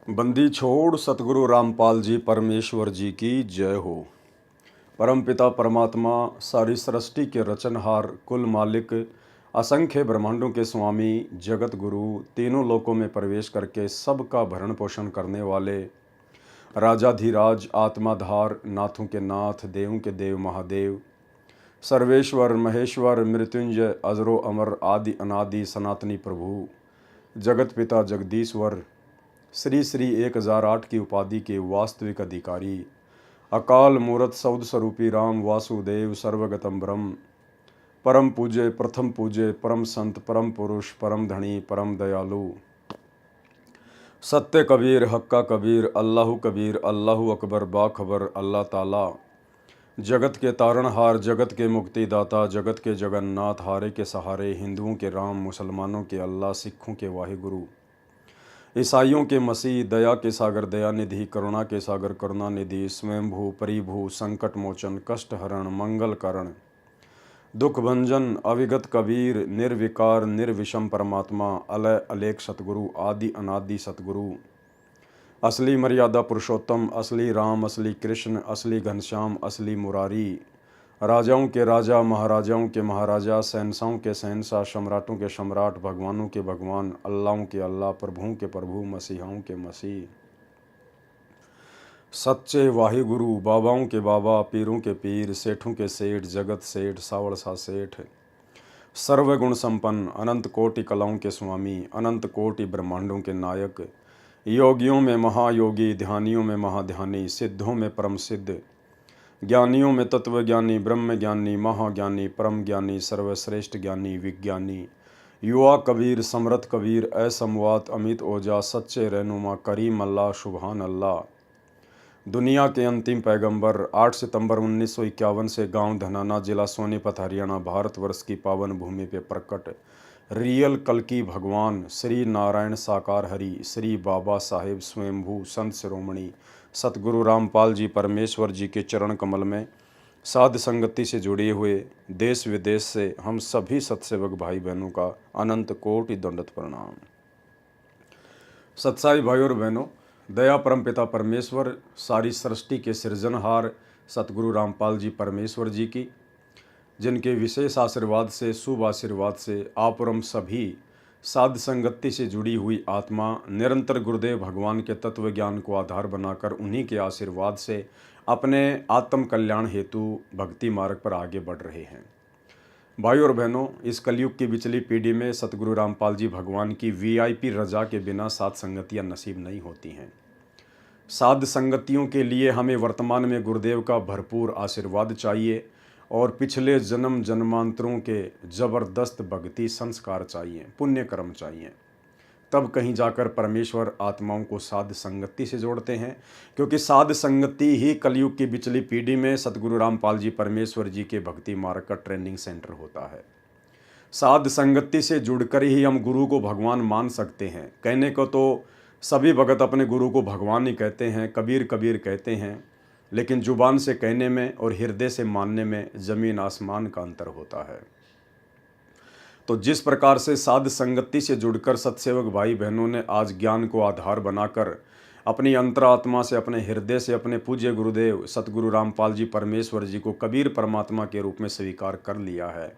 बंदी छोड़ सतगुरु रामपाल जी परमेश्वर जी की जय हो। परमपिता परमात्मा सारी सृष्टि के रचनहार कुल मालिक असंख्य ब्रह्मांडों के स्वामी जगत गुरु तीनों लोकों में प्रवेश करके सबका भरण पोषण करने वाले राजाधिराज आत्माधार नाथों के नाथ देवों के देव महादेव सर्वेश्वर महेश्वर मृत्युंजय अजरो अमर आदि अनादि सनातनी प्रभु जगत पिता जगदीश्वर श्री श्री 1008 की उपाधि के वास्तविक अधिकारी अकाल मूरत सौद स्वरूपी राम वासुदेव सर्वगतम ब्रह्म परम पूज्य प्रथम पूज्य परम संत परम पुरुष परम धनी परम दयालु सत्य कबीर हक्का कबीर अल्लाहु अकबर बाखबर अल्लाह ताला जगत के तारणहार जगत के मुक्तिदाता जगत के जगन्नाथ हारे के सहारे हिंदुओं के राम मुसलमानों के अल्लाह सिखों के वाहिगुरु ईसाइयों के मसीह दया के सागर दयानिधि करुणा के सागर करुणानिधि स्वयंभू परिभू संकट मोचन कष्ट हरण मंगल करण दुख भंजन अविगत कबीर निर्विकार निर्विषम परमात्मा अलय अलेख सतगुरु आदि अनादि सतगुरु असली मर्यादा पुरुषोत्तम असली राम असली कृष्ण असली घनश्याम असली मुरारी राजाओं के राजा महाराजाओं के महाराजा शहंशाहों के शहंशाह सम्राटों के सम्राट भगवानों के भगवान अल्लाहों के अल्लाह प्रभुओं के प्रभु मसीहाओं के मसीह सच्चे वाहिगुरु बाबाओं के बाबा पीरों के पीर सेठों के सेठ जगत सेठ सावड़ सा सेठ सर्वगुण संपन्न अनंत कोटि कलाओं के स्वामी अनंत कोटि ब्रह्मांडों के नायक योगियों में महायोगी ध्यानियों में महाध्यानी सिद्धों में परम सिद्ध ज्ञानियों में तत्वज्ञानी ब्रह्म ज्ञानी महाज्ञानी परम ज्ञानी सर्वश्रेष्ठ ज्ञानी विज्ञानी युवा कबीर समरथ कबीर असमवात अमित ओजा सच्चे रहनुमा करीम अल्लाह सुबहान अल्लाह दुनिया के अंतिम पैगंबर 8 सितंबर 1951 से गांव धनाना जिला सोनीपत हरियाणा भारतवर्ष की पावन भूमि पे प्रकट रियल कल्कि भगवान श्री नारायण साकार हरि श्री बाबा साहेब स्वयंभू संत शिरोमणि सतगुरु रामपाल जी परमेश्वर जी के चरण कमल में साध संगति से जुड़े हुए देश विदेश से हम सभी सत्सेवक भाई बहनों का अनंत कोटि दंडवत प्रणाम। सत्साई भाई और बहनों, दया परमपिता परमेश्वर सारी सृष्टि के सृजनहार सतगुरु रामपाल जी परमेश्वर जी की, जिनके विशेष आशीर्वाद से शुभ आशीर्वाद से आप और हम सभी साध संगति से जुड़ी हुई आत्मा निरंतर गुरुदेव भगवान के तत्व ज्ञान को आधार बनाकर उन्हीं के आशीर्वाद से अपने आत्म कल्याण हेतु भक्ति मार्ग पर आगे बढ़ रहे हैं। भाई और बहनों, इस कलयुग की बिचली पीढ़ी में सतगुरु रामपाल जी भगवान की वीआईपी रजा के बिना साध संगतियाँ नसीब नहीं होती हैं। साध संगतियों के लिए हमें वर्तमान में गुरुदेव का भरपूर आशीर्वाद चाहिए और पिछले जन्म जन्मांतरों के जबरदस्त भक्ति संस्कार चाहिए, पुण्य कर्म चाहिए। तब कहीं जाकर परमेश्वर आत्माओं को साध संगति से जोड़ते हैं, क्योंकि साध संगति ही कलयुग की बिचली पीढ़ी में सतगुरु रामपाल जी परमेश्वर जी के भक्ति मार्ग का ट्रेनिंग सेंटर होता है। साध संगति से जुड़कर ही हम गुरु को भगवान मान सकते हैं। कहने को तो सभी भगत अपने गुरु को भगवान ही कहते हैं, कबीर कबीर कहते हैं, लेकिन जुबान से कहने में और हृदय से मानने में जमीन आसमान का अंतर होता है। तो जिस प्रकार से साध संगति से जुड़कर सत्सेवक भाई बहनों ने आज ज्ञान को आधार बनाकर अपनी अंतरात्मा से अपने हृदय से अपने पूज्य गुरुदेव सतगुरु रामपाल जी परमेश्वर जी को कबीर परमात्मा के रूप में स्वीकार कर लिया है,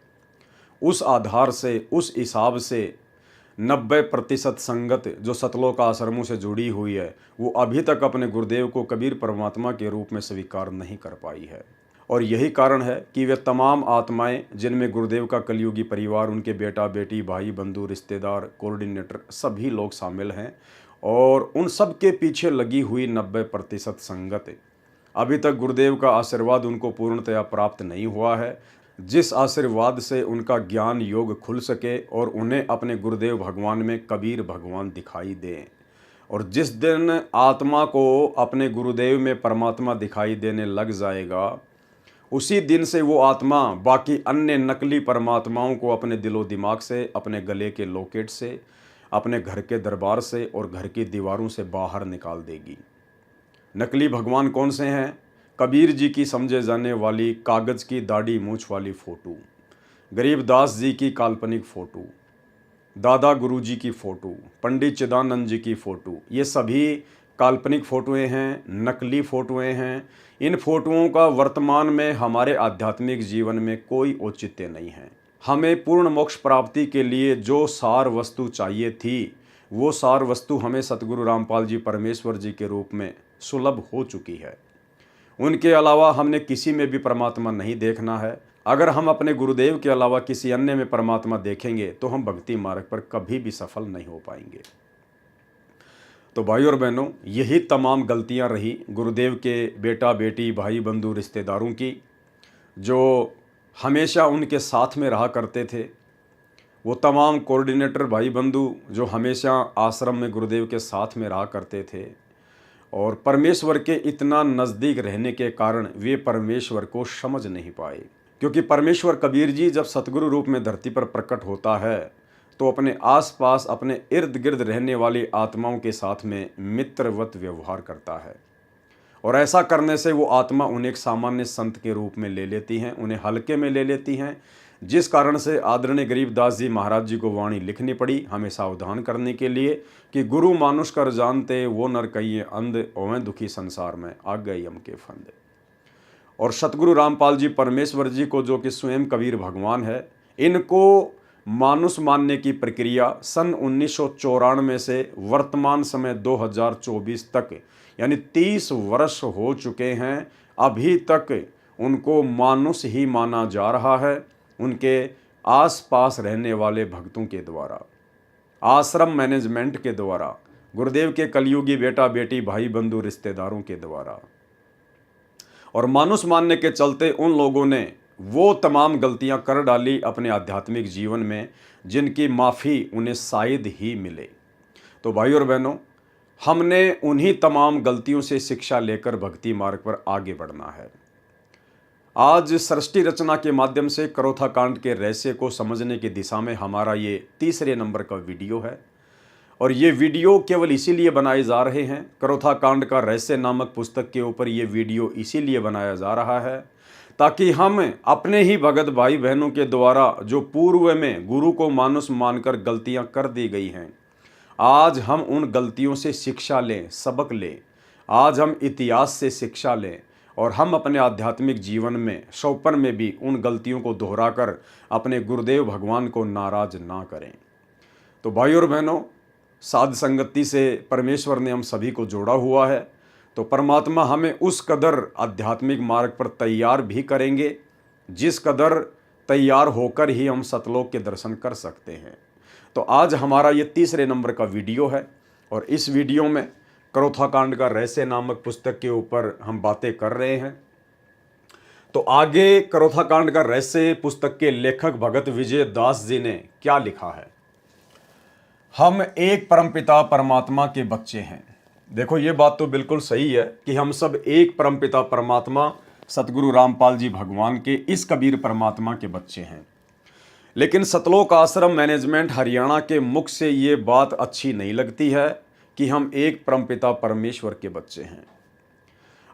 उस आधार से उस हिसाब से 90% संगत जो सतलोक आश्रमों से जुड़ी हुई है वो अभी तक अपने गुरुदेव को कबीर परमात्मा के रूप में स्वीकार नहीं कर पाई है। और यही कारण है कि वे तमाम आत्माएं जिनमें गुरुदेव का कलयुगी परिवार, उनके बेटा बेटी भाई बंधु रिश्तेदार कोऑर्डिनेटर सभी लोग शामिल हैं, और उन सब के पीछे लगी हुई 90% संगत अभी तक गुरुदेव का आशीर्वाद उनको पूर्णतया प्राप्त नहीं हुआ है, जिस आशीर्वाद से उनका ज्ञान योग खुल सके और उन्हें अपने गुरुदेव भगवान में कबीर भगवान दिखाई दे। और जिस दिन आत्मा को अपने गुरुदेव में परमात्मा दिखाई देने लग जाएगा, उसी दिन से वो आत्मा बाकी अन्य नकली परमात्माओं को अपने दिलो दिमाग से, अपने गले के लॉकेट से, अपने घर के दरबार से और घर की दीवारों से बाहर निकाल देगी। नकली भगवान कौन से हैं? कबीर जी की समझे जाने वाली कागज़ की दाढ़ी मूछ वाली फ़ोटो, गरीबदास जी की काल्पनिक फ़ोटो, दादा गुरुजी की फ़ोटो, पंडित चिदानंद जी की फ़ोटो, ये सभी काल्पनिक फ़ोटोएँ हैं, नकली फ़ोटोएँ हैं। इन फ़ोटोओं का वर्तमान में हमारे आध्यात्मिक जीवन में कोई औचित्य नहीं है। हमें पूर्ण मोक्ष प्राप्ति के लिए जो सार वस्तु चाहिए थी, वो सार वस्तु हमें सतगुरु रामपाल जी परमेश्वर जी के रूप में सुलभ हो चुकी है। उनके अलावा हमने किसी में भी परमात्मा नहीं देखना है। अगर हम अपने गुरुदेव के अलावा किसी अन्य में परमात्मा देखेंगे तो हम भक्ति मार्ग पर कभी भी सफल नहीं हो पाएंगे। तो भाई और बहनों, यही तमाम गलतियां रही गुरुदेव के बेटा बेटी भाई बंधु रिश्तेदारों की, जो हमेशा उनके साथ में रहा करते थे। वो तमाम कोऑर्डिनेटर भाई बंधु जो हमेशा आश्रम में गुरुदेव के साथ में रहा करते थे और परमेश्वर के इतना नज़दीक रहने के कारण वे परमेश्वर को समझ नहीं पाए। क्योंकि परमेश्वर कबीर जी जब सतगुरु रूप में धरती पर प्रकट होता है तो अपने आसपास अपने इर्द गिर्द रहने वाली आत्माओं के साथ में मित्रवत व्यवहार करता है और ऐसा करने से वो आत्मा उन्हें एक सामान्य संत के रूप में ले लेती हैं, उन्हें हल्के में ले लेती हैं, जिस कारण से आदरणीय गरीबदास जी महाराज जी को वाणी लिखनी पड़ी हमें सावधान करने के लिए कि गुरु मानुष कर जानते वो नर कहिए अंध ओवें दुखी संसार में आ गए यम के फंदे। और सतगुरु रामपाल जी परमेश्वर जी को जो कि स्वयं कबीर भगवान है, इनको मानुष मानने की प्रक्रिया सन 1994 से वर्तमान समय 2024 तक यानी 30 वर्ष हो चुके हैं। अभी तक उनको मानुष ही माना जा रहा है उनके आसपास रहने वाले भक्तों के द्वारा, आश्रम मैनेजमेंट के द्वारा, गुरुदेव के कलयुगी बेटा बेटी भाई बंधु रिश्तेदारों के द्वारा। और मानुष मानने के चलते उन लोगों ने वो तमाम गलतियां कर डाली अपने आध्यात्मिक जीवन में जिनकी माफ़ी उन्हें शायद ही मिले। तो भाई और बहनों, हमने उन्हीं तमाम गलतियों से शिक्षा लेकर भक्ति मार्ग पर आगे बढ़ना है। आज सृष्टि रचना के माध्यम से करोथा कांड के रहस्य को समझने की दिशा में हमारा ये तीसरे नंबर का वीडियो है और ये वीडियो केवल इसीलिए बनाए जा रहे हैं, करोथा कांड का रहस्य नामक पुस्तक के ऊपर ये वीडियो इसीलिए बनाया जा रहा है ताकि हम अपने ही भगत भाई बहनों के द्वारा जो पूर्व में गुरु को मानुष मानकर गलतियां कर दी गई हैं, आज हम उन गलतियों से शिक्षा लें, सबक लें। आज हम इतिहास से शिक्षा लें और हम अपने आध्यात्मिक जीवन में सौपन में भी उन गलतियों को दोहराकर अपने गुरुदेव भगवान को नाराज ना करें। तो भाई और बहनों, साध संगति से परमेश्वर ने हम सभी को जोड़ा हुआ है, तो परमात्मा हमें उस कदर आध्यात्मिक मार्ग पर तैयार भी करेंगे जिस कदर तैयार होकर ही हम सतलोक के दर्शन कर सकते हैं। तो आज हमारा ये तीसरे नंबर का वीडियो है और इस वीडियो में करोथा कांड का रहस्य नामक पुस्तक के ऊपर हम बातें कर रहे हैं। तो आगे करोथा कांड का रहस्य पुस्तक के लेखक भगत विजय दास जी ने क्या लिखा है। हम एक परमपिता परमात्मा के बच्चे हैं। देखो, ये बात तो बिल्कुल सही है कि हम सब एक परमपिता परमात्मा सतगुरु रामपाल जी भगवान के इस कबीर परमात्मा के बच्चे हैं। लेकिन सतलोक आश्रम मैनेजमेंट हरियाणा के मुख से ये बात अच्छी नहीं लगती है कि हम एक परमपिता परमेश्वर के बच्चे हैं।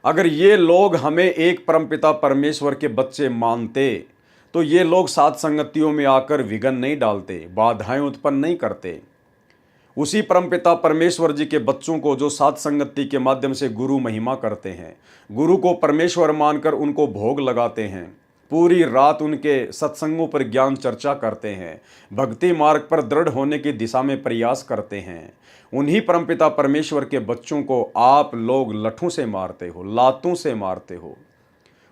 अगर ये लोग हमें एक परमपिता परमेश्वर के बच्चे मानते तो ये लोग साध संगतियों में आकर विघ्न नहीं डालते, बाधाएं उत्पन्न नहीं करते। उसी परमपिता परमेश्वर जी के बच्चों को जो साध संगति के माध्यम से गुरु महिमा करते हैं, गुरु को परमेश्वर मानकर उनको भोग लगाते हैं, पूरी रात उनके सत्संगों पर ज्ञान चर्चा करते हैं, भक्ति मार्ग पर दृढ़ होने की दिशा में प्रयास करते हैं, उन्हीं परमपिता परमेश्वर के बच्चों को आप लोग लठों से मारते हो, लातों से मारते हो।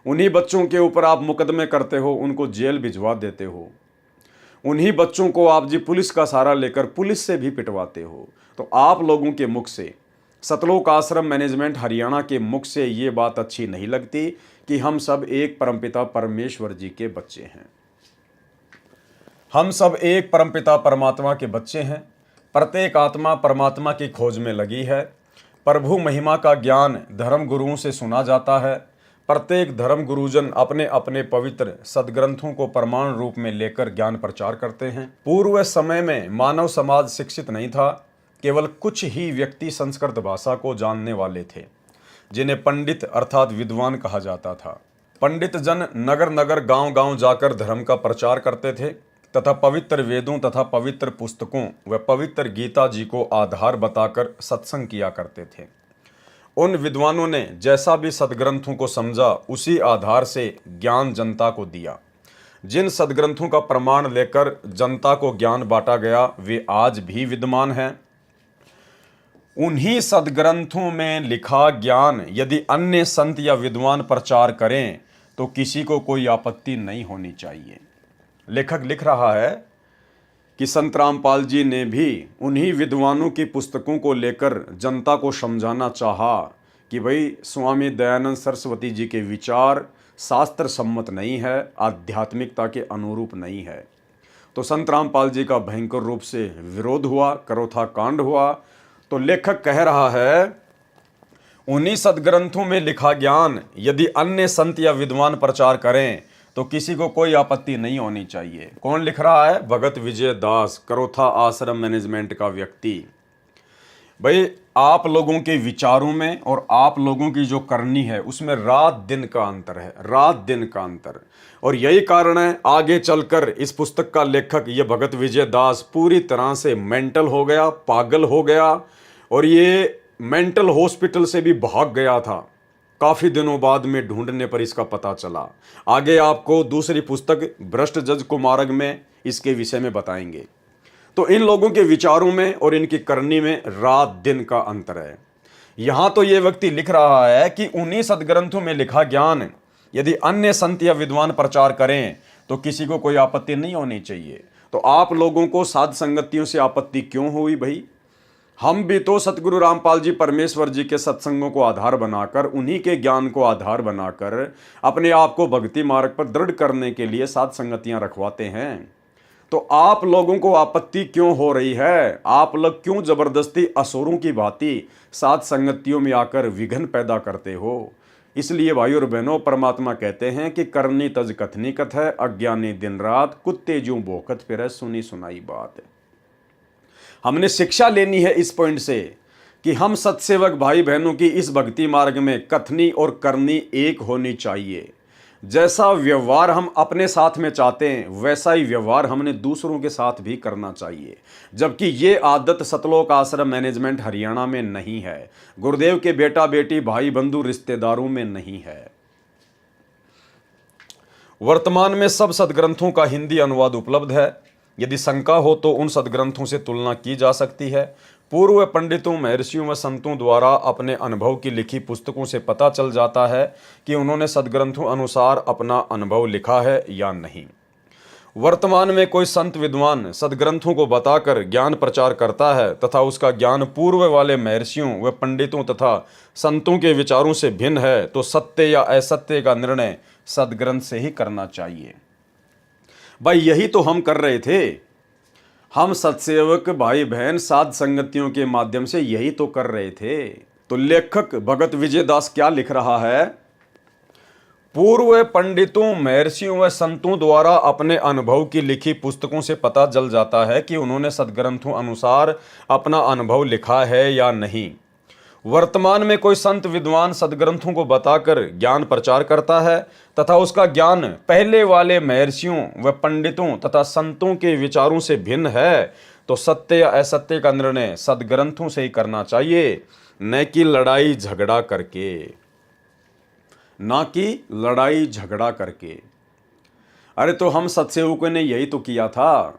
उन्हीं बच्चों के ऊपर आप मुकदमे करते हो, उनको जेल भिजवा देते हो। उन्हीं बच्चों को आप जी पुलिस का सहारा लेकर पुलिस से भी पिटवाते हो। तो आप लोगों के मुख से, सतलोक आश्रम मैनेजमेंट हरियाणा के मुख से ये बात अच्छी नहीं लगती कि हम सब एक परमपिता परमेश्वर जी के बच्चे हैं। हम सब एक परमपिता परमात्मा के बच्चे हैं। प्रत्येक आत्मा परमात्मा की खोज में लगी है। प्रभु महिमा का ज्ञान धर्म गुरुओं से सुना जाता है। प्रत्येक धर्म गुरुजन अपने अपने पवित्र सदग्रंथों को प्रमाण रूप में लेकर ज्ञान प्रचार करते हैं। पूर्व समय में मानव समाज शिक्षित नहीं था। केवल कुछ ही व्यक्ति संस्कृत भाषा को जानने वाले थे, जिन्हें पंडित अर्थात विद्वान कहा जाता था। पंडित जन नगर नगर गांव गांव जाकर धर्म का प्रचार करते थे तथा पवित्र वेदों तथा पवित्र पुस्तकों व पवित्र गीता जी को आधार बताकर सत्संग किया करते थे। उन विद्वानों ने जैसा भी सदग्रंथों को समझा उसी आधार से ज्ञान जनता को दिया। जिन सदग्रंथों का प्रमाण लेकर जनता को ज्ञान बांटा गया वे आज भी विद्यमान हैं। उन्हीं सदग्रंथों में लिखा ज्ञान यदि अन्य संत या विद्वान प्रचार करें तो किसी को कोई आपत्ति नहीं होनी चाहिए। लेखक लिख रहा है कि संत रामपाल जी ने भी उन्हीं विद्वानों की पुस्तकों को लेकर जनता को समझाना चाहा कि भाई स्वामी दयानंद सरस्वती जी के विचार शास्त्र सम्मत नहीं है, आध्यात्मिकता के अनुरूप नहीं है। तो संत रामपाल जी का भयंकर रूप से विरोध हुआ, करोथा कांड हुआ। तो लेखक कह रहा है उन्हीं सदग्रंथों में लिखा ज्ञान यदि अन्य संत या विद्वान प्रचार करें तो किसी को कोई आपत्ति नहीं होनी चाहिए। कौन लिख रहा है? भगत विजय दास, करोथा आश्रम मैनेजमेंट का व्यक्ति। भाई आप लोगों के विचारों में और आप लोगों की जो करनी है उसमें रात दिन का अंतर है, रात दिन का अंतर। और यही कारण है आगे चलकर इस पुस्तक का लेखक ये भगत विजय दास पूरी तरह से मेंटल हो गया, पागल हो गया और ये मेंटल हॉस्पिटल से भी भाग गया था। काफ़ी दिनों बाद में ढूंढने पर इसका पता चला। आगे आपको दूसरी पुस्तक भ्रष्ट जज को मार्ग में इसके विषय में बताएंगे। तो इन लोगों के विचारों में और इनकी करनी में रात दिन का अंतर है। यहां तो ये व्यक्ति लिख रहा है कि उन्हीं सदग्रंथों में लिखा ज्ञान यदि अन्य संत या विद्वान प्रचार करें तो किसी को कोई आपत्ति नहीं होनी चाहिए। तो आप लोगों को साध संगतियों से आपत्ति क्यों हुई भाई? हम भी तो सतगुरु रामपाल जी परमेश्वर जी के सत्संगों को आधार बनाकर, उन्हीं के ज्ञान को आधार बनाकर अपने आप को भक्ति मार्ग पर दृढ़ करने के लिए साध संगतियां रखवाते हैं। तो आप लोगों को आपत्ति क्यों हो रही है? आप लोग क्यों जबरदस्ती असुरों की भांति साध संगतियों में आकर विघ्न पैदा करते हो? इसलिए भाई और बहनों, परमात्मा कहते हैं कि करनी तज कथनी कथ है, अज्ञानी दिन रात, कुत्ते जूं भोकत फिरै, सुनी सुनाई बात। हमने शिक्षा लेनी है इस पॉइंट से कि हम सत्सेवक भाई बहनों की इस भक्ति मार्ग में कथनी और करनी एक होनी चाहिए। जैसा व्यवहार हम अपने साथ में चाहते हैं वैसा ही व्यवहार हमने दूसरों के साथ भी करना चाहिए। जबकि ये आदत सतलोक आश्रम मैनेजमेंट हरियाणा में नहीं है, गुरुदेव के बेटा बेटी भाई बंधु रिश्तेदारों में नहीं है। वर्तमान में सब सदग्रंथों का हिंदी अनुवाद उपलब्ध है। यदि शंका हो तो उन सदग्रंथों से तुलना की जा सकती है। पूर्व पंडितों, महर्षियों व संतों द्वारा अपने अनुभव की लिखी पुस्तकों से पता चल जाता है कि उन्होंने सदग्रंथों अनुसार अपना अनुभव लिखा है या नहीं। वर्तमान में कोई संत विद्वान सदग्रंथों को बताकर ज्ञान प्रचार करता है तथा उसका ज्ञान पूर्व वाले महर्षियों व पंडितों तथा संतों के विचारों से भिन्न है तो सत्य या असत्य का निर्णय सदग्रंथ से ही करना चाहिए। भाई यही तो हम कर रहे थे। हम सत्सेवक भाई बहन साध संगतियों के माध्यम से यही तो कर रहे थे। तो लेखक भगत विजय दास क्या लिख रहा है? पूर्व पंडितों, महर्षियों व संतों द्वारा अपने अनुभव की लिखी पुस्तकों से पता चल जाता है कि उन्होंने सदग्रंथों अनुसार अपना अनुभव लिखा है या नहीं। वर्तमान में कोई संत विद्वान सदग्रंथों को बताकर ज्ञान प्रचार करता है तथा उसका ज्ञान पहले वाले महर्षियों व पंडितों तथा संतों के विचारों से भिन्न है तो सत्य या असत्य का निर्णय सदग्रंथों से ही करना चाहिए, न कि लड़ाई झगड़ा करके, ना कि लड़ाई झगड़ा करके। अरे तो हम सत्सेवकों ने यही तो किया था।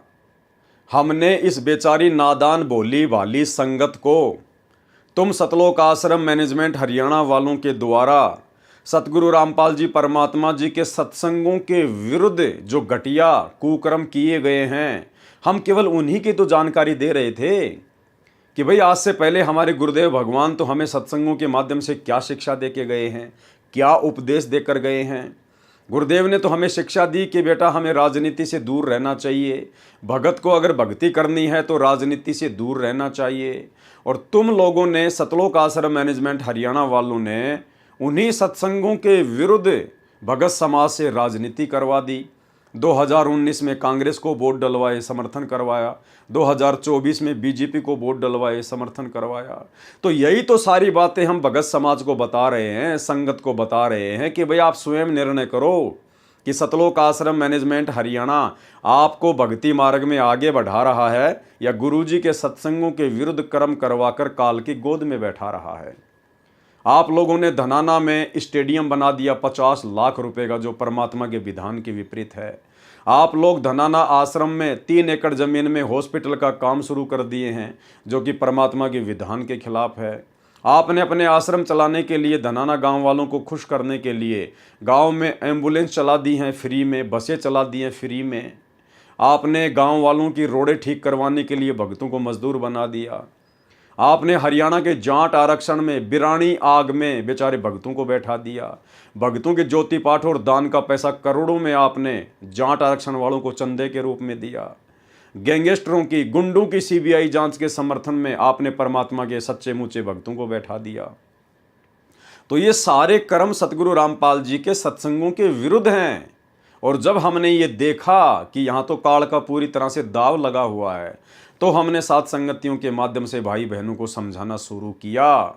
हमने इस बेचारी नादान भोली भाली संगत को तुम सतलोक आश्रम मैनेजमेंट हरियाणा वालों के द्वारा सतगुरु रामपाल जी परमात्मा जी के सत्संगों के विरुद्ध जो घटिया कुकर्म किए गए हैं, हम केवल उन्हीं की तो जानकारी दे रहे थे कि भाई आज से पहले हमारे गुरुदेव भगवान तो हमें सत्संगों के माध्यम से क्या शिक्षा दे के गए हैं, क्या उपदेश देकर गए हैं। गुरुदेव ने तो हमें शिक्षा दी कि बेटा हमें राजनीति से दूर रहना चाहिए, भगत को अगर भक्ति करनी है तो राजनीति से दूर रहना चाहिए। और तुम लोगों ने सतलोक आश्रम मैनेजमेंट हरियाणा वालों ने उन्हीं सत्संगों के विरुद्ध भगत समाज से राजनीति करवा दी। 2019 में कांग्रेस को वोट डलवाए, समर्थन करवाया। 2024 में बीजेपी को वोट डलवाए, समर्थन करवाया। तो यही तो सारी बातें हम भगत समाज को बता रहे हैं, संगत को बता रहे हैं कि भाई आप स्वयं निर्णय करो कि सतलोक आश्रम मैनेजमेंट हरियाणा आपको भक्ति मार्ग में आगे बढ़ा रहा है या गुरुजी के सत्संगों के विरुद्ध कर्म करवाकर काल की गोद में बैठा रहा है। आप लोगों ने धनाना में स्टेडियम बना दिया 50 लाख रुपए का, जो परमात्मा के विधान के विपरीत है। आप लोग धनाना आश्रम में 3 एकड़ जमीन में हॉस्पिटल का काम शुरू कर दिए हैं, जो कि परमात्मा के विधान के खिलाफ है। आपने अपने आश्रम चलाने के लिए, धनाना गांव वालों को खुश करने के लिए गांव में एम्बुलेंस चला दी हैं फ्री में, बसें चला दी हैं फ्री में। आपने गांव वालों की रोडें ठीक करवाने के लिए भक्तों को मजदूर बना दिया। आपने हरियाणा के जाट आरक्षण में बिरानी आग में बेचारे भक्तों को बैठा दिया। भक्तों के ज्योति पाठ और दान का पैसा करोड़ों में आपने जाट आरक्षण वालों को चंदे के रूप में दिया। गैंगस्टरों की, गुंडों की सीबीआई जांच के समर्थन में आपने परमात्मा के सच्चे मुच्चे भक्तों को बैठा दिया। तो ये सारे कर्म सतगुरु रामपाल जी के सत्संगों के विरुद्ध हैं। और जब हमने ये देखा कि यहाँ तो काल का पूरी तरह से दाव लगा हुआ है, तो हमने साथ संगतियों के माध्यम से भाई बहनों को समझाना शुरू किया।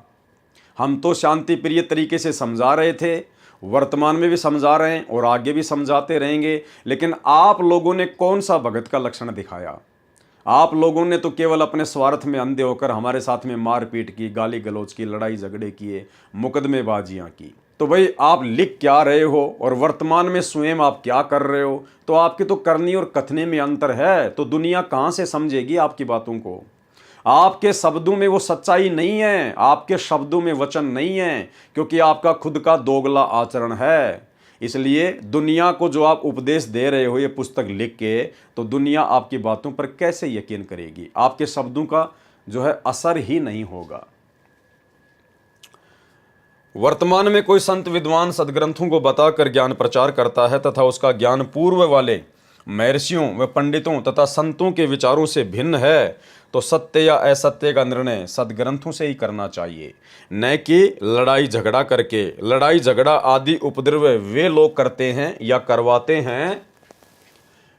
हम तो शांति प्रिय तरीके से समझा रहे थे, वर्तमान में भी समझा रहे हैं और आगे भी समझाते रहेंगे। लेकिन आप लोगों ने कौन सा भगत का लक्षण दिखाया? आप लोगों ने तो केवल अपने स्वार्थ में अंधे होकर हमारे साथ में मारपीट की, गाली गलौज की, लड़ाई झगड़े किए, मुकदमेबाजियां की। तो भाई आप लिख क्या रहे हो और वर्तमान में स्वयं आप क्या कर रहे हो? तो आपकी तो करनी और कथने में अंतर है। तो दुनिया कहां से समझेगी आपकी बातों को? आपके शब्दों में वो सच्चाई नहीं है, आपके शब्दों में वचन नहीं है, क्योंकि आपका खुद का दोगला आचरण है। इसलिए दुनिया को जो आप उपदेश दे रहे हो ये पुस्तक लिख के, तो दुनिया आपकी बातों पर कैसे यकीन करेगी? आपके शब्दों का जो है असर ही नहीं होगा। वर्तमान में कोई संत विद्वान सदग्रंथों को बताकर ज्ञान प्रचार करता है तथा उसका ज्ञान पूर्व वाले महर्षियों व पंडितों तथा संतों के विचारों से भिन्न है, तो सत्य या असत्य का निर्णय सदग्रंथों से ही करना चाहिए, न कि लड़ाई झगड़ा करके। लड़ाई झगड़ा आदि उपद्रव वे लोग करते हैं या करवाते हैं।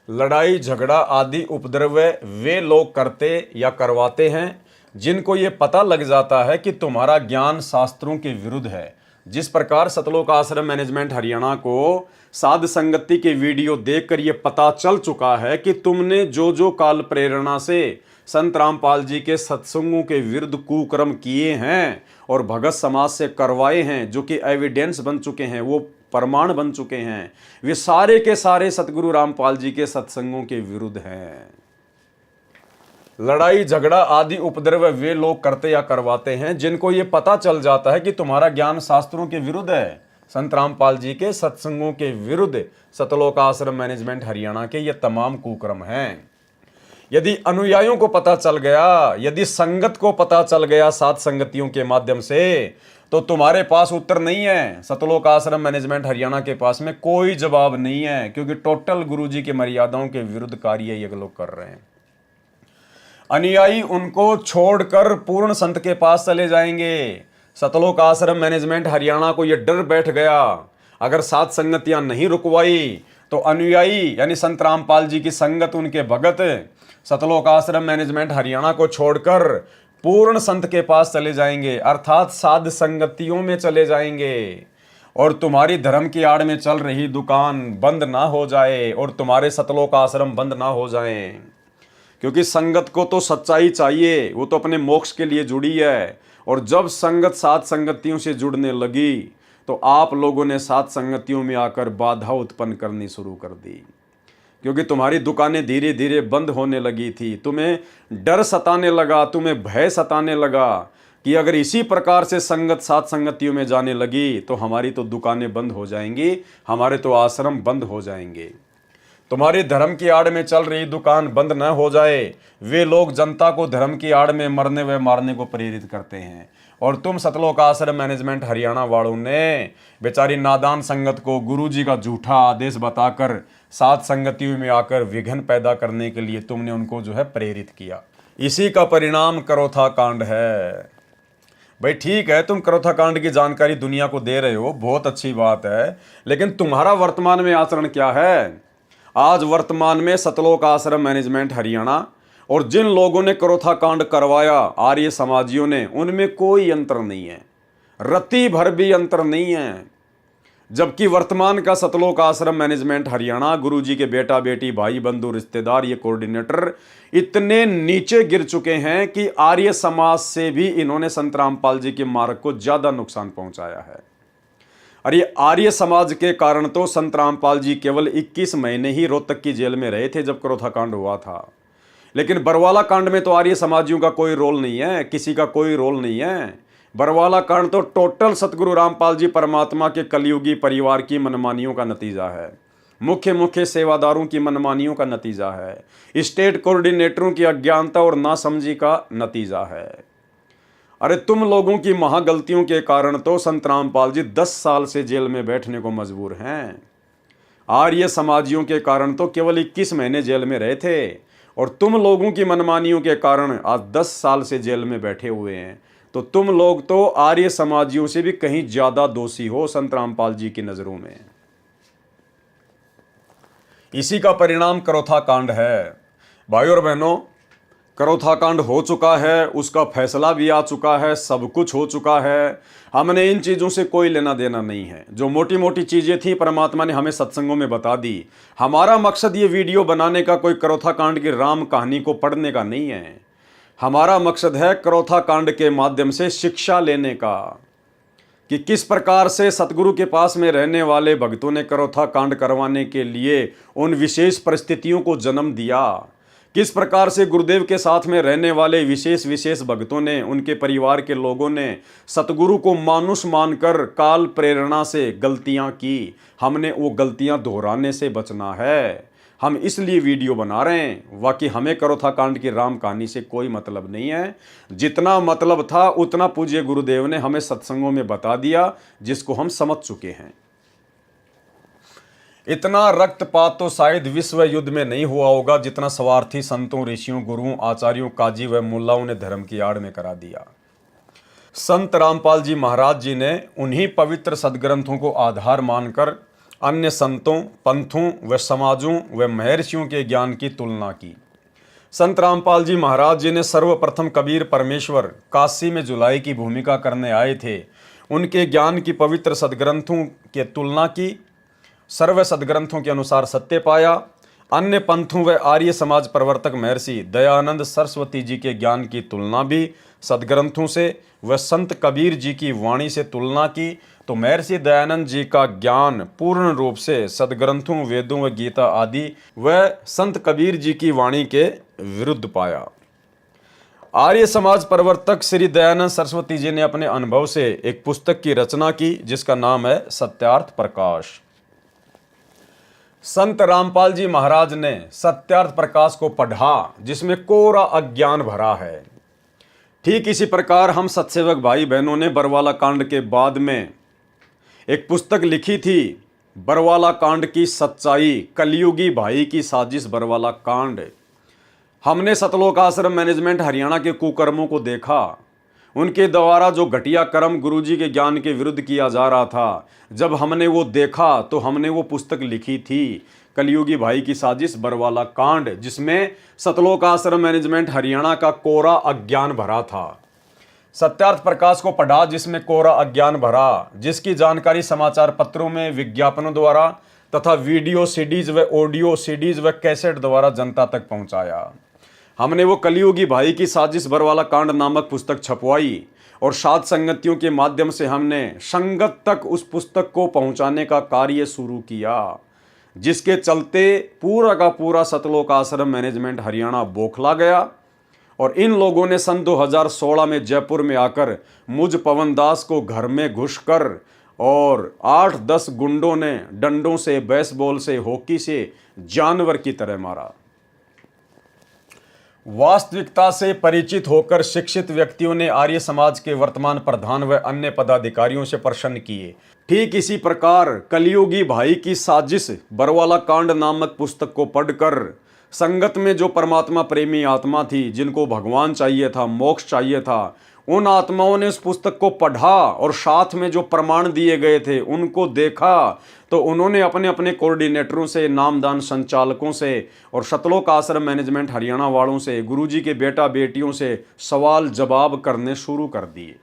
लड़ाई झगड़ा आदि उपद्रव वे लोग करते या करवाते हैं जिनको ये पता लग जाता है कि तुम्हारा ज्ञान शास्त्रों के विरुद्ध है। जिस प्रकार सतलोक आश्रम मैनेजमेंट हरियाणा को साध संगति के वीडियो देखकर ये पता चल चुका है कि तुमने जो जो काल प्रेरणा से संत रामपाल जी के सत्संगों के विरुद्ध कुकर्म किए हैं और भगत समाज से करवाए हैं, जो कि एविडेंस बन चुके हैं, वो प्रमाण बन चुके हैं, वे सारे के सारे सतगुरु रामपाल जी के सत्संगों के विरुद्ध हैं। लड़ाई झगड़ा आदि उपद्रव वे लोग करते या करवाते हैं जिनको ये पता चल जाता है कि तुम्हारा ज्ञान शास्त्रों के विरुद्ध है, संत रामपाल जी के सत्संगों के विरुद्ध। सतलोक आश्रम मैनेजमेंट हरियाणा के ये तमाम कुकर्म हैं। यदि अनुयायियों को पता चल गया, यदि संगत को पता चल गया साथ संगतियों के माध्यम से, तो तुम्हारे पास उत्तर नहीं है। सतलोक आश्रम मैनेजमेंट हरियाणा के पास में कोई जवाब नहीं है, क्योंकि टोटल गुरुजी की मर्यादाओं के विरुद्ध कार्य ये लोग कर रहे हैं। अनुयायी उनको छोड़कर पूर्ण संत के पास चले जाएंगे। सतलोक आश्रम मैनेजमेंट हरियाणा को यह डर बैठ गया, अगर सात संगतियां नहीं रुकवाई तो अनुयायी यानी संत रामपाल जी की संगत, उनके भगत सतलोक आश्रम मैनेजमेंट हरियाणा को छोड़कर पूर्ण संत के पास चले जाएंगे, अर्थात साध संगतियों में चले जाएंगे। और तुम्हारी धर्म की आड़ में चल रही दुकान बंद ना हो जाए और तुम्हारे सतलोक आश्रम बंद ना हो जाएं, क्योंकि संगत को तो सच्चाई चाहिए, वो तो अपने मोक्ष के लिए जुड़ी है। और जब संगत सात संगतियों से जुड़ने लगी तो आप लोगों ने सात संगतियों में आकर बाधा उत्पन्न करनी शुरू कर दी, क्योंकि तुम्हारी दुकानें धीरे धीरे बंद होने लगी थी। तुम्हें डर सताने लगा, तुम्हें भय सताने लगा कि अगर इसी प्रकार से संगत सात संगतियों में जाने लगी तो हमारी तो दुकानें बंद हो जाएंगी, हमारे तो आश्रम बंद हो जाएंगे। तुम्हारी धर्म की आड़ में चल रही दुकान बंद न हो जाए। वे लोग जनता को धर्म की आड़ में मरने व मारने को प्रेरित करते हैं, और तुम सतलोक आश्रम मैनेजमेंट हरियाणा वालों ने बेचारी नादान संगत को गुरुजी का झूठा आदेश बताकर सात संगतियों में आकर विघ्न पैदा करने के लिए तुमने उनको जो है प्रेरित किया। इसी का परिणाम करोथा कांड है। भाई ठीक है, तुम करोथा कांड की जानकारी दुनिया को दे रहे हो, बहुत अच्छी बात है, लेकिन तुम्हारा वर्तमान में आचरण क्या है? आज वर्तमान में सतलोक आश्रम मैनेजमेंट हरियाणा और जिन लोगों ने करोथा कांड करवाया आर्य समाजियों ने, उनमें कोई अंतर नहीं है, रत्ती भर भी अंतर नहीं है। जबकि वर्तमान का सतलोक आश्रम मैनेजमेंट हरियाणा, गुरुजी के बेटा बेटी भाई बंधु रिश्तेदार ये कोऑर्डिनेटर इतने नीचे गिर चुके हैं कि आर्य समाज से भी इन्होंने संत रामपाल जी के मार्ग को ज्यादा नुकसान पहुंचाया है। और ये आर्य समाज के कारण तो संत रामपाल जी केवल 21 महीने ही रोहतक की जेल में रहे थे जब करोथा कांड हुआ था। लेकिन बरवाला कांड में तो आर्य समाजियों का कोई रोल नहीं है, किसी का कोई रोल नहीं है। बरवाला कांड तो टोटल सतगुरु रामपाल जी परमात्मा के कलयुगी परिवार की मनमानियों का नतीजा है, मुख्य सेवादारों की मनमानियों का नतीजा है, स्टेट कोऑर्डिनेटरों की अज्ञानता और नासमझी का नतीजा है। अरे तुम लोगों की महागलतियों के कारण तो संत रामपाल जी 10 साल से जेल में बैठने को मजबूर हैं। आर्य समाजियों के कारण तो केवल 21 महीने जेल में रहे थे और तुम लोगों की मनमानियों के कारण आज 10 साल से जेल में बैठे हुए हैं। तो तुम लोग तो आर्य समाजियों से भी कहीं ज्यादा दोषी हो संत रामपाल जी की नजरों में। इसी का परिणाम करोथा कांड है। भाइयों और बहनों, करोथा कांड हो चुका है, उसका फैसला भी आ चुका है, सब कुछ हो चुका है। हमने इन चीज़ों से कोई लेना देना नहीं है। जो मोटी मोटी चीज़ें थी परमात्मा ने हमें सत्संगों में बता दी। हमारा मकसद ये वीडियो बनाने का कोई करोथा कांड की राम कहानी को पढ़ने का नहीं है। हमारा मकसद है करोथा कांड के माध्यम से शिक्षा लेने का कि किस प्रकार से सतगुरु के पास में रहने वाले भक्तों ने करोथा कांड करवाने के लिए उन विशेष परिस्थितियों को जन्म दिया, किस प्रकार से गुरुदेव के साथ में रहने वाले विशेष भक्तों ने, उनके परिवार के लोगों ने सतगुरु को मानुष मानकर काल प्रेरणा से गलतियां की। हमने वो गलतियां दोहराने से बचना है। हम इसलिए वीडियो बना रहे हैं। बाकी हमें करोथा कांड की राम कहानी से कोई मतलब नहीं है। जितना मतलब था उतना पूज्य गुरुदेव ने हमें सत्संगों में बता दिया, जिसको हम समझ चुके हैं। इतना रक्तपात तो शायद विश्व युद्ध में नहीं हुआ होगा जितना स्वार्थी संतों, ऋषियों, गुरुओं, आचार्यों, काजी व मुल्लाओं ने धर्म की आड़ में करा दिया। संत रामपाल जी महाराज जी ने उन्हीं पवित्र सदग्रंथों को आधार मानकर अन्य संतों, पंथों व समाजों व महर्षियों के ज्ञान की तुलना की। संत रामपाल जी महाराज जी ने सर्वप्रथम कबीर परमेश्वर काशी में जुलाई की भूमिका करने आए थे, उनके ज्ञान की पवित्र सदग्रंथों की तुलना की। सर्व सदग्रंथों के अनुसार सत्य पाया। अन्य पंथों व आर्य समाज प्रवर्तक महर्षि दयानंद सरस्वती जी के ज्ञान की तुलना भी सदग्रंथों से व संत कबीर जी की वाणी से तुलना की तो महर्षि दयानंद जी का ज्ञान पूर्ण रूप से सदग्रंथों, वेदों व गीता आदि व संत कबीर जी की वाणी के विरुद्ध पाया। आर्य समाज प्रवर्तक श्री दयानंद सरस्वती जी ने अपने अनुभव से एक पुस्तक की रचना की जिसका नाम है सत्यार्थ प्रकाश। संत रामपाल जी महाराज ने सत्यार्थ प्रकाश को पढ़ा जिसमें कोरा अज्ञान भरा है। ठीक इसी प्रकार हम सत्सेवक भाई बहनों ने बरवाला कांड के बाद में एक पुस्तक लिखी थी, बरवाला कांड की सच्चाई, कलयुगी भाई की साजिश बरवाला कांड। हमने सतलोक आश्रम मैनेजमेंट हरियाणा के कुकर्मों को देखा, उनके द्वारा जो घटिया कर्म गुरुजी के ज्ञान के विरुद्ध किया जा रहा था। जब हमने वो देखा तो हमने वो पुस्तक लिखी थी, कलयुगी भाई की साजिश बरवाला कांड, जिसमें सतलोक आश्रम मैनेजमेंट हरियाणा का कोरा अज्ञान भरा था। सत्यार्थ प्रकाश को पढ़ा जिसमें कोरा अज्ञान भरा, जिसकी जानकारी समाचार पत्रों में, विज्ञापनों द्वारा तथा वीडियो सीडीज व ऑडियो सीडीज व कैसेट द्वारा जनता तक पहुंचाया। हमने वो कलयुगी भाई की साजिश बरवाला कांड नामक पुस्तक छपवाई और साध संगतियों के माध्यम से हमने संगत तक उस पुस्तक को पहुंचाने का कार्य शुरू किया, जिसके चलते पूरा का पूरा सतलोक आश्रम मैनेजमेंट हरियाणा बौखला गया। और इन लोगों ने सन 2016 में जयपुर में आकर मुझ पवन दास को घर में घुसकर और 8-10 गुंडों ने डंडों से, बेसबॉल से, हॉकी से जानवर की तरह मारा। वास्तविकता से परिचित होकर शिक्षित व्यक्तियों ने आर्य समाज के वर्तमान प्रधान व अन्य पदाधिकारियों से प्रश्न किए। ठीक इसी प्रकार कलयुगी भाई की साजिश बरवाला कांड नामक पुस्तक को पढ़कर संगत में जो परमात्मा प्रेमी आत्मा थी, जिनको भगवान चाहिए था, मोक्ष चाहिए था, उन आत्माओं ने उस पुस्तक को पढ़ा और साथ में जो प्रमाण दिए गए थे उनको देखा तो उन्होंने अपने अपने कोऑर्डिनेटरों से, नामदान संचालकों से और सतलोक आश्रम मैनेजमेंट हरियाणा वालों से, गुरुजी के बेटा बेटियों से सवाल जवाब करने शुरू कर दिए।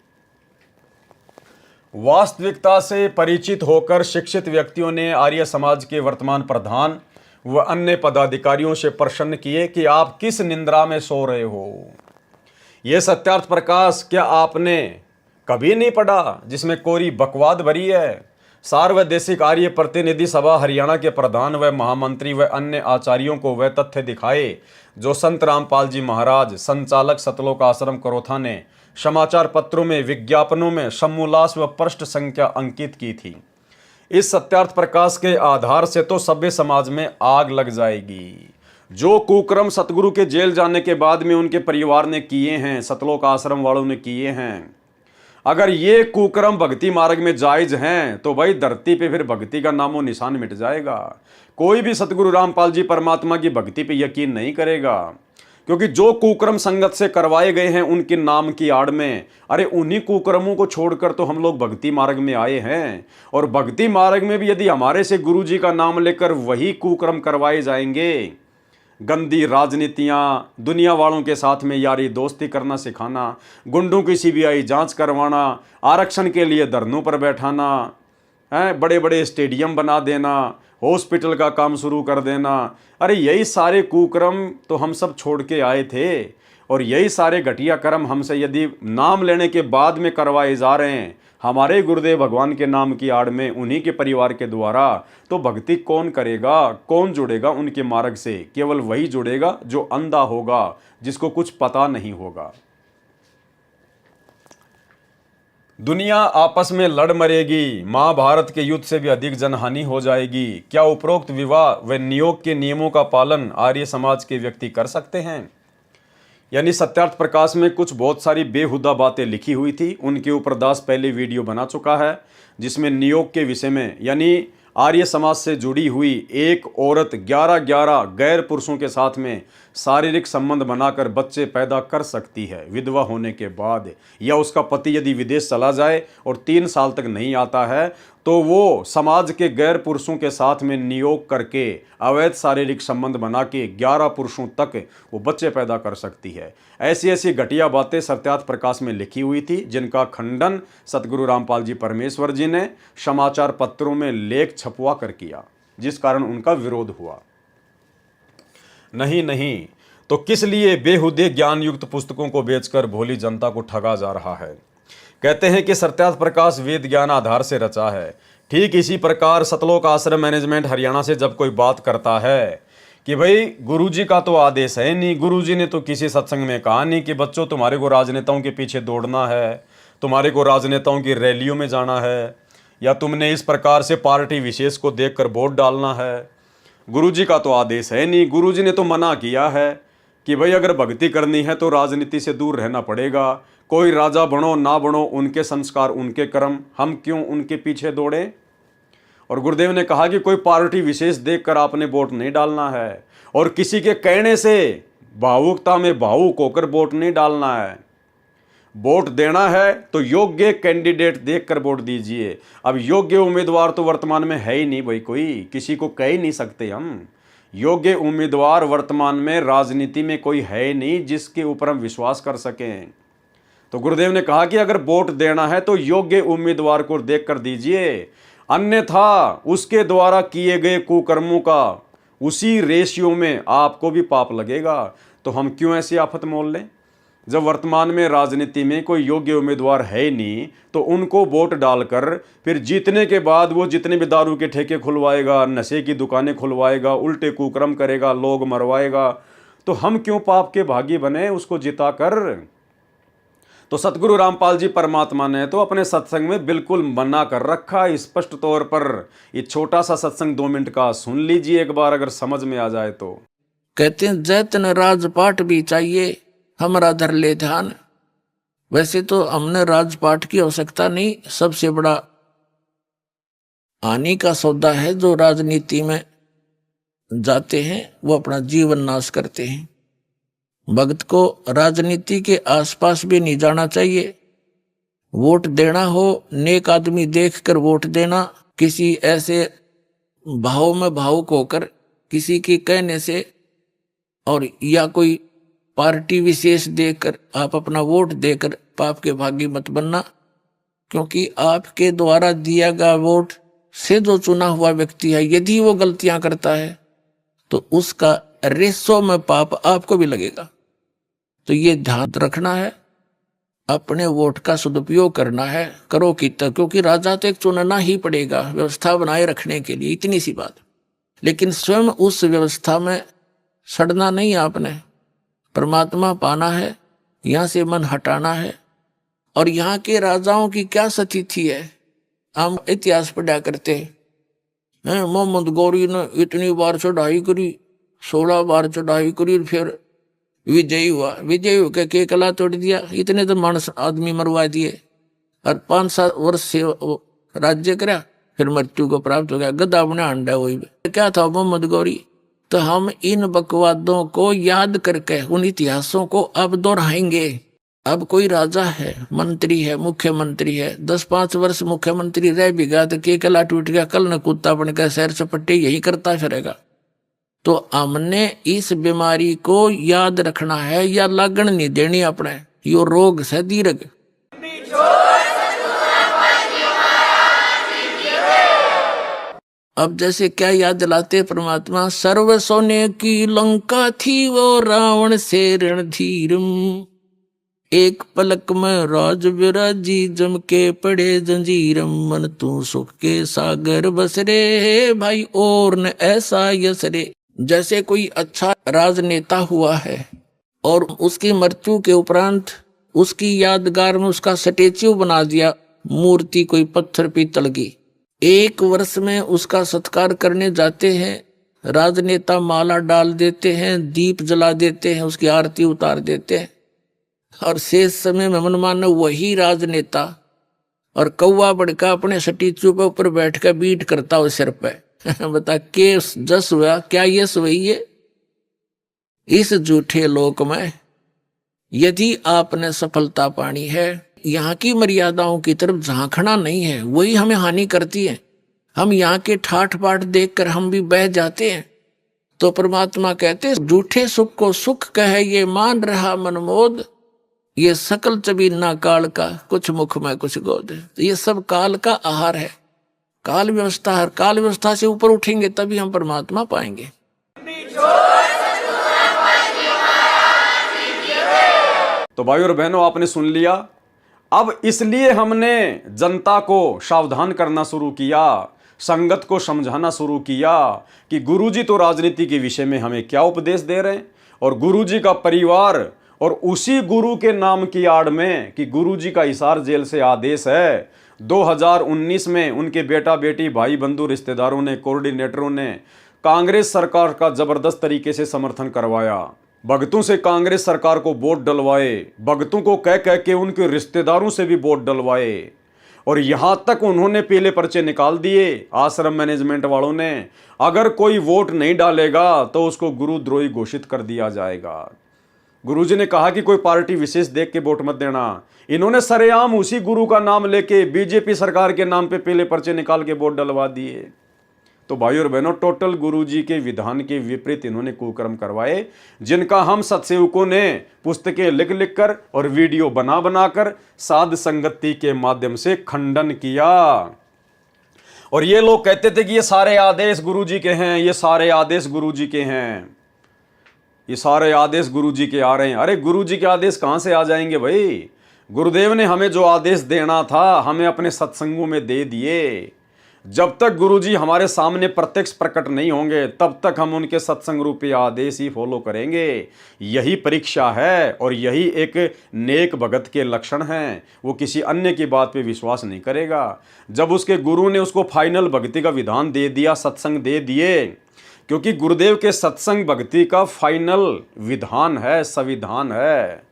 वास्तविकता से परिचित होकर शिक्षित व्यक्तियों ने आर्य समाज के वर्तमान प्रधान व अन्य पदाधिकारियों से प्रश्न किए कि आप किस निंद्रा में सो रहे हो। यह सत्यार्थ प्रकाश क्या आपने कभी नहीं पढ़ा जिसमें कोरी बकवाद भरी है। सार्वदेशिक आर्य प्रतिनिधि सभा हरियाणा के प्रधान व महामंत्री व अन्य आचार्यों को वह तथ्य दिखाए जो संत रामपाल जी महाराज संचालक सतलोक आश्रम करोथा ने समाचार पत्रों में विज्ञापनों में समूलास व पृष्ठ संख्या अंकित की थी। इस सत्यार्थ प्रकाश के आधार से तो सभ्य समाज में आग लग जाएगी। जो कुक्रम सतगुरु के जेल जाने के बाद में उनके परिवार ने किए हैं, सतलोक आश्रम वालों ने किए हैं, अगर ये कुक्रम भक्ति मार्ग में जायज हैं तो भाई धरती पे फिर भक्ति का नामो निशान मिट जाएगा। कोई भी सतगुरु रामपाल जी परमात्मा की भक्ति पे यकीन नहीं करेगा, क्योंकि जो कुक्रम संगत से करवाए गए हैं उनके नाम की आड़ में, अरे उन्हीं कुक्रमों को छोड़कर तो हम लोग भक्ति मार्ग में आए हैं। और भक्ति मार्ग में भी यदि हमारे से गुरु जी का नाम लेकर वही कुक्रम करवाए जाएंगे, गंदी राजनीतियाँ, दुनिया वालों के साथ में यारी दोस्ती करना सिखाना, गुंडों की सीबीआई जांच करवाना, आरक्षण के लिए धरनों पर बैठाना, बड़े बड़े स्टेडियम बना देना, हॉस्पिटल का काम शुरू कर देना, अरे यही सारे कुकर्म तो हम सब छोड़ के आए थे। और यही सारे घटिया कर्म हमसे यदि नाम लेने के बाद में करवाए जा रहे हैं हमारे गुरुदेव भगवान के नाम की आड़ में, उन्हीं के परिवार के द्वारा, तो भक्ति कौन करेगा, कौन जुड़ेगा उनके मार्ग से? केवल वही जुड़ेगा जो अंधा होगा, जिसको कुछ पता नहीं होगा। दुनिया आपस में लड़ मरेगी, महाभारत के युद्ध से भी अधिक जनहानि हो जाएगी। क्या उपरोक्त विवाह व नियोग के नियमों का पालन आर्य समाज के व्यक्ति कर सकते हैं? यानी सत्यार्थ प्रकाश में कुछ बहुत सारी बेहुदा बातें लिखी हुई थी, उनके ऊपर दास पहले वीडियो बना चुका है, जिसमें नियोग के विषय में, यानी आर्य समाज से जुड़ी हुई एक औरत 11 गैर पुरुषों के साथ में शारीरिक संबंध बनाकर बच्चे पैदा कर सकती है विधवा होने के बाद, या उसका पति यदि विदेश चला जाए और 3 साल तक नहीं आता है तो वो समाज के गैर पुरुषों के साथ में नियोग करके अवैध शारीरिक संबंध बना के 11 पुरुषों तक वो बच्चे पैदा कर सकती है। ऐसी ऐसी घटिया बातें सत्यार्थ प्रकाश में लिखी हुई थी, जिनका खंडन सतगुरु रामपाल जी परमेश्वर जी ने समाचार पत्रों में लेख छपवा कर किया, जिस कारण उनका विरोध हुआ। नहीं तो किस लिए बेहुदे ज्ञान युक्त पुस्तकों को बेचकर भोली जनता को ठगा जा रहा है? कहते हैं कि सत्यार्थ प्रकाश वेद ज्ञान आधार से रचा है। ठीक इसी प्रकार सतलोक आश्रम मैनेजमेंट हरियाणा से जब कोई बात करता है कि भाई गुरुजी का तो आदेश है नहीं, गुरुजी ने तो किसी सत्संग में कहा नहीं कि बच्चों तुम्हारे को राजनेताओं के पीछे दौड़ना है, तुम्हारे को राजनेताओं की रैलियों में जाना है, या तुमने इस प्रकार से पार्टी विशेष को देखकर वोट डालना है, गुरुजी का तो आदेश है नहीं। गुरुजी ने तो मना किया है कि भाई अगर भक्ति करनी है तो राजनीति से दूर रहना पड़ेगा, कोई राजा बनो ना बनो, उनके संस्कार उनके कर्म, हम क्यों उनके पीछे दौड़े। और गुरुदेव ने कहा कि कोई पार्टी विशेष देखकर आपने वोट नहीं डालना है, और किसी के कहने से भावुकता में भावुक होकर वोट नहीं डालना है। वोट देना है तो योग्य कैंडिडेट देखकर वोट दीजिए। अब योग्य उम्मीदवार तो वर्तमान में है ही नहीं भाई, कोई किसी को कह ही नहीं सकते हम। योग्य उम्मीदवार वर्तमान में राजनीति में कोई है नहीं जिसके ऊपर हम विश्वास कर सकें। तो गुरुदेव ने कहा कि अगर वोट देना है तो योग्य उम्मीदवार को देखकर दीजिए, अन्यथा उसके द्वारा किए गए कुकर्मों का उसी रेशियो में आपको भी पाप लगेगा। तो हम क्यों ऐसी आफत मोल लें? जब वर्तमान में राजनीति में कोई योग्य उम्मीदवार है नहीं तो उनको वोट डालकर फिर जीतने के बाद वो जितने भी दारू के ठेके खुलवाएगा, नशे की दुकानें खुलवाएगा, उल्टे कुकर्म करेगा, लोग मरवाएगा, तो हम क्यों पाप के भागी बने उसको जिताकर? तो सतगुरु रामपाल जी परमात्मा ने तो अपने सत्संग में बिल्कुल मना कर रखा स्पष्ट तौर पर। ये छोटा सा सत्संग 2 मिनट का सुन लीजिए एक बार, अगर समझ में आ जाए तो। कहते हैं जैतन राजपाट भी चाहिए हमारा धर ले ध्यान। वैसे तो हमने राजपाट की आवश्यकता नहीं, सबसे बड़ा हानि का सौदा है जो राजनीति में जाते हैं वो अपना जीवन नाश करते हैं। भक्त को राजनीति के आसपास भी नहीं जाना चाहिए। वोट देना हो नेक आदमी देखकर वोट देना, किसी ऐसे भाव में भावुक होकर किसी के कहने से और या कोई पार्टी विशेष देखकर आप अपना वोट देकर पाप के भागी मत बनना, क्योंकि आपके द्वारा दिया गया वोट से जो चुना हुआ व्यक्ति है, यदि वो गलतियां करता है तो उसका रेसो में पाप आपको भी लगेगा। तो ये ध्यान रखना है, अपने वोट का सदुपयोग करना है, करो कितना, क्योंकि राजा तो एक चुनना ही पड़ेगा व्यवस्था बनाए रखने के लिए, इतनी सी बात। लेकिन स्वयं उस व्यवस्था में सड़ना नहीं, आपने परमात्मा पाना है, यहाँ से मन हटाना है। और यहाँ के राजाओं की क्या स्थिति है, हम इतिहास पढ़ा करते हैं। मोहम्मद गौरी ने इतनी बार चढ़ाई करी, 16 बार चढ़ाई करी, फिर विजयी हुआ, विजयी होकर के कला तोड़ दिया, इतने तो मानस आदमी मरवा दिए और 5-7 वर्ष से राज्य करा, फिर मृत्यु को प्राप्त हो गया, गधा बना अंडा। वही क्या था मोहम्मद गौरी। तो हम इन बकवादों को याद करके उन इतिहासों को अब दोहराएंगे। अब कोई राजा है, मंत्री है, मुख्यमंत्री है, 10-5 वर्ष मुख्यमंत्री रह भी गया तो के कला टूट गया, कल न कुत्ता बनकर सैर सपट्टे यही करता फिरेगा। तो हमने इस बीमारी को याद रखना है या लगन नहीं देनी अपने, यो रोग से दीर्घ। अब जैसे क्या याद दिलाते परमात्मा, सर्व सोने की लंका थी वो रावण से रणधीरम, एक पलक में राज विराजी जम के पड़े जंजीरम, मन तू सुख के सागर बसरे भाई और न ऐसा यसरे। जैसे कोई अच्छा राजनेता हुआ है और उसकी मृत्यु के उपरांत उसकी यादगार में उसका स्टेच्यू बना दिया, मूर्ति कोई पत्थर पीतल की, 1 वर्ष में उसका सत्कार करने जाते हैं, राजनेता माला डाल देते हैं, दीप जला देते हैं, उसकी आरती उतार देते हैं, और शेष समय में मनमाना वही राजनेता और कौवा बड़का अपने स्टेच्यू पे ऊपर बैठ कर बीट करता हो सिर पे। बता के जस हुआ, क्या यश हुई है? इस झूठे लोक में यदि आपने सफलता पानी है, यहाँ की मर्यादाओं की तरफ झांकना नहीं है, वही हमें हानि करती है। हम यहाँ के ठाठ बाट देखकर हम भी बह जाते हैं। तो परमात्मा कहते, झूठे सुख को सुख कहे ये मान रहा मनमोद, ये सकल चबीना काल का, कुछ मुख में कुछ गोद। ये सब काल का आहार है, काल व्यवस्था है। काल व्यवस्था से ऊपर उठेंगे तभी हम परमात्मा पाएंगे। तो भाइयों और बहनों, आपने सुन लिया। अब इसलिए हमने जनता को सावधान करना शुरू किया, संगत को समझाना शुरू किया कि गुरुजी तो राजनीति के विषय में हमें क्या उपदेश दे रहे हैं, और गुरुजी का परिवार और उसी गुरु के नाम की आड़ में कि गुरुजी का हिसार जेल से आदेश है। 2019 में उनके बेटा बेटी भाई बंधु रिश्तेदारों ने, कोऑर्डिनेटरों ने कांग्रेस सरकार का जबरदस्त तरीके से समर्थन करवाया, भगतों से कांग्रेस सरकार को वोट डलवाए, भगतों को कह कह के उनके रिश्तेदारों से भी वोट डलवाए, और यहां तक उन्होंने पीले पर्चे निकाल दिए आश्रम मैनेजमेंट वालों ने। अगर कोई वोट नहीं डालेगा तो उसको गुरुद्रोही घोषित कर दिया जाएगा। गुरुजी ने कहा कि कोई पार्टी विशेष देख के वोट मत देना। इन्होंने सरेआम उसी गुरु का नाम लेके बीजेपी सरकार के नाम पे पीले पर्चे निकाल के वोट डलवा दिए। तो भाइयों और बहनों, टोटल गुरुजी के विधान के विपरीत इन्होंने कुकर्म करवाए, जिनका हम सत्सेवकों ने पुस्तकें लिख लिख कर और वीडियो बना बना कर साध संगति के माध्यम से खंडन किया। और ये लोग कहते थे कि ये सारे आदेश गुरुजी के हैं, ये सारे आदेश गुरुजी के हैं, ये सारे आदेश गुरुजी के आ रहे हैं। अरे गुरुजी के आदेश कहाँ से आ जाएंगे भाई? गुरुदेव ने हमें जो आदेश देना था हमें अपने सत्संगों में दे दिए। जब तक गुरुजी हमारे सामने प्रत्यक्ष प्रकट नहीं होंगे तब तक हम उनके सत्संग रूपी आदेश ही फॉलो करेंगे। यही परीक्षा है और यही एक नेक भगत के लक्षण हैं। वो किसी अन्य की बात पे विश्वास नहीं करेगा। जब उसके गुरु ने उसको फाइनल भक्ति का विधान दे दिया, सत्संग दे दिए, क्योंकि गुरुदेव के सत्संग भक्ति का फाइनल विधान है, संविधान है।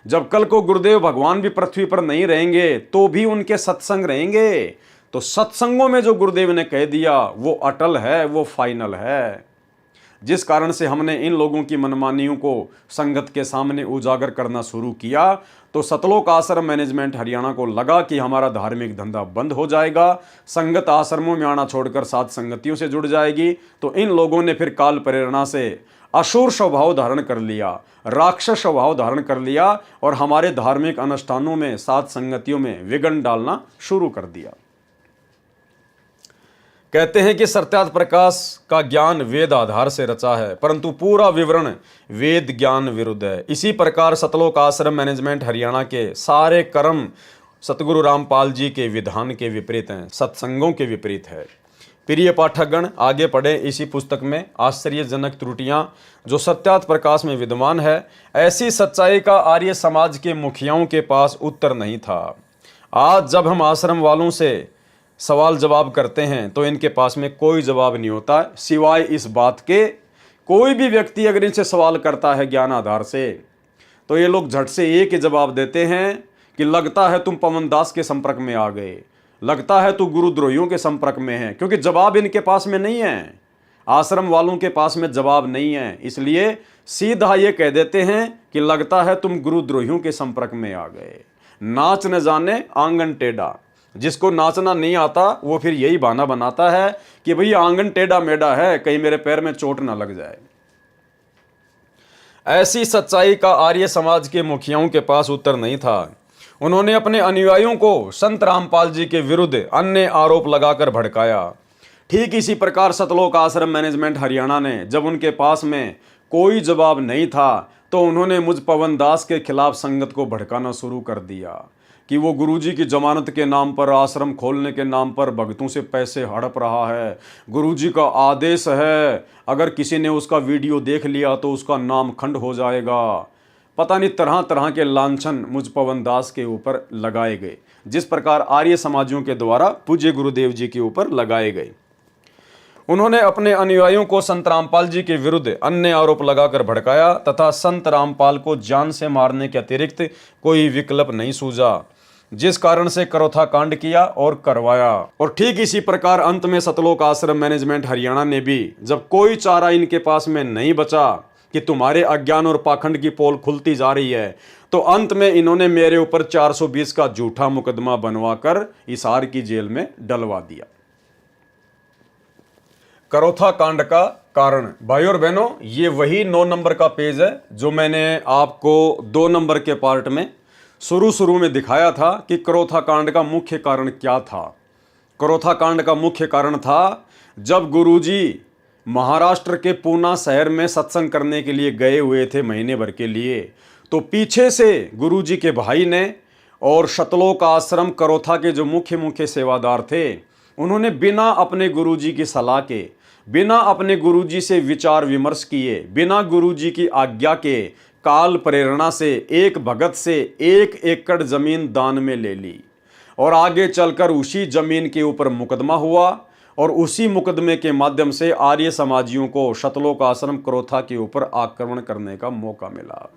जब कल को गुरुदेव भगवान भी पृथ्वी पर नहीं रहेंगे तो भी उनके सत्संग रहेंगे। तो सत्संगों में जो गुरुदेव ने कह दिया वो अटल है, वो फाइनल है। जिस कारण से हमने इन लोगों की मनमानियों को संगत के सामने उजागर करना शुरू किया, तो सतलोक आश्रम मैनेजमेंट हरियाणा को लगा कि हमारा धार्मिक धंधा बंद हो जाएगा, संगत आश्रमों में आना छोड़कर साथ संगतियों से जुड़ जाएगी। तो इन लोगों ने फिर काल प्रेरणा से असुर स्वभाव धारण कर लिया, राक्षस स्वभाव धारण कर लिया और हमारे धार्मिक अनुष्ठानों में, साथ संगतियों में विघ्न डालना शुरू कर दिया। कहते हैं कि सत्यार्थ प्रकाश का ज्ञान वेद आधार से रचा है, परंतु पूरा विवरण वेद ज्ञान विरुद्ध है। इसी प्रकार सतलोक आश्रम मैनेजमेंट हरियाणा के सारे कर्म सतगुरु रामपाल जी के विधान के विपरीत हैं, सत्संगों के विपरीत है। प्रिय पाठकगण, आगे पढ़े इसी पुस्तक में आश्चर्यजनक त्रुटियां जो सत्यार्थ प्रकाश में विद्यमान है। ऐसी सच्चाई का आर्य समाज के मुखियाओं के पास उत्तर नहीं था। आज जब हम आश्रम वालों से सवाल जवाब करते हैं तो इनके पास में कोई जवाब नहीं होता, सिवाय इस बात के, कोई भी व्यक्ति अगर इनसे सवाल करता है ज्ञान आधार से तो ये लोग झट से एक ही जवाब देते हैं कि लगता है तुम पवन दास के संपर्क में आ गए, लगता है तू गुरुद्रोहियों के संपर्क में है, क्योंकि जवाब इनके पास में नहीं है, आश्रम वालों के पास में जवाब नहीं है। इसलिए सीधा ये कह देते हैं कि लगता है तुम गुरुद्रोहियों के संपर्क में आ गए। नाच न जाने आंगन टेढ़ा, जिसको नाचना नहीं आता वो फिर यही बहाना बनाता है कि भई आंगन टेढ़ा मेढ़ा है, कहीं मेरे पैर में चोट ना लग जाए। ऐसी सच्चाई का आर्य समाज के मुखियाओं के पास उत्तर नहीं था। उन्होंने अपने अनुयायियों को संत रामपाल जी के विरुद्ध अन्य आरोप लगाकर भड़काया। ठीक इसी प्रकार सतलोक आश्रम मैनेजमेंट हरियाणा ने जब उनके पास में कोई जवाब नहीं था तो उन्होंने मुझ पवन दास के खिलाफ संगत को भड़काना शुरू कर दिया कि वो गुरुजी की जमानत के नाम पर, आश्रम खोलने के नाम पर भक्तों से पैसे हड़प रहा है। गुरुजी का आदेश है, अगर किसी ने उसका वीडियो देख लिया तो उसका नाम खंड हो जाएगा। पता नहीं तरह तरह के लांछन मुझ पवन दास के ऊपर लगाए गए, जिस प्रकार आर्य समाजियों के द्वारा पूज्य गुरुदेव जी के ऊपर लगाए गए। उन्होंने अपने अनुयायियों को संत रामपाल जी के विरुद्ध अन्य आरोप लगाकर भड़काया तथा संत रामपाल को जान से मारने के अतिरिक्त कोई विकल्प नहीं सूझा, जिस कारण से करोथा कांड किया और करवाया। और ठीक इसी प्रकार अंत में सतलोक आश्रम मैनेजमेंट हरियाणा ने भी जब कोई चारा इनके पास में नहीं बचा कि तुम्हारे अज्ञान और पाखंड की पोल खुलती जा रही है, तो अंत में इन्होंने मेरे ऊपर 420 का झूठा मुकदमा बनवाकर हिसार की जेल में डलवा दिया। करोथा कांड का कारण, भाई और बहनों, ये वही 9 नंबर का पेज है जो मैंने आपको 2 नंबर के पार्ट में शुरू में दिखाया था कि करोथा कांड का मुख्य कारण क्या था। करोथा कांड का मुख्य कारण था जब गुरुजी महाराष्ट्र के पूना शहर में सत्संग करने के लिए गए हुए थे महीने भर के लिए, तो पीछे से गुरुजी के भाई ने और सतलोक आश्रम करोथा के जो मुख्य सेवादार थे, उन्होंने बिना अपने गुरुजी की सलाह के, बिना अपने गुरुजी से विचार विमर्श किए, बिना गुरुजी की आज्ञा के काल प्रेरणा से एक भगत से 1 एकड़ जमीन दान में ले ली और आगे चलकर उसी जमीन के ऊपर मुकदमा हुआ और उसी मुकदमे के माध्यम से आर्य समाजियों को सतलोक आश्रम करोथा के ऊपर आक्रमण करने का मौका मिला।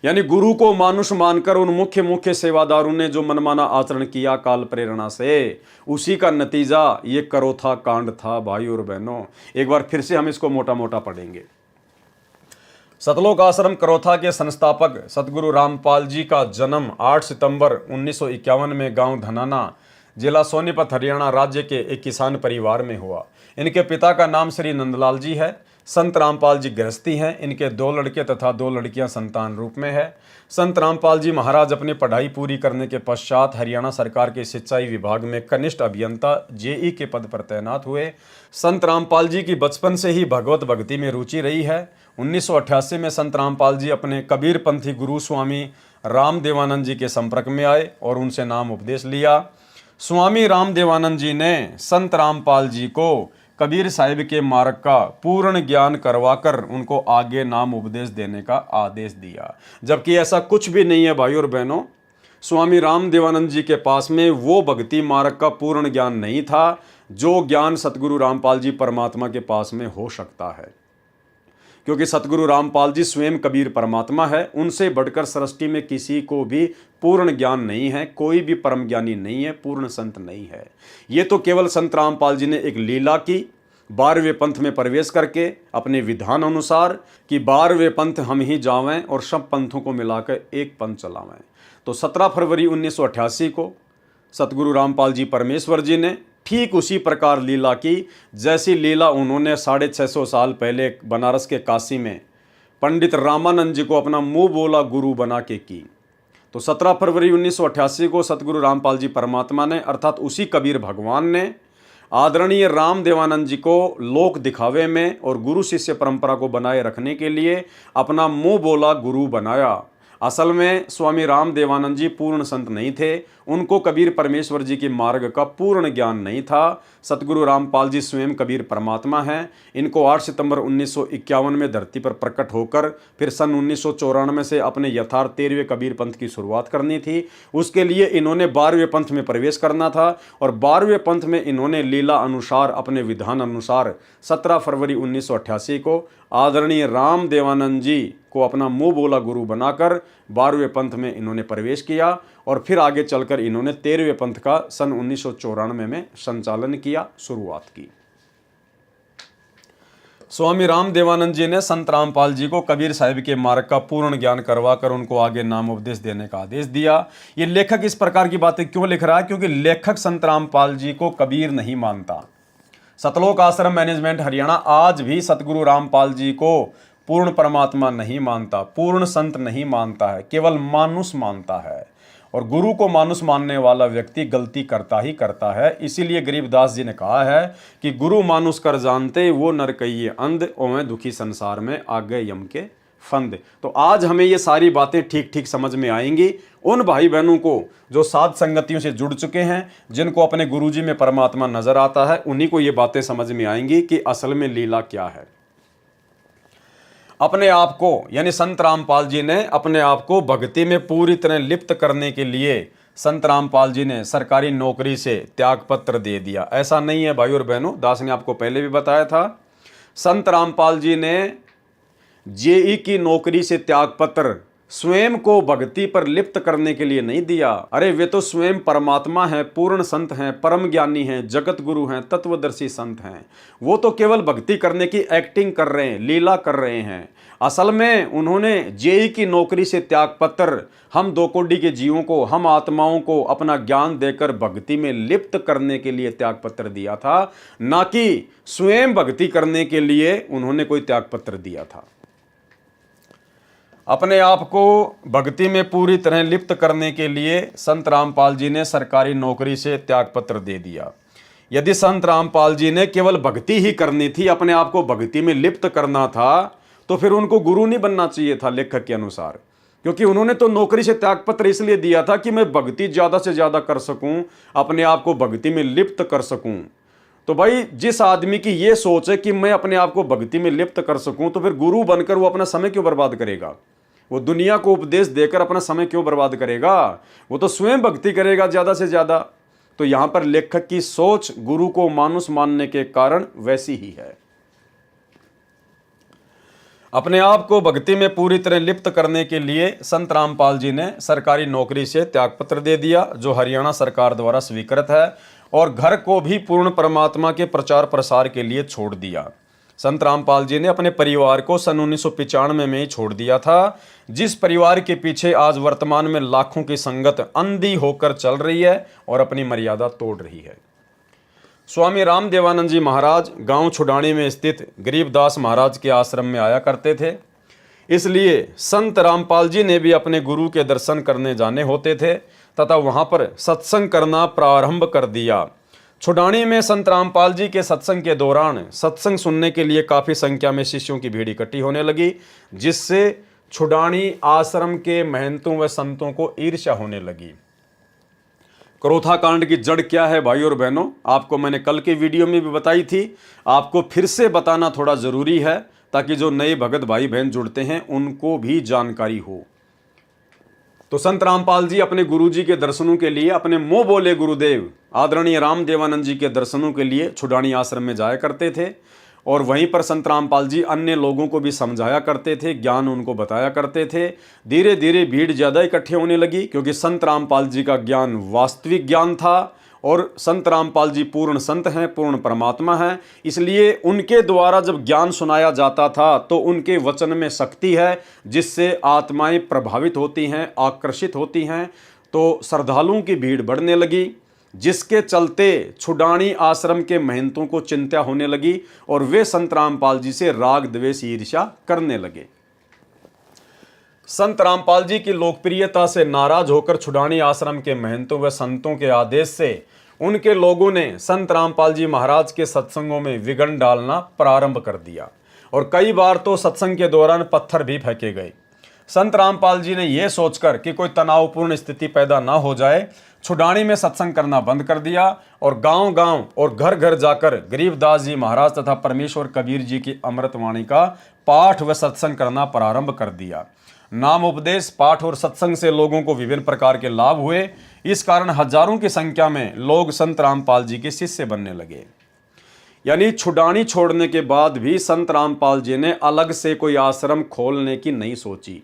यानी गुरु को मानुष मानकर उन मुख्य सेवादारों ने जो मनमाना आचरण किया काल प्रेरणा से, उसी का नतीजा ये करोथा कांड था। भाई और बहनों, एक बार फिर से हम इसको मोटा मोटा पढ़ेंगे। सतलोक आश्रम करोथा के संस्थापक सतगुरु रामपाल जी का जन्म 8 सितंबर 1951 में गांव धनाना, जिला सोनीपत, हरियाणा राज्य के एक किसान परिवार में हुआ। इनके पिता का नाम श्री नंदलाल जी है। संत रामपाल जी गृहस्थी हैं। इनके 2 लड़के तथा 2 लड़कियां संतान रूप में है। संत रामपाल जी महाराज अपनी पढ़ाई पूरी करने के पश्चात हरियाणा सरकार के सिंचाई विभाग में कनिष्ठ अभियंता जेई के पद पर तैनात हुए। संत रामपाल जी की बचपन से ही भगवत भक्ति में रुचि रही है। 1988 में संत रामपाल जी अपने कबीर पंथी गुरु स्वामी रामदेवानंद जी के संपर्क में आए और उनसे नाम उपदेश लिया। स्वामी रामदेवानंद जी ने संत रामपाल जी को कबीर साहिब के मार्ग का पूर्ण ज्ञान करवाकर उनको आगे नाम उपदेश देने का आदेश दिया, जबकि ऐसा कुछ भी नहीं है। भाई और बहनों, स्वामी रामदेवानंद जी के पास में वो भक्ति मार्ग का पूर्ण ज्ञान नहीं था जो ज्ञान सतगुरु रामपाल जी परमात्मा के पास में हो सकता है, क्योंकि सतगुरु रामपाल जी स्वयं कबीर परमात्मा है। उनसे बढ़कर सृष्टि में किसी को भी पूर्ण ज्ञान नहीं है, कोई भी परम ज्ञानी नहीं है, पूर्ण संत नहीं है। ये तो केवल संत रामपाल जी ने एक लीला की 12वें पंथ में प्रवेश करके अपने विधान अनुसार कि 12वें पंथ हम ही जावें और सब पंथों को मिलाकर एक पंथ चलावें। तो 17 फरवरी 1988 को सतगुरु रामपाल जी परमेश्वर जी ने ठीक उसी प्रकार लीला की जैसी लीला उन्होंने 650 साल पहले बनारस के काशी में पंडित रामानंद जी को अपना मुंह बोला गुरु बना के की। तो 17 फरवरी 1988 को सतगुरु रामपाल जी परमात्मा ने अर्थात उसी कबीर भगवान ने आदरणीय राम देवानंद जी को लोक दिखावे में और गुरु शिष्य परंपरा को बनाए रखने के लिए अपना मुंह बोला गुरु बनाया। असल में स्वामी राम देवानंद जी पूर्ण संत नहीं थे, उनको कबीर परमेश्वर जी के मार्ग का पूर्ण ज्ञान नहीं था। सतगुरु रामपाल जी स्वयं कबीर परमात्मा हैं। इनको 8 सितंबर 1951 में धरती पर प्रकट होकर फिर सन 1994 से अपने यथार्थ 13वें कबीर पंथ की शुरुआत करनी थी। उसके लिए इन्होंने 12वें पंथ में प्रवेश करना था और 12वें पंथ में इन्होंने लीला अनुसार अपने विधान अनुसार 17 फरवरी 1988 को आदरणीय राम देवानंद जी को अपना मुंह बोला गुरु बनाकर 12वें पंथ में इन्होंने प्रवेश किया और फिर आगे चलकर इन्होंने 13वें पंथ का सन 1994 में संचालन किया, शुरुआत की। स्वामी राम देवानंद जी ने संत रामपाल जी को कबीर साहिब के मार्ग का पूर्ण ज्ञान करवाकर उनको आगे नाम उपदेश देने का आदेश दिया। ये लेखक इस प्रकार की बातें क्यों लिख रहा है? क्योंकि लेखक संत रामपाल जी को कबीर नहीं मानता। सतलोक आश्रम मैनेजमेंट हरियाणा आज भी सतगुरु रामपाल जी को पूर्ण परमात्मा नहीं मानता, पूर्ण संत नहीं मानता है, केवल मानुष मानता है। और गुरु को मानुष मानने वाला व्यक्ति गलती करता ही करता है। इसीलिए गरीबदास जी ने कहा है कि गुरु मानुष कर जानते वो नर कहिए अंध, ओवें दुखी संसार में आगे यम के फंद। तो आज हमें ये सारी बातें ठीक ठीक समझ में आएंगी। उन भाई बहनों को जो साध संगतियों से जुड़ चुके हैं, जिनको अपने गुरुजी में परमात्मा नजर आता है, उन्हीं को ये बातें समझ में आएंगी कि असल में लीला क्या है। अपने आप को यानी संत रामपाल जी ने अपने आप को भक्ति में पूरी तरह लिप्त करने के लिए संत रामपाल जी ने सरकारी नौकरी से त्यागपत्र दे दिया। ऐसा नहीं है भाई और बहनों, दास ने आपको पहले भी बताया था। संत रामपाल जी ने जेई की नौकरी से त्यागपत्र स्वयं को भक्ति पर लिप्त करने के लिए नहीं दिया। अरे वे तो स्वयं परमात्मा हैं, पूर्ण संत हैं, परम ज्ञानी हैं, जगत गुरु हैं, तत्वदर्शी संत हैं। वो तो केवल भक्ति करने की एक्टिंग कर रहे हैं, लीला कर रहे हैं। असल में उन्होंने जेई की नौकरी से त्यागपत्र हम दो कोटि के जीवों को, हम आत्माओं को अपना ज्ञान देकर भक्ति में लिप्त करने के लिए त्यागपत्र दिया था, ना कि स्वयं भक्ति करने के लिए उन्होंने कोई त्यागपत्र दिया था। अपने आप को भक्ति में पूरी तरह लिप्त करने के लिए संत रामपाल जी ने सरकारी नौकरी से त्यागपत्र दे दिया। यदि संत रामपाल जी ने केवल भक्ति ही करनी थी, अपने आप को भक्ति में लिप्त करना था, तो फिर उनको गुरु नहीं बनना चाहिए था लेखक के अनुसार। क्योंकि उन्होंने तो नौकरी से त्यागपत्र इसलिए दिया था कि मैं भक्ति ज़्यादा से ज़्यादा कर सकूं, अपने आप को भक्ति में लिप्त कर सकूं। तो भाई जिस आदमी की ये सोच है कि मैं अपने आप को भक्ति में लिप्त कर सकूं, तो फिर गुरु बनकर वो अपना समय क्यों बर्बाद करेगा? वो दुनिया को उपदेश देकर अपना समय क्यों बर्बाद करेगा? वो तो स्वयं भक्ति करेगा ज़्यादा से ज़्यादा। तो यहाँ पर लेखक की सोच गुरु को मानुष मानने के कारण वैसी ही है। अपने आप को भक्ति में पूरी तरह लिप्त करने के लिए संत रामपाल जी ने सरकारी नौकरी से त्यागपत्र दे दिया, जो हरियाणा सरकार द्वारा स्वीकृत है, और घर को भी पूर्ण परमात्मा के प्रचार प्रसार के लिए छोड़ दिया। संत रामपाल जी ने अपने परिवार को सन 1995 में ही छोड़ दिया था, जिस परिवार के पीछे आज वर्तमान में लाखों की संगत अंधी होकर चल रही है और अपनी मर्यादा तोड़ रही है। स्वामी राम देवानंद जी महाराज गांव छुडानी में स्थित गरीबदास महाराज के आश्रम में आया करते थे, इसलिए संत रामपाल जी ने भी अपने गुरु के दर्शन करने जाने होते थे तथा वहां पर सत्संग करना प्रारंभ कर दिया। छुडानी में संत रामपाल जी के सत्संग के दौरान सत्संग सुनने के लिए काफ़ी संख्या में शिष्यों की भीड़ इकट्ठी होने लगी, जिससे छुडानी आश्रम के महंतों व संतों को ईर्ष्या होने लगी। क्रोथा कांड की जड़ क्या है भाई और बहनों, आपको मैंने कल के वीडियो में भी बताई थी, आपको फिर से बताना थोड़ा ज़रूरी है ताकि जो नए भगत भाई बहन जुड़ते हैं उनको भी जानकारी हो। तो संत रामपाल जी अपने गुरुजी के दर्शनों के लिए अपने मुंह बोले गुरुदेव आदरणीय राम देवानंद जी के दर्शनों के लिए छुडानी आश्रम में जाया करते थे, और वहीं पर संत रामपाल जी अन्य लोगों को भी समझाया करते थे, ज्ञान उनको बताया करते थे। धीरे धीरे भीड़ ज़्यादा इकट्ठे होने लगी, क्योंकि संत रामपाल जी का ज्ञान वास्तविक ज्ञान था और संत रामपाल जी पूर्ण संत हैं, पूर्ण परमात्मा हैं। इसलिए उनके द्वारा जब ज्ञान सुनाया जाता था तो उनके वचन में शक्ति है, जिससे आत्माएं प्रभावित होती हैं, आकर्षित होती हैं। तो श्रद्धालुओं की भीड़ बढ़ने लगी। जिसके चलते छुडानी आश्रम के महंतों को चिंता होने लगी और वे संत रामपाल जी से राग द्वेष ईर्ष्या करने लगे। संत रामपाल जी की लोकप्रियता से नाराज होकर छुडानी आश्रम के महंतों व संतों के आदेश से उनके लोगों ने संत रामपाल जी महाराज के सत्संगों में विघ्न डालना प्रारंभ कर दिया और कई बार तो सत्संग के दौरान पत्थर भी फेंके गए। संत रामपाल जी ने यह सोचकर कि कोई तनावपूर्ण स्थिति पैदा ना हो जाए, छुडानी में सत्संग करना बंद कर दिया और गांव-गांव और घर घर जाकर गरीबदास जी महाराज तथा परमेश्वर कबीर जी की अमृतवाणी का पाठ व सत्संग करना प्रारंभ कर दिया। नाम उपदेश, पाठ और सत्संग से लोगों को विभिन्न प्रकार के लाभ हुए। इस कारण हजारों की संख्या में लोग संत रामपाल जी के शिष्य बनने लगे। यानी छुडानी छोड़ने के बाद भी संत रामपाल जी ने अलग से कोई आश्रम खोलने की नहीं सोची।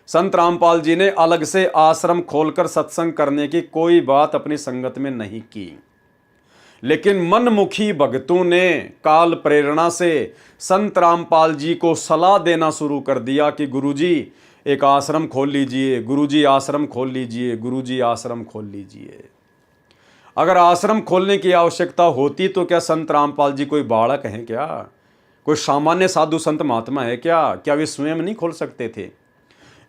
संत रामपाल जी ने अलग से आश्रम खोलकर सत्संग करने की कोई बात अपनी संगत में नहीं की, लेकिन मनमुखी भक्तों ने काल प्रेरणा से संत रामपाल जी को सलाह देना शुरू कर दिया कि गुरुजी एक आश्रम खोल लीजिए, गुरुजी आश्रम खोल लीजिए, गुरुजी आश्रम खोल लीजिए। अगर आश्रम खोलने की आवश्यकता होती तो क्या संत रामपाल जी कोई बालक हैं क्या? कोई सामान्य साधु संत महात्मा है क्या? क्या वे स्वयं नहीं खोल सकते थे?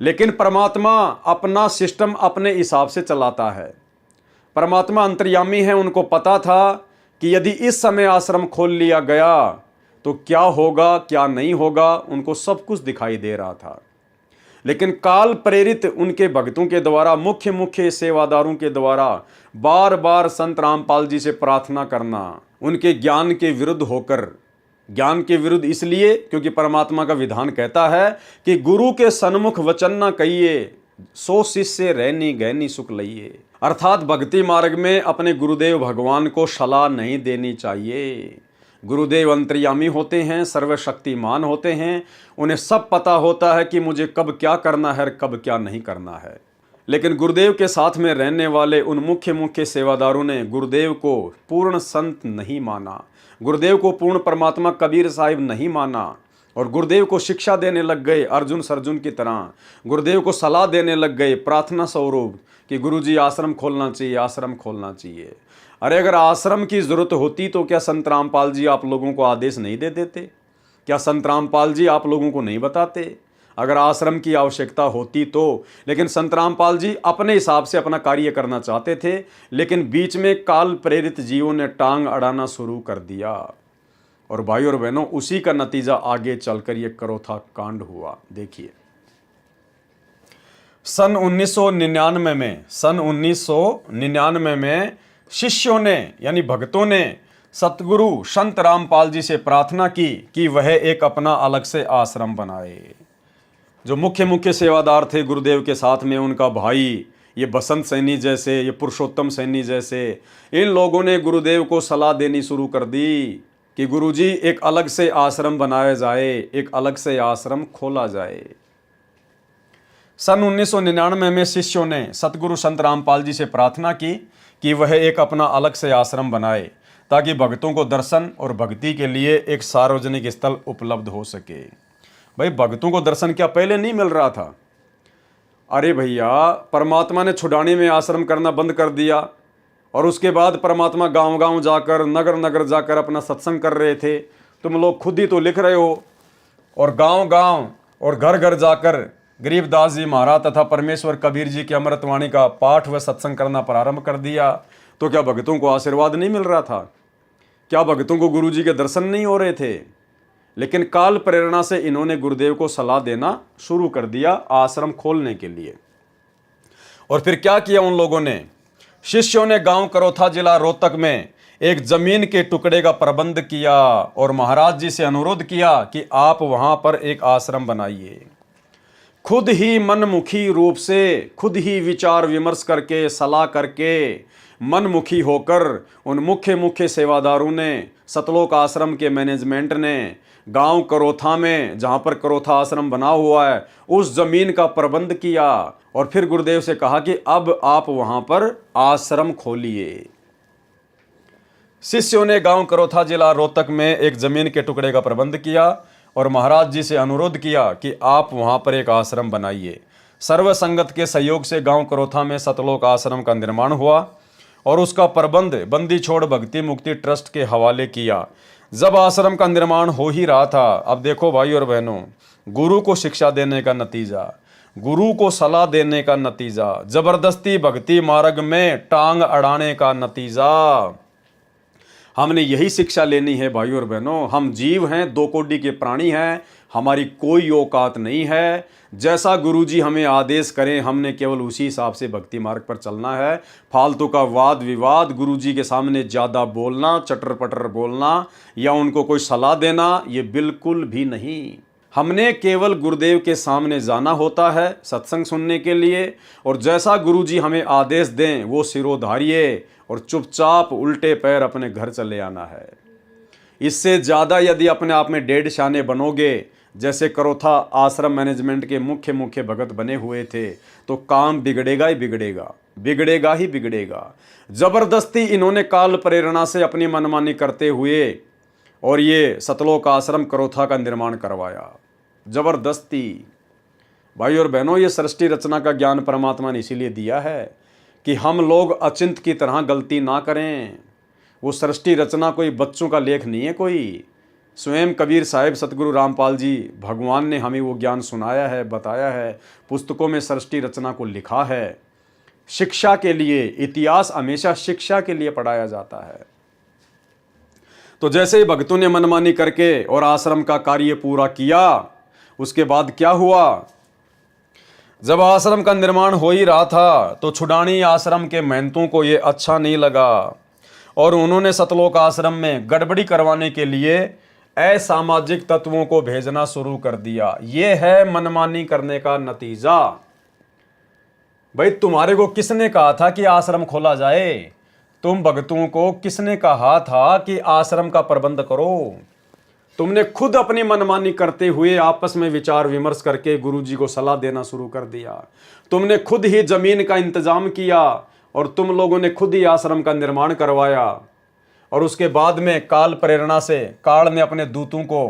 लेकिन परमात्मा अपना सिस्टम अपने हिसाब से चलाता है। परमात्मा अंतर्यामी है, उनको पता था कि यदि इस समय आश्रम खोल लिया गया तो क्या होगा क्या नहीं होगा, उनको सब कुछ दिखाई दे रहा था। लेकिन काल प्रेरित उनके भक्तों के द्वारा, मुख्य मुख्य सेवादारों के द्वारा बार बार संत रामपाल जी से प्रार्थना करना उनके ज्ञान के विरुद्ध होकर, ज्ञान के विरुद्ध इसलिए क्योंकि परमात्मा का विधान कहता है कि गुरु के सन्मुख वचन न कहिए, सो शिष्य रहनी गहनी सुख लइए। अर्थात भक्ति मार्ग में अपने गुरुदेव भगवान को सलाह नहीं देनी चाहिए। गुरुदेव अंतर्यामी होते हैं, सर्वशक्तिमान होते हैं, उन्हें सब पता होता है कि मुझे कब क्या करना है और कब क्या नहीं करना है। लेकिन गुरुदेव के साथ में रहने वाले उन मुख्य मुख्य सेवादारों ने गुरुदेव को पूर्ण संत नहीं माना, गुरुदेव को पूर्ण परमात्मा कबीर साहिब नहीं माना और गुरुदेव को शिक्षा देने लग गए अर्जुन सर्जुन की तरह। गुरुदेव को सलाह देने लग गए प्रार्थना स्वरूप कि गुरुजी आश्रम खोलना चाहिए, आश्रम खोलना चाहिए। अरे अगर आश्रम की जरूरत होती तो क्या संत रामपाल जी आप लोगों को आदेश नहीं दे देते? क्या संत रामपाल जी आप लोगों को नहीं बताते अगर आश्रम की आवश्यकता होती तो? लेकिन संत रामपाल जी अपने हिसाब से अपना कार्य करना चाहते थे, लेकिन बीच में काल प्रेरित जीवों ने टांग अड़ाना शुरू कर दिया और भाई और बहनों उसी का नतीजा आगे चलकर ये करोथा कांड हुआ। देखिए सन 1999 में शिष्यों ने यानी भक्तों ने सतगुरु संत रामपाल जी से प्रार्थना की कि वह एक अपना अलग से आश्रम बनाए। जो मुख्य मुख्य सेवादार थे गुरुदेव के साथ में, उनका भाई ये बसंत सैनी जैसे, ये पुरुषोत्तम सैनी जैसे, इन लोगों ने गुरुदेव को सलाह देनी शुरू कर दी कि गुरुजी एक अलग से आश्रम बनाया जाए, एक अलग से आश्रम खोला जाए। सन 1999 में शिष्यों ने सतगुरु संत रामपाल जी से प्रार्थना की कि वह एक अपना अलग से आश्रम बनाए ताकि भक्तों को दर्शन और भक्ति के लिए एक सार्वजनिक स्थल उपलब्ध हो सके। भाई भक्तों को दर्शन क्या पहले नहीं मिल रहा था? अरे भैया, परमात्मा ने छुडानी में आश्रम करना बंद कर दिया और उसके बाद परमात्मा गांव-गांव जाकर, नगर-नगर जाकर अपना सत्संग कर रहे थे। तुम लोग खुद ही तो लिख रहे हो। और गांव-गांव और घर-घर जाकर गरीबदास जी महाराज तथा परमेश्वर कबीर जी की अमृतवाणी का पाठ व सत्संग करना प्रारंभ कर दिया। तो क्या भक्तों को आशीर्वाद नहीं मिल रहा था? क्या भक्तों को गुरु जी के दर्शन नहीं हो रहे थे? लेकिन काल प्रेरणा से इन्होंने गुरुदेव को सलाह देना शुरू कर दिया आश्रम खोलने के लिए। और फिर क्या किया उन लोगों ने? शिष्यों ने गांव करोथा जिला रोहतक में एक जमीन के टुकड़े का प्रबंध किया और महाराज जी से अनुरोध किया कि आप वहां पर एक आश्रम बनाइए। खुद ही मनमुखी रूप से, खुद ही विचार विमर्श करके, सलाह करके, मनमुखी होकर उन मुख्य मुख्य सेवादारों ने, सतलोक आश्रम के मैनेजमेंट ने गांव करोथा में, जहां पर करोथा आश्रम बना हुआ है, उस जमीन का प्रबंध किया और फिर गुरुदेव से कहा कि अब आप वहां पर आश्रम खोलिए। शिष्यों ने गांव करोथा जिला रोहतक में एक जमीन के टुकड़े का प्रबंध किया और महाराज जी से अनुरोध किया कि आप वहां पर एक आश्रम बनाइए। सर्व संगत के सहयोग से गांव करोथा में सतलोक आश्रम का निर्माण हुआ और उसका प्रबंध बंदी छोड़ भक्ति मुक्ति ट्रस्ट के हवाले किया। जब आश्रम का निर्माण हो ही रहा था, अब देखो भाई और बहनों, गुरु को शिक्षा देने का नतीजा, गुरु को सलाह देने का नतीजा, जबरदस्ती भक्ति मार्ग में टांग अड़ाने का नतीजा। हमने यही शिक्षा लेनी है भाई और बहनों। हम जीव हैं, दो कोटि के प्राणी हैं, हमारी कोई औकात नहीं है। जैसा गुरुजी हमें आदेश करें, हमने केवल उसी हिसाब से भक्ति मार्ग पर चलना है। फालतू का वाद विवाद, गुरुजी के सामने ज़्यादा बोलना, चटर पटर बोलना या उनको कोई सलाह देना, ये बिल्कुल भी नहीं। हमने केवल गुरुदेव के सामने जाना होता है सत्संग सुनने के लिए, और जैसा गुरुजी हमें आदेश दें वो सिरोधारिये और चुपचाप उल्टे पैर अपने घर चले आना है। इससे ज़्यादा यदि अपने आप में डेढ़ शाने बनोगे, जैसे करोथा आश्रम मैनेजमेंट के मुख्य भगत बने हुए थे, तो काम बिगड़ेगा ही बिगड़ेगा, बिगड़ेगा ही बिगड़ेगा। जबरदस्ती इन्होंने काल प्रेरणा से अपनी मनमानी करते हुए और ये सतलोक आश्रम करोथा का निर्माण करवाया, जबरदस्ती। भाई और बहनों, ये सृष्टि रचना का ज्ञान परमात्मा ने इसीलिए दिया है कि हम लोग अचिंत की तरह गलती ना करें। वो सृष्टि रचना कोई बच्चों का लेख नहीं है कोई। स्वयं कबीर साहिब, सतगुरु रामपाल जी, भगवान ने हमें वो ज्ञान सुनाया है, बताया है, पुस्तकों में सृष्टि रचना को लिखा है। शिक्षा के लिए, इतिहास हमेशा शिक्षा के लिए पढ़ाया जाता है। तो जैसे ही भक्तों ने मनमानी करके और आश्रम का कार्य पूरा किया, उसके बाद क्या हुआ? जब आश्रम का निर्माण हो ही रहा था तो छुडानी आश्रम के महंतों को ये अच्छा नहीं लगा और उन्होंने सतलोक आश्रम में गड़बड़ी करवाने के लिए असामाजिक तत्वों को भेजना शुरू कर दिया। ये है मनमानी करने का नतीजा। भाई, तुम्हारे को किसने कहा था कि आश्रम खोला जाए? तुम भक्तों को किसने कहा था कि आश्रम का प्रबंध करो? तुमने खुद अपनी मनमानी करते हुए आपस में विचार विमर्श करके गुरुजी को सलाह देना शुरू कर दिया। तुमने खुद ही जमीन का इंतजाम किया और तुम लोगों ने खुद ही आश्रम का निर्माण करवाया, और उसके बाद में काल प्रेरणा से काल ने अपने दूतों को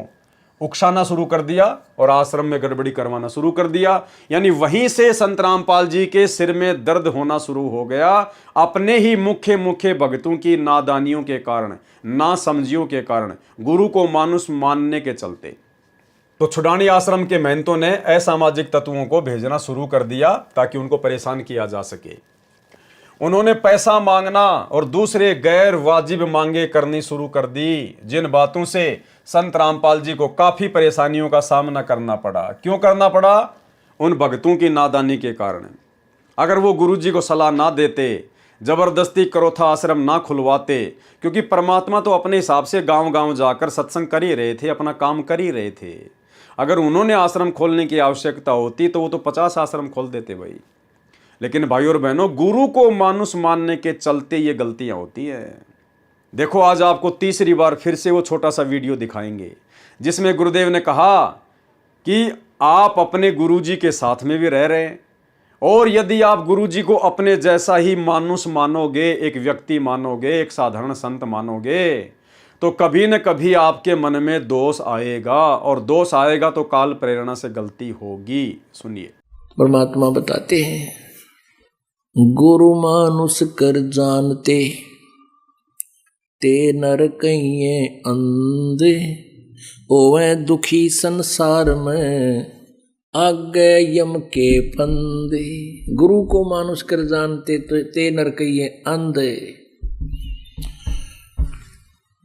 उकसाना शुरू कर दिया और आश्रम में गड़बड़ी करवाना शुरू कर दिया। यानी वहीं से संत रामपाल जी के सिर में दर्द होना शुरू हो गया, अपने ही मुख्य भक्तों की नादानियों के कारण, नासमझियों के कारण, गुरु को मानुष मानने के चलते। तो छुडानी आश्रम के महंतों ने असामाजिक तत्वों को भेजना शुरू कर दिया ताकि उनको परेशान किया जा सके। उन्होंने पैसा मांगना और दूसरे गैर वाजिब मांगे करनी शुरू कर दी, जिन बातों से संत रामपाल जी को काफी परेशानियों का सामना करना पड़ा। क्यों करना पड़ा? उन भक्तों की नादानी के कारण। अगर वो गुरुजी को सलाह ना देते, जबरदस्ती करोथा आश्रम ना खुलवाते, क्योंकि परमात्मा तो अपने हिसाब से गांव-गांव जाकर सत्संग कर ही रहे थे, अपना काम कर ही रहे थे। अगर उन्होंने आश्रम खोलने की आवश्यकता होती तो वो तो 50 आश्रम खोल देते भाई। लेकिन भाई और बहनों, गुरु को मानुष मानने के चलते ये गलतियां होती हैं। देखो, आज आपको तीसरी बार फिर से वो छोटा सा वीडियो दिखाएंगे जिसमें गुरुदेव ने कहा कि आप अपने गुरुजी के साथ में भी रह रहे हैं, और यदि आप गुरुजी को अपने जैसा ही मानुष मानोगे, एक व्यक्ति मानोगे, एक साधारण संत मानोगे, तो कभी न कभी आपके मन में दोष आएगा, और दोष आएगा तो काल प्रेरणा से गलती होगी। सुनिए, परमात्मा बताते हैं, गुरु मानुष कर जानते ते नर कहिए अंधे, ओवे दुखी संसार में आगे यम के फंदे। गुरु को मानुष कर जानते तो ते नर कहिए अंधे,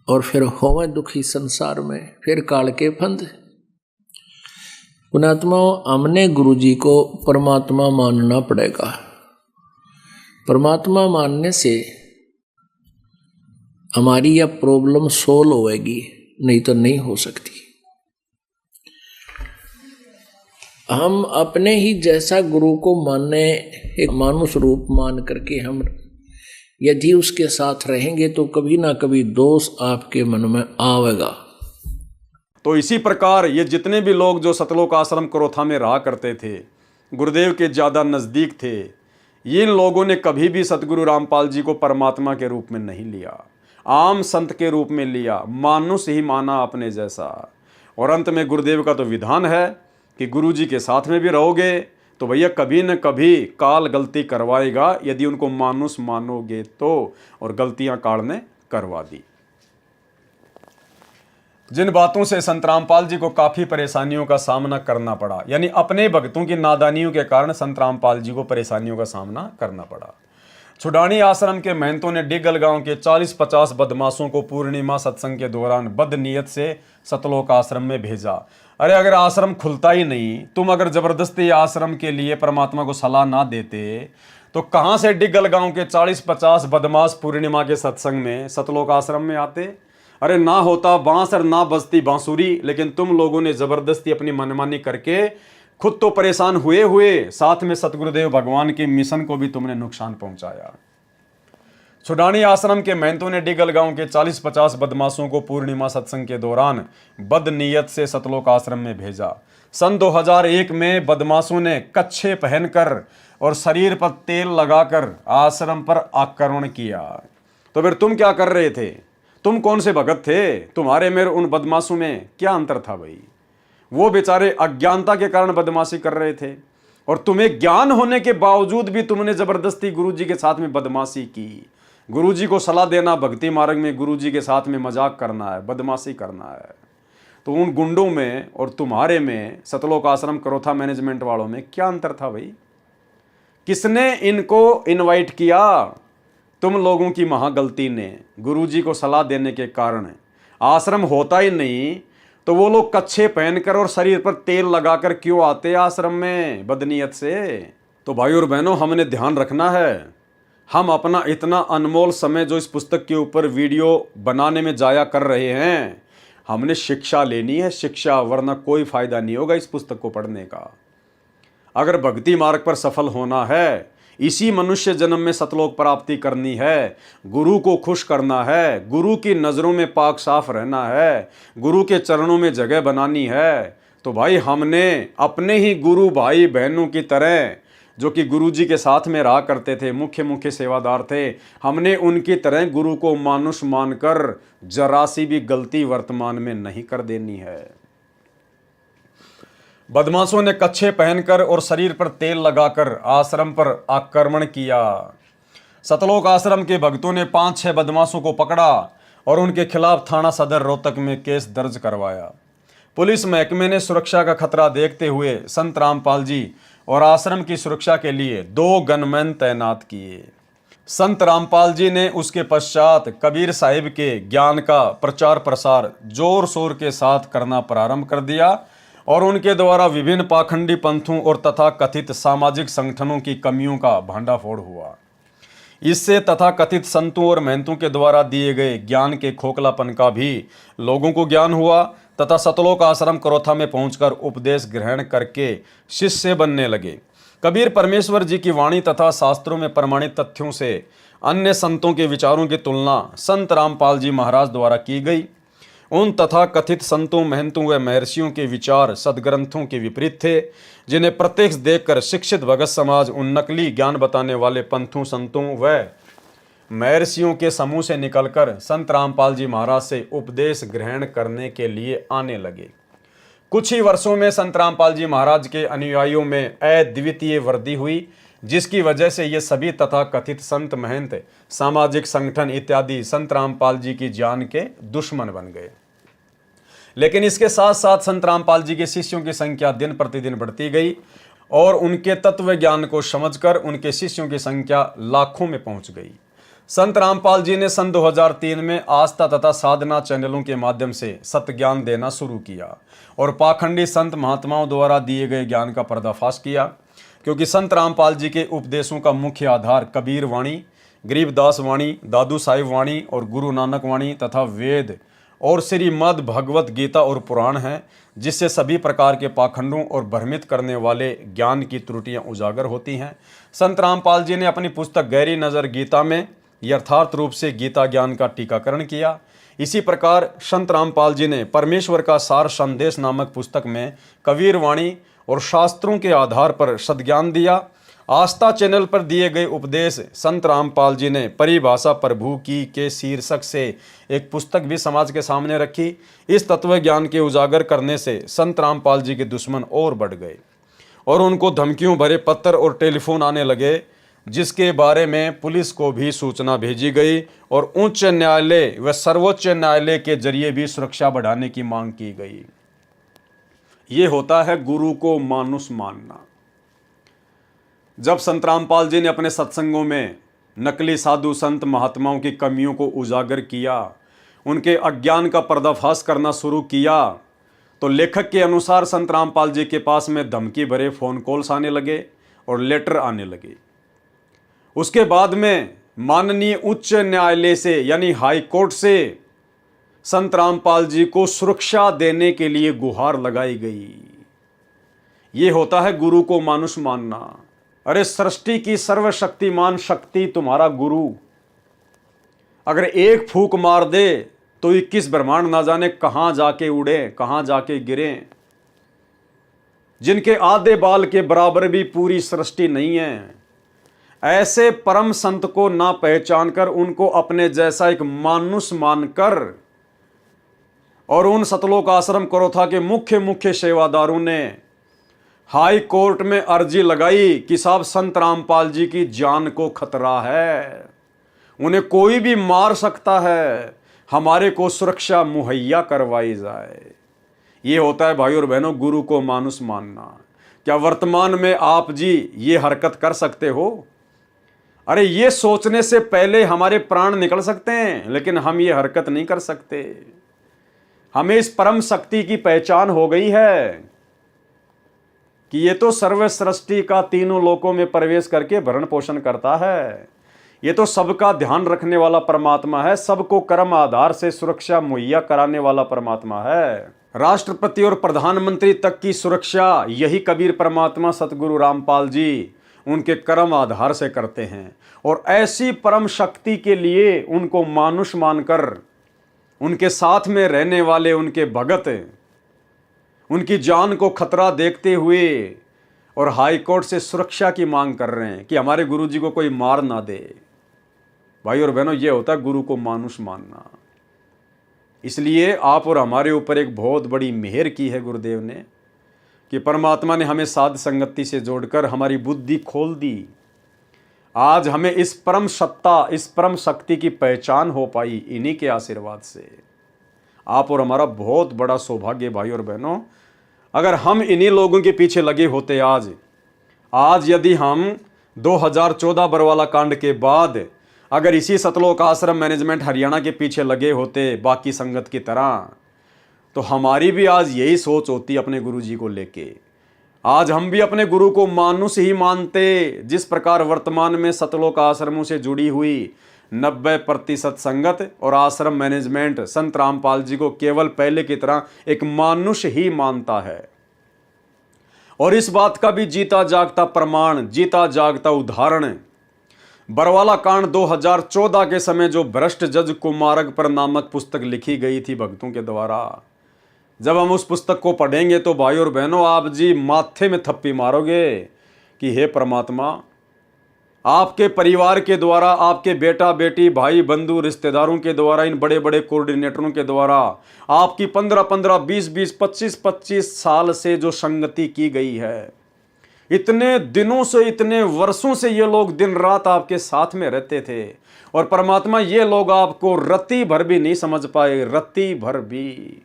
और फिर होवे दुखी संसार में, फिर काल के फंदे। पुणात्मा, हमने गुरुजी को परमात्मा मानना पड़ेगा। परमात्मा मानने से हमारी यह प्रॉब्लम सोल्व होएगी, नहीं तो नहीं हो सकती। हम अपने ही जैसा गुरु को माने, एक मानुष रूप मान करके हम यदि उसके साथ रहेंगे तो कभी ना कभी दोष आपके मन में आवेगा। तो इसी प्रकार ये जितने भी लोग जो सतलोक आश्रम करोथा में रहा करते थे, गुरुदेव के ज़्यादा नज़दीक थे, इन लोगों ने कभी भी सतगुरु रामपाल जी को परमात्मा के रूप में नहीं लिया, आम संत के रूप में लिया, मानुष ही माना अपने जैसा। और अंत में गुरुदेव का तो विधान है कि गुरु जी के साथ में भी रहोगे तो भैया कभी न कभी काल गलती करवाएगा, यदि उनको मानुस मानोगे तो, और गलतियां काल ने करवा दी। जिन बातों से संत रामपाल जी को काफी परेशानियों का सामना करना पड़ा, यानी अपने भक्तों की नादानियों के कारण संत रामपाल जी को परेशानियों का सामना करना पड़ा। छुडानी आश्रम के महंतों ने डिगल गांव के 40-50 बदमाशों को पूर्णिमा सत्संग के दौरान बदनीयत से सतलोक आश्रम में भेजा। अरे अगर आश्रम खुलता ही नहीं, तुम अगर जबरदस्ती आश्रम के लिए परमात्मा को सलाह ना देते, तो कहां से डिगल गांव के 40-50 बदमाश पूर्णिमा के सत्संग में सतलोक आश्रम में आते? अरे ना होता बांस और ना बजती बांसुरी, लेकिन तुम लोगों ने जबरदस्ती अपनी मनमानी करके खुद तो परेशान हुए साथ में सतगुरुदेव भगवान के मिशन को भी तुमने नुकसान पहुंचाया। छुडानी आश्रम के महंतों ने डिगल गांव के 40-50 बदमाशों को पूर्णिमा सत्संग के दौरान बदनीयत से सतलोक आश्रम में भेजा। सन 2001 में बदमाशों ने कच्छे पहनकर और शरीर पर तेल लगाकर आश्रम पर आक्रमण किया। तो फिर तुम क्या कर रहे थे? तुम कौन से भगत थे? तुम्हारे मेरे उन बदमाशों में क्या अंतर था भाई? वो बेचारे अज्ञानता के कारण बदमाशी कर रहे थे, और तुम्हें ज्ञान होने के बावजूद भी तुमने जबरदस्ती गुरुजी के साथ में बदमाशी की। गुरुजी को सलाह देना भक्ति मार्ग में, गुरुजी के साथ में मजाक करना है, बदमाशी करना है। तो उन गुंडों में और तुम्हारे में, सतलोक आश्रम करोथा मैनेजमेंट वालों में क्या अंतर था भाई? किसने इनको इनवाइट किया? तुम लोगों की महागलती ने। गुरुजी को सलाह देने के कारण आश्रम होता ही नहीं, तो वो लोग कच्छे पहनकर और शरीर पर तेल लगाकर क्यों आते आश्रम में बदनीयत से? तो भाई और बहनों, हमने ध्यान रखना है। हम अपना इतना अनमोल समय जो इस पुस्तक के ऊपर वीडियो बनाने में जाया कर रहे हैं, हमने शिक्षा लेनी है, शिक्षा, वरना कोई फायदा नहीं होगा इस पुस्तक को पढ़ने का। अगर भक्ति मार्ग पर सफल होना है, इसी मनुष्य जन्म में सतलोक प्राप्ति करनी है, गुरु को खुश करना है, गुरु की नज़रों में पाक साफ रहना है, गुरु के चरणों में जगह बनानी है, तो भाई हमने अपने ही गुरु भाई बहनों की तरह, जो कि गुरु जी के साथ में रहा करते थे, मुख्य सेवादार थे, हमने उनकी तरह गुरु को मानुष मानकर जरा सी भी गलती वर्तमान में नहीं कर देनी है। बदमाशों ने कच्छे पहनकर और शरीर पर तेल लगाकर आश्रम पर आक्रमण किया। सतलोक आश्रम के भक्तों ने 5-6 बदमाशों को पकड़ा और उनके खिलाफ थाना सदर रोहतक में केस दर्ज करवाया। पुलिस महकमे ने सुरक्षा का खतरा देखते हुए संत रामपाल जी और आश्रम की सुरक्षा के लिए 2 गनमैन तैनात किए। संत रामपाल जी ने उसके पश्चात कबीर साहिब के ज्ञान का प्रचार प्रसार जोर शोर के साथ करना प्रारंभ कर दिया, और उनके द्वारा विभिन्न पाखंडी पंथों और तथा कथित सामाजिक संगठनों की कमियों का भांडाफोड़ हुआ। इससे तथा कथित संतों और महंतों के द्वारा दिए गए ज्ञान के खोखलापन का भी लोगों को ज्ञान हुआ, तथा सतलोक आश्रम करोथा में पहुंचकर उपदेश ग्रहण करके शिष्य बनने लगे। कबीर परमेश्वर जी की वाणी तथा शास्त्रों में प्रमाणित तथ्यों से अन्य संतों के विचारों की तुलना संत रामपाल जी महाराज द्वारा की गई। उन तथा कथित संतों, महंतों व महर्षियों के विचार सदग्रंथों के विपरीत थे, जिन्हें प्रत्यक्ष देखकर शिक्षित भगत समाज उन नकली ज्ञान बताने वाले पंथों, संतों व महर्षियों के समूह से निकलकर संत रामपाल जी महाराज से उपदेश ग्रहण करने के लिए आने लगे। कुछ ही वर्षों में संत रामपाल जी महाराज के अनुयायियों में अद्वितीय वृद्धि हुई, जिसकी वजह से ये सभी तथा कथित संत, महंत, सामाजिक संगठन इत्यादि संत रामपाल जी की जान के दुश्मन बन गए। लेकिन इसके साथ साथ संत रामपाल जी के शिष्यों की संख्या दिन प्रतिदिन बढ़ती गई, और उनके तत्व ज्ञान को समझकर उनके शिष्यों की संख्या लाखों में पहुंच गई। संत रामपाल जी ने सन 2003 में आस्था तथा साधना चैनलों के माध्यम से सत्य ज्ञान देना शुरू किया और पाखंडी संत महात्माओं द्वारा दिए गए ज्ञान का पर्दाफाश किया, क्योंकि संत रामपाल जी के उपदेशों का मुख्य आधार कबीर वाणी, गरीबदास वाणी, दादू साहिब वाणी और गुरु नानक वाणी तथा वेद और श्रीमद् भगवत गीता और पुराण है, जिससे सभी प्रकार के पाखंडों और भ्रमित करने वाले ज्ञान की त्रुटियां उजागर होती हैं। संत रामपाल जी ने अपनी पुस्तक गहरी नज़र गीता में यथार्थ रूप से गीता ज्ञान का टीकाकरण किया। इसी प्रकार संत रामपाल जी ने परमेश्वर का सार संदेश नामक पुस्तक में कबीर वाणी और शास्त्रों के आधार पर सद्ज्ञान दिया। आस्था चैनल पर दिए गए उपदेश संत रामपाल जी ने परिभाषा प्रभु की के शीर्षक से एक पुस्तक भी समाज के सामने रखी। इस तत्व ज्ञान के उजागर करने से संत रामपाल जी के दुश्मन और बढ़ गए। और उनको धमकियों भरे पत्र और टेलीफोन आने लगे, जिसके बारे में पुलिस को भी सूचना भेजी गई और उच्च न्यायालय व सर्वोच्च न्यायालय के जरिए भी सुरक्षा बढ़ाने की मांग की गई। ये होता है गुरु को मानुष मानना। जब संत रामपाल जी ने अपने सत्संगों में नकली साधु संत महात्माओं की कमियों को उजागर किया, उनके अज्ञान का पर्दाफाश करना शुरू किया, तो लेखक के अनुसार संत रामपाल जी के पास में धमकी भरे फोन कॉल्स आने लगे और लेटर आने लगे। उसके बाद में माननीय उच्च न्यायालय से यानी हाई कोर्ट से संत रामपाल जी को सुरक्षा देने के लिए गुहार लगाई गई। ये होता है गुरु को मानुष मानना। अरे सृष्टि की सर्वशक्तिमान शक्ति तुम्हारा गुरु अगर एक फूंक मार दे तो 21 ब्रह्मांड ना जाने कहां जाके उड़े, कहां जाके गिरे। जिनके आधे बाल के बराबर भी पूरी सृष्टि नहीं है, ऐसे परम संत को ना पहचान कर उनको अपने जैसा एक मानुष मानकर और उन सतलोक आश्रम करोथा के मुख्य सेवादारों ने हाई कोर्ट में अर्जी लगाई कि साहब संत रामपाल जी की जान को खतरा है, उन्हें कोई भी मार सकता है, हमारे को सुरक्षा मुहैया करवाई जाए। ये होता है भाई और बहनों गुरु को मानुष मानना। क्या वर्तमान में आप जी ये हरकत कर सकते हो? अरे ये सोचने से पहले हमारे प्राण निकल सकते हैं, लेकिन हम ये हरकत नहीं कर सकते। हमें इस परम शक्ति की पहचान हो गई है कि ये तो सर्व सृष्टि का तीनों लोकों में प्रवेश करके भरण पोषण करता है। ये तो सबका ध्यान रखने वाला परमात्मा है, सबको कर्म आधार से सुरक्षा मुहैया कराने वाला परमात्मा है। राष्ट्रपति और प्रधानमंत्री तक की सुरक्षा यही कबीर परमात्मा सतगुरु रामपाल जी उनके कर्म आधार से करते हैं। और ऐसी परम शक्ति के लिए उनको मानुष मानकर उनके साथ में रहने वाले उनके भगत उनकी जान को खतरा देखते हुए और हाई कोर्ट से सुरक्षा की मांग कर रहे हैं कि हमारे गुरु जी को कोई मार ना दे। भाई और बहनों, ये होता है गुरु को मानुष मानना। इसलिए आप और हमारे ऊपर एक बहुत बड़ी मेहर की है गुरुदेव ने कि परमात्मा ने हमें साध संगति से जोड़कर हमारी बुद्धि खोल दी। आज हमें इस परम सत्ता, इस परम शक्ति की पहचान हो पाई इन्हीं के आशीर्वाद से। आप और हमारा बहुत बड़ा सौभाग्य भाई और बहनों। अगर हम इन्हीं लोगों के पीछे लगे होते आज यदि हम 2014 बरवाला कांड के बाद अगर इसी सतलोक आश्रम मैनेजमेंट हरियाणा के पीछे लगे होते बाकी संगत की तरह, तो हमारी भी आज यही सोच होती अपने गुरु जी को लेके। आज हम भी अपने गुरु को मानुष ही मानते। जिस प्रकार वर्तमान में सतलोक आश्रमों से जुड़ी हुई 90% संगत और आश्रम मैनेजमेंट संत रामपाल जी को केवल पहले की तरह एक मानुष ही मानता है। और इस बात का भी जीता जागता प्रमाण, जीता जागता उदाहरण बरवाला कांड 2014 के समय जो भ्रष्ट जज कुमारक पर नामक पुस्तक लिखी गई थी भक्तों के द्वारा। जब हम उस पुस्तक को पढ़ेंगे तो भाई और बहनों आप जी माथे में थप्पी मारोगे कि हे परमात्मा, आपके परिवार के द्वारा, आपके बेटा बेटी भाई बंधु रिश्तेदारों के द्वारा, इन बड़े बड़े कोऑर्डिनेटरों के द्वारा आपकी 15-15, 20-20, 25-25 साल से जो संगति की गई है, इतने दिनों से, इतने वर्षों से ये लोग दिन रात आपके साथ में रहते थे और परमात्मा ये लोग आपको रत्ती भर भी नहीं समझ पाए, रत्ती भर भी।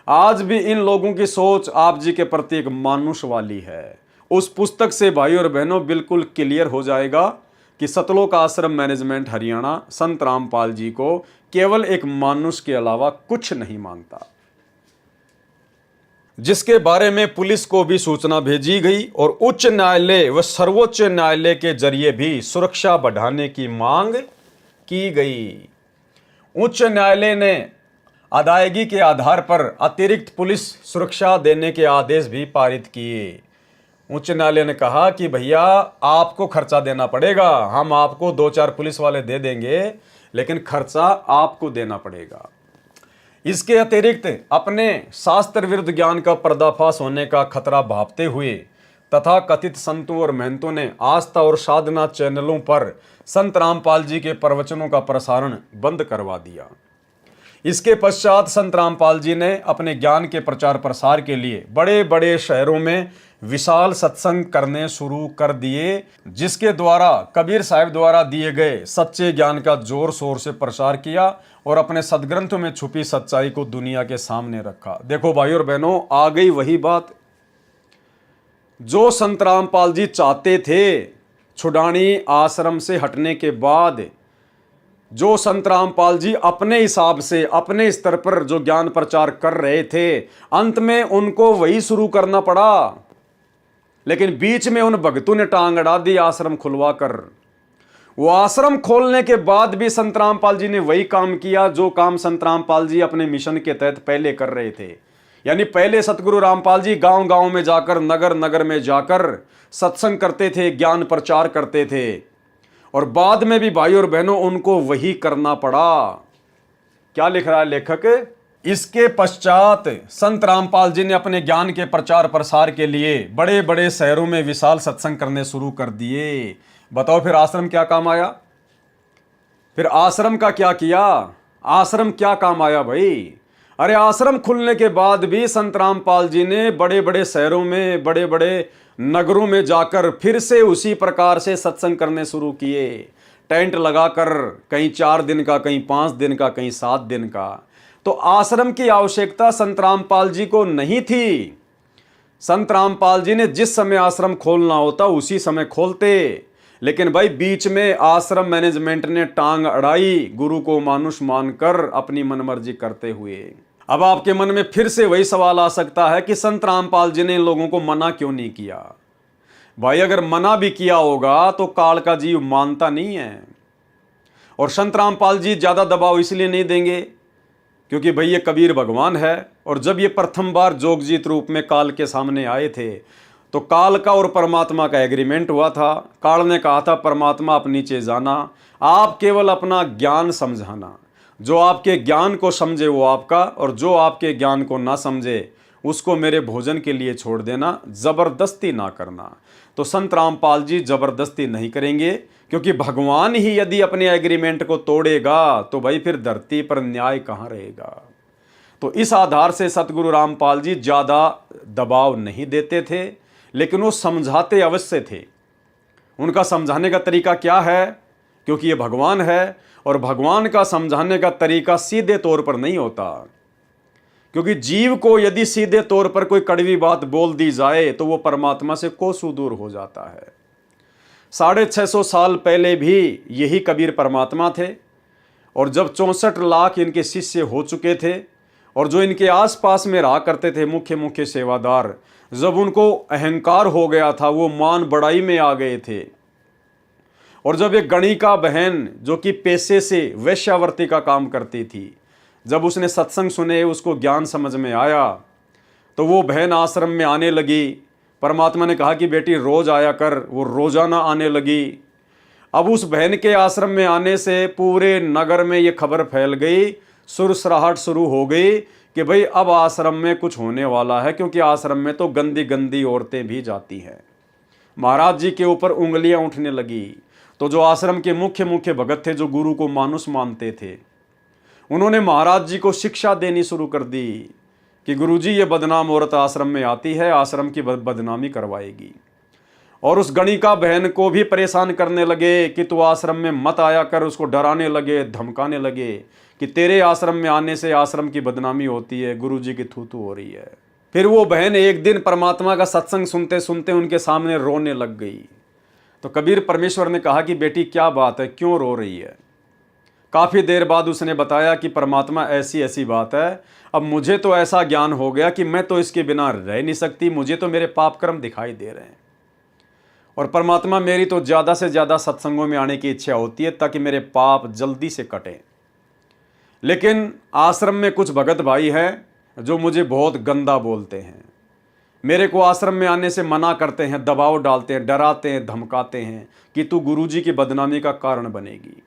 आज भी इन लोगों की सोच आप जी के प्रति एक मानुष वाली है। उस पुस्तक से भाई और बहनों बिल्कुल क्लियर हो जाएगा कि सतलोक आश्रम मैनेजमेंट हरियाणा संत रामपाल जी को केवल एक मानुष के अलावा कुछ नहीं मानता, जिसके बारे में पुलिस को भी सूचना भेजी गई और उच्च न्यायालय व सर्वोच्च न्यायालय के जरिए भी सुरक्षा बढ़ाने की मांग की गई। उच्च न्यायालय ने अदायगी के आधार पर अतिरिक्त पुलिस सुरक्षा देने के आदेश भी पारित किए। उच्च न्यायालय ने कहा कि भैया आपको खर्चा देना पड़ेगा, हम आपको 2-4 पुलिस वाले दे देंगे, लेकिन खर्चा आपको देना पड़ेगा। इसके अतिरिक्त अपने शास्त्र विरुद्ध ज्ञान का पर्दाफाश होने का खतरा भांपते हुए तथा कथित संतों और महंतों ने आस्था और साधना चैनलों पर संत रामपाल जी के प्रवचनों का प्रसारण बंद करवा दिया। इसके पश्चात संत रामपाल जी ने अपने ज्ञान के प्रचार प्रसार के लिए बड़े बड़े शहरों में विशाल सत्संग करने शुरू कर दिए, जिसके द्वारा कबीर साहब द्वारा दिए गए सच्चे ज्ञान का जोर शोर से प्रचार किया और अपने सदग्रंथों में छुपी सच्चाई को दुनिया के सामने रखा। देखो भाई और बहनों, आ गई वही बात जो संत रामपाल जी चाहते थे। छुडानी आश्रम से हटने के बाद जो संत रामपाल जी अपने हिसाब से अपने स्तर पर जो ज्ञान प्रचार कर रहे थे, अंत में उनको वही शुरू करना पड़ा। लेकिन बीच में उन भगतों ने टांग अड़ा दी आश्रम खुलवा कर। वो आश्रम खोलने के बाद भी संत रामपाल जी ने वही काम किया जो काम संत रामपाल जी अपने मिशन के तहत पहले कर रहे थे। यानी पहले सतगुरु रामपाल जी गांव गांव में जाकर, नगर नगर में जाकर सत्संग करते थे, ज्ञान प्रचार करते थे, और बाद में भी भाई और बहनों उनको वही करना पड़ा। क्या लिख रहा है लेखक? इसके पश्चात संत रामपाल जी ने अपने ज्ञान के प्रचार प्रसार के लिए बड़े बड़े शहरों में विशाल सत्संग करने शुरू कर दिए। बताओ फिर आश्रम क्या काम आया? फिर आश्रम का क्या किया? आश्रम क्या काम आया भाई? अरे आश्रम खुलने के बाद भी संत रामपाल जी ने बड़े बड़े शहरों में, बड़े बड़े नगरों में जाकर फिर से उसी प्रकार से सत्संग करने शुरू किए। टेंट लगाकर, कहीं 4 दिन का, कहीं 5 दिन का, कहीं 7 दिन का। तो आश्रम की आवश्यकता संत रामपाल जी को नहीं थी। संत रामपाल जी ने जिस समय आश्रम खोलना होता उसी समय खोलते। लेकिन भाई बीच में आश्रम मैनेजमेंट ने टांग अड़ाई, गुरु को मानुष मानकर अपनी मनमर्जी करते हुए। अब आपके मन में फिर से वही सवाल आ सकता है कि संत रामपाल जी ने इन लोगों को मना क्यों नहीं किया? भाई अगर मना भी किया होगा तो काल का जीव मानता नहीं है, और संत रामपाल जी ज्यादा दबाव इसलिए नहीं देंगे क्योंकि भाई ये कबीर भगवान है। और जब ये प्रथम बार जोगजीत रूप में काल के सामने आए थे तो काल का और परमात्मा का एग्रीमेंट हुआ था। काल ने कहा था, परमात्मा आप नीचे जाना, आप केवल अपना ज्ञान समझाना, जो आपके ज्ञान को समझे वो आपका, और जो आपके ज्ञान को ना समझे उसको मेरे भोजन के लिए छोड़ देना, जबरदस्ती ना करना। तो संत रामपाल जी जबरदस्ती नहीं करेंगे, क्योंकि भगवान ही यदि अपने एग्रीमेंट को तोड़ेगा तो भाई फिर धरती पर न्याय कहाँ रहेगा। तो इस आधार से सतगुरु रामपाल जी ज्यादा दबाव नहीं देते थे, लेकिन वो समझाते अवश्य थे। उनका समझाने का तरीका क्या है? क्योंकि ये भगवान है, और भगवान का समझाने का तरीका सीधे तौर पर नहीं होता। क्योंकि जीव को यदि सीधे तौर पर कोई कड़वी बात बोल दी जाए तो वो परमात्मा से कोसों दूर हो जाता है। 650 साल पहले भी यही कबीर परमात्मा थे, और जब 64 लाख इनके शिष्य हो चुके थे, और जो इनके आसपास में रहा करते थे मुख्य मुख्य सेवादार, जब उनको अहंकार हो गया था, वो मान बढ़ाई में आ गए थे। और जब एक गणिका बहन जो कि पेशे से वेश्यावृत्ति का काम करती थी, जब उसने सत्संग सुने, उसको ज्ञान समझ में आया, तो वो बहन आश्रम में आने लगी। परमात्मा ने कहा कि बेटी रोज आया कर, वो रोजाना आने लगी। अब उस बहन के आश्रम में आने से पूरे नगर में ये खबर फैल गई, सुरसराहट शुरू हो गई कि भाई अब आश्रम में कुछ होने वाला है, क्योंकि आश्रम में तो गंदी गंदी औरतें भी जाती हैं। महाराज जी के ऊपर उंगलियां उठने लगी। तो जो आश्रम के मुख्य मुख्य भगत थे, जो गुरु को मानुष मानते थे, उन्होंने महाराज जी को शिक्षा देनी शुरू कर दी कि गुरुजी ये बदनाम औरत आश्रम में आती है, आश्रम की बदनामी करवाएगी। और उस गणिका बहन को भी परेशान करने लगे कि तू आश्रम में मत आया कर, उसको डराने लगे, धमकाने लगे कि तेरे आश्रम में आने से आश्रम की बदनामी होती है, गुरुजी की थू थू हो रही है। फिर वो बहन एक दिन परमात्मा का सत्संग सुनते सुनते उनके सामने रोने लग गई। तो कबीर परमेश्वर ने कहा कि बेटी क्या बात है, क्यों रो रही है? काफ़ी देर बाद उसने बताया कि परमात्मा ऐसी ऐसी बात है, अब मुझे तो ऐसा ज्ञान हो गया कि मैं तो इसके बिना रह नहीं सकती, मुझे तो मेरे पाप कर्म दिखाई दे रहे हैं, और परमात्मा मेरी तो ज़्यादा से ज़्यादा सत्संगों में आने की इच्छा होती है ताकि मेरे पाप जल्दी से कटें। लेकिन आश्रम में कुछ भगत भाई हैं जो मुझे बहुत गंदा बोलते हैं, मेरे को आश्रम में आने से मना करते हैं, दबाव डालते हैं, डराते हैं, धमकाते हैं कि तू गुरुजी की बदनामी का कारण बनेगी।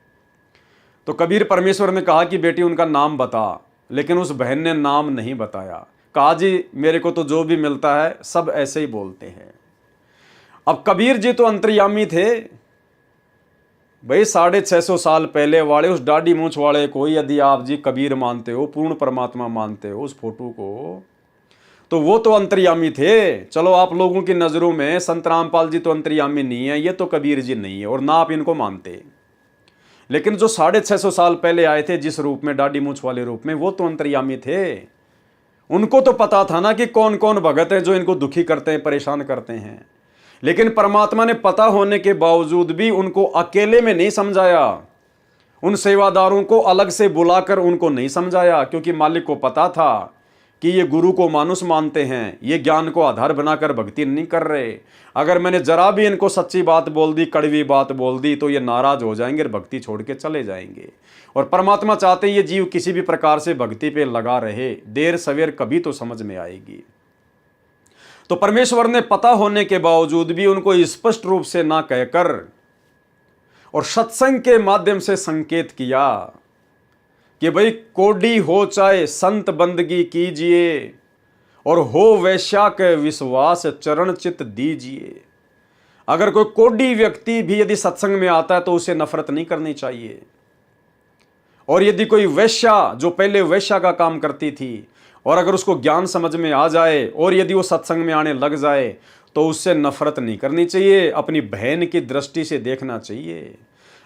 तो कबीर परमेश्वर ने कहा कि बेटी उनका नाम बता, लेकिन उस बहन ने नाम नहीं बताया। कहा जी मेरे को तो जो भी मिलता है सब ऐसे ही बोलते हैं। अब कबीर जी तो अंतर्यामी थे, भाई 650 साल पहले वाले उस दाढ़ी मूंछ वाले को यदि आप जी कबीर मानते हो, पूर्ण परमात्मा मानते हो उस फोटो को, तो वो तो अंतर्यामी थे। चलो आप लोगों की नज़रों में संत रामपाल जी तो अंतर्यामी नहीं है, ये तो कबीर जी नहीं है और ना आप इनको मानते, लेकिन जो 650 साल पहले आए थे जिस रूप में, दाढ़ी मूंछ वाले रूप में, वो तो अंतर्यामी थे। उनको तो पता था ना कि कौन कौन भगत हैं जो इनको दुखी करते हैं, परेशान करते हैं। लेकिन परमात्मा ने पता होने के बावजूद भी उनको अकेले में नहीं समझाया, उन सेवादारों को अलग से बुलाकर उनको नहीं समझाया, क्योंकि मालिक को पता था कि ये गुरु को मानुष मानते हैं, ये ज्ञान को आधार बनाकर भक्ति नहीं कर रहे। अगर मैंने जरा भी इनको सच्ची बात बोल दी, कड़वी बात बोल दी, तो ये नाराज हो जाएंगे और भक्ति छोड़ के चले जाएंगे। और परमात्मा चाहते हैं ये जीव किसी भी प्रकार से भक्ति पे लगा रहे, देर सवेर कभी तो समझ में आएगी। तो परमेश्वर ने पता होने के बावजूद भी उनको स्पष्ट रूप से ना कहकर और सत्संग के माध्यम से संकेत किया कि भाई कोडी हो चाहे संत बंदगी कीजिए, और हो वैश्या के विश्वास चरण चित दीजिए। अगर कोई कोडी व्यक्ति भी यदि सत्संग में आता है तो उसे नफरत नहीं करनी चाहिए। और यदि कोई वैश्या जो पहले वैश्या का काम करती थी, और अगर उसको ज्ञान समझ में आ जाए और यदि वो सत्संग में आने लग जाए, तो उससे नफरत नहीं करनी चाहिए, अपनी बहन की दृष्टि से देखना चाहिए।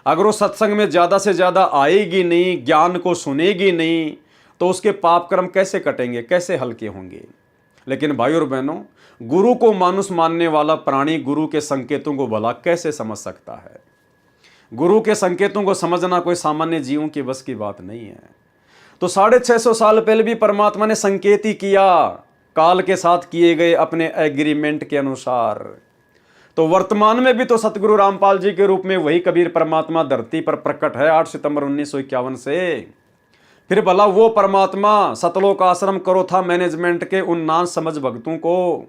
अगर वो सत्संग में ज़्यादा से ज़्यादा आएगी नहीं, ज्ञान को सुनेगी नहीं, तो उसके पाप कर्म कैसे कटेंगे, कैसे हल्के होंगे। लेकिन भाई और बहनों, गुरु को मानुष मानने वाला प्राणी गुरु के संकेतों को भला कैसे समझ सकता है। गुरु के संकेतों को समझना कोई सामान्य जीवों की बस की बात नहीं है। तो 650 साल पहले भी परमात्मा ने संकेत ही किया, काल के साथ किए गए अपने एग्रीमेंट के अनुसार। तो वर्तमान में भी तो सतगुरु रामपाल जी के रूप में वही कबीर परमात्मा धरती पर प्रकट है 8 सितंबर 1951 से। फिर भला वो परमात्मा सतलोक आश्रम करो था मैनेजमेंट के उन ना समझ भक्तों को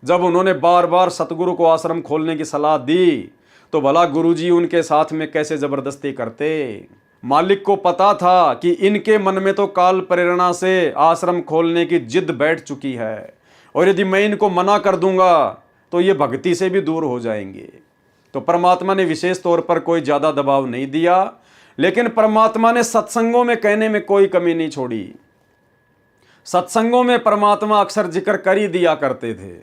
जब उन्होंने बार बार सतगुरु को आश्रम खोलने की सलाह दी, तो भला गुरुजी उनके साथ में कैसे जबरदस्ती करते। मालिक को पता था कि इनके मन में तो काल प्रेरणा से आश्रम खोलने की जिद बैठ चुकी है, और यदि मैं इनको मना कर दूंगा तो ये भक्ति से भी दूर हो जाएंगे। तो परमात्मा ने विशेष तौर पर कोई ज़्यादा दबाव नहीं दिया, लेकिन परमात्मा ने सत्संगों में कहने में कोई कमी नहीं छोड़ी। सत्संगों में परमात्मा अक्सर जिक्र कर ही दिया करते थे।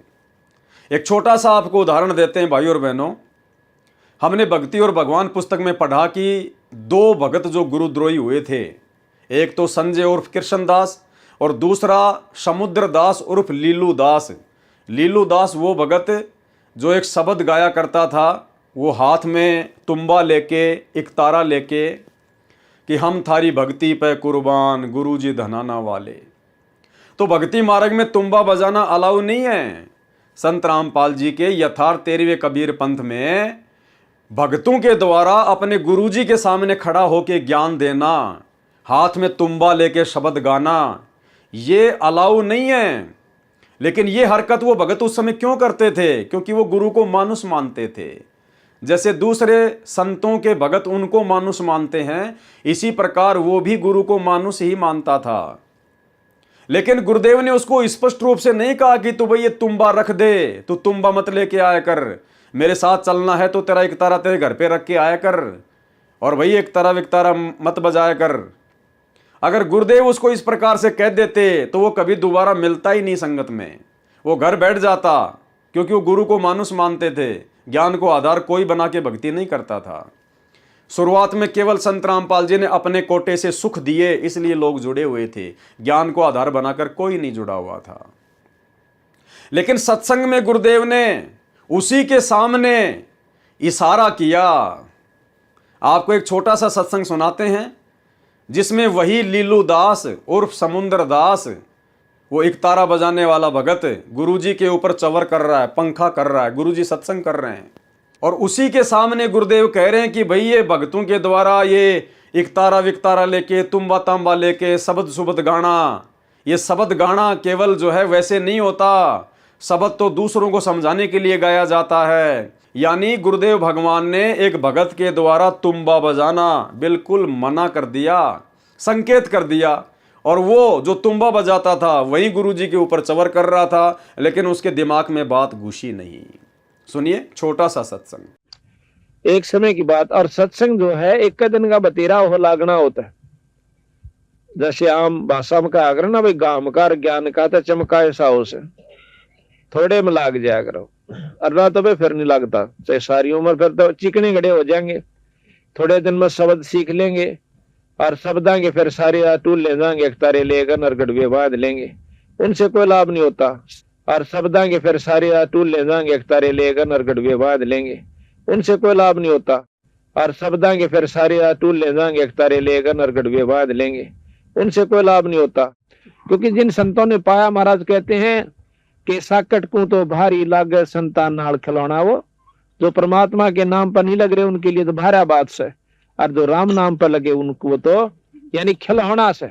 एक छोटा सा आपको उदाहरण देते हैं भाई और बहनों। हमने भक्ति और भगवान पुस्तक में पढ़ा कि 2 भगत जो गुरुद्रोही हुए थे, एक तो संजय उर्फ कृष्णदास और दूसरा समुद्र दास उर्फ लीलू दास। लीलू दास वो भगत जो एक शब्द गाया करता था, वो हाथ में तुम्बा लेके, एक तारा लेके, कि हम थारी भक्ति पे कुर्बान गुरुजी धनाना वाले। तो भक्ति मार्ग में तुम्बा बजाना अलाउ नहीं है। संत रामपाल जी के यथार्थ 13वें कबीर पंथ में भक्तों के द्वारा अपने गुरुजी के सामने खड़ा होकर ज्ञान देना, हाथ में तुम्बा लेके शब्द गाना, ये अलाउ नहीं है। लेकिन ये हरकत वो भगत उस समय क्यों करते थे? क्योंकि वो गुरु को मानुष मानते थे। जैसे दूसरे संतों के भगत उनको मानुष मानते हैं, इसी प्रकार वो भी गुरु को मानुष ही मानता था। लेकिन गुरुदेव ने उसको स्पष्ट रूप से नहीं कहा कि तू भाई ये तुम्बा रख दे, तू तुम्बा मत लेके आया कर, मेरे साथ चलना है तो तेरा एक तारा तेरे घर पे रख के आया कर, और भाई एक तारा मत बजाया कर। अगर गुरुदेव उसको इस प्रकार से कह देते तो वो कभी दोबारा मिलता ही नहीं संगत में, वो घर बैठ जाता, क्योंकि वो गुरु को मानुष मानते थे। ज्ञान को आधार कोई बना के भक्ति नहीं करता था। शुरुआत में केवल संत रामपाल जी ने अपने कोटे से सुख दिए, इसलिए लोग जुड़े हुए थे। ज्ञान को आधार बनाकर कोई नहीं जुड़ा हुआ था। लेकिन सत्संग में गुरुदेव ने उसी के सामने इशारा किया। आपको एक छोटा सा सत्संग सुनाते हैं जिसमें वही लीलू दास उर्फ समुद्र दास, वो एक तारा बजाने वाला भगत, गुरुजी के ऊपर चवर कर रहा है, पंखा कर रहा है, गुरुजी सत्संग कर रहे हैं, और उसी के सामने गुरुदेव कह रहे हैं कि भाई ये भक्तों के द्वारा ये एक तारा विकतारा लेके, तुम्बा तांबा लेके शब्द सुबद गाना, ये शब्द गाना केवल जो है वैसे नहीं होता, शब्द तो दूसरों को समझाने के लिए गाया जाता है। यानी गुरुदेव भगवान ने एक भगत के द्वारा तुम्बा बजाना बिल्कुल मना कर दिया, संकेत कर दिया, और वो जो तुम्बा बजाता था वही गुरुजी के ऊपर चवर कर रहा था, लेकिन उसके दिमाग में बात घुसी नहीं। सुनिए छोटा सा सत्संग। एक समय की बात। और सत्संग जो है एक दिन का बतेरा हो लागना होता है। जैसे आम भाषा में कहा करो ना भाई, गाम का ज्ञान का तो चमका ऐसा हो से थोड़े में लाग जाया करो, और ना तो भाई फिर नहीं लगता, चाहे सारी उम्र फिर तो चिकने गड़े हो जाएंगे। थोड़े दिन में शब्द सीख लेंगे और शब्दां के फिर सारे टूल ले जाएंगे, एक तारे लेकर और गड़बे बांध लेंगे, उनसे कोई लाभ नहीं होता। और शब्दां के फिर सारे टूल ले जाएंगे, एक तारे लेकर और गड़बे बांध लेंगे, उनसे कोई लाभ नहीं होता। और शब्दां के फिर सारे टूल ले जाएंगे, एक तारे लेकर और गड़बे बांध लेंगे, उनसे कोई लाभ नहीं होता। क्योंकि जिन संतों ने पाया, महाराज कहते हैं कि साकट को तो भारी लागे संतान नाल खिलौना, वो जो परमात्मा के नाम पर नहीं लग रहे उनके लिए तो भारा बात से, और जो राम नाम पर लगे उनको तो यानी खिलौना से।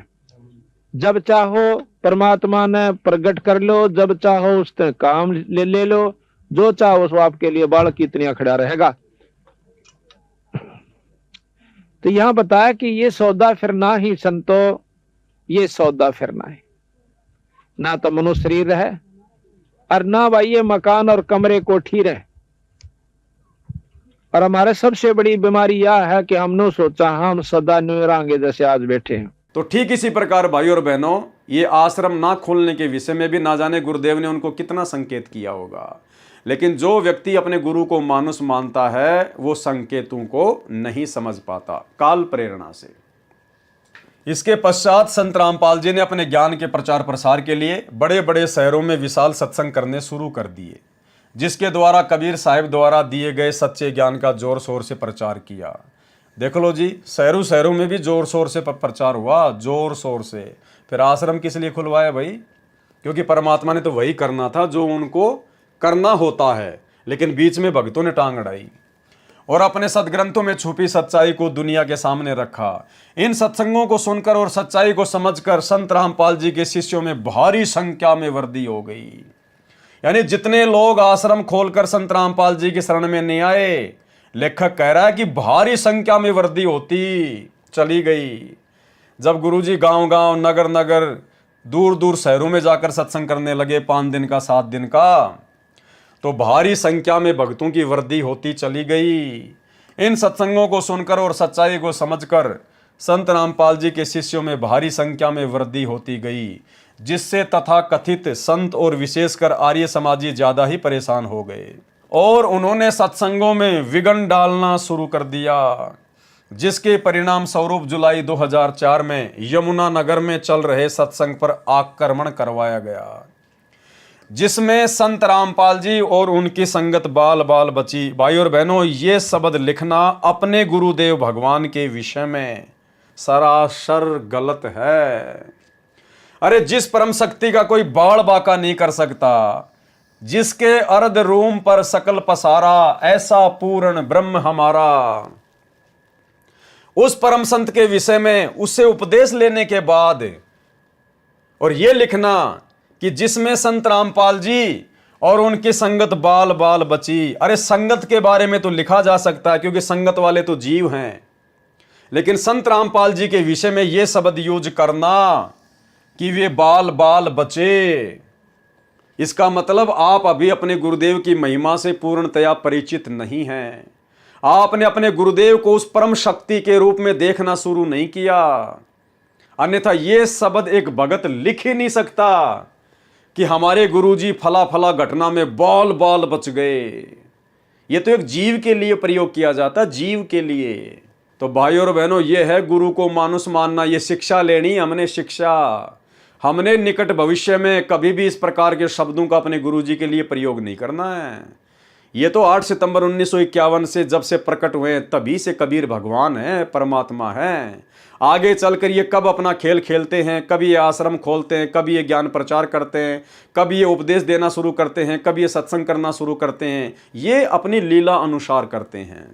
जब चाहो परमात्मा ने प्रकट कर लो, जब चाहो उससे काम ले लो, जो चाहो उसको आपके लिए बालक की तरह खड़ा रहेगा। तो यहां बताया कि ये सौदा फिरना ही संतो, ये सौदा फिरना है, ना तो मनुष्य शरीर रहे और ना भाई ये मकान और कमरे कोठी रहे। और हमारे सबसे बड़ी बीमारी यह है कि हमने सोचा हम सदा न्यूरांगे जैसे आज बैठे हैं। तो ठीक इसी प्रकार भाई और बहनों, ये आश्रम ना खोलने के विषय में भी ना जाने गुरुदेव ने उनको कितना संकेत किया होगा, लेकिन जो व्यक्ति अपने गुरु को मानुष मानता है वो संकेतों को नहीं समझ पाता, काल प्रेरणा से। इसके पश्चात संत रामपाल जी ने अपने ज्ञान के प्रचार प्रसार के लिए बड़े बड़े शहरों में विशाल सत्संग करने शुरू कर दिए, जिसके द्वारा कबीर साहिब द्वारा दिए गए सच्चे ज्ञान का जोर शोर से प्रचार किया। देख लो जी, शहरों शहरों में भी जोर शोर से प्रचार हुआ, जोर शोर से। फिर आश्रम किस लिए खुलवाया भाई? क्योंकि परमात्मा ने तो वही करना था जो उनको करना होता है, लेकिन बीच में भक्तों ने टांग अड़ाई और अपने सदग्रंथों में छुपी सच्चाई को दुनिया के सामने रखा। इन सत्संगों को सुनकर और सच्चाई को समझकर संत रामपाल जी के शिष्यों में भारी संख्या में वृद्धि हो गई। यानी जितने लोग आश्रम खोलकर संत रामपाल जी की शरण में नहीं आए, लेखक कह रहा है कि भारी संख्या में वृद्धि होती चली गई। जब गुरुजी गांव-गांव, नगर-नगर, दूर-दूर शहरों में जाकर सत्संग करने लगे 5 दिन का, 7 दिन का, तो भारी संख्या में भक्तों की वृद्धि होती चली गई। इन सत्संगों को सुनकर और सच्चाई को समझकर संत रामपाल जी के शिष्यों में भारी संख्या में वृद्धि होती गई, जिससे तथाकथित संत और विशेषकर आर्य समाजी ज्यादा ही परेशान हो गए और उन्होंने सत्संगों में विघ्न डालना शुरू कर दिया, जिसके परिणाम स्वरूप जुलाई 2004 में यमुना नगर में चल रहे सत्संग पर आक्रमण करवाया गया, जिसमें संत रामपाल जी और उनकी संगत बाल बाल बची। भाई और बहनों, ये शब्द लिखना अपने गुरुदेव भगवान के विषय में सरासर गलत है। अरे जिस परम शक्ति का कोई बाड़ बाका नहीं कर सकता, जिसके अर्ध रूम पर सकल पसारा, ऐसा पूर्ण ब्रह्म हमारा, उस परम संत के विषय में उससे उपदेश लेने के बाद और ये लिखना कि जिसमें संत रामपाल जी और उनकी संगत बाल बाल बची। अरे संगत के बारे में तो लिखा जा सकता है क्योंकि संगत वाले तो जीव हैं, लेकिन संत रामपाल जी के विषय में यह शब्द यूज करना कि वे बाल बाल बचे, इसका मतलब आप अभी अपने गुरुदेव की महिमा से पूर्णतया परिचित नहीं हैं। आपने अपने गुरुदेव को उस परम शक्ति के रूप में देखना शुरू नहीं किया, अन्यथा यह शब्द एक भगत लिख ही नहीं सकता कि हमारे गुरुजी फला फला घटना में बाल बाल बच गए। यह तो एक जीव के लिए प्रयोग किया जाता, जीव के लिए। तो भाई और बहनों, यह है गुरु को मानुष मानना, यह शिक्षा लेनी हमने शिक्षा। हमने निकट भविष्य में कभी भी इस प्रकार के शब्दों का अपने गुरुजी के लिए प्रयोग नहीं करना है। ये तो 8 सितंबर 1951 से जब से प्रकट हुए तभी से कबीर भगवान है, परमात्मा है। आगे चलकर ये कब अपना खेल खेलते हैं, कभी ये आश्रम खोलते हैं, कभी ये ज्ञान प्रचार करते हैं, कभी ये उपदेश देना शुरू करते हैं, कभी ये सत्संग करना शुरू करते हैं, ये अपनी लीला अनुसार करते हैं।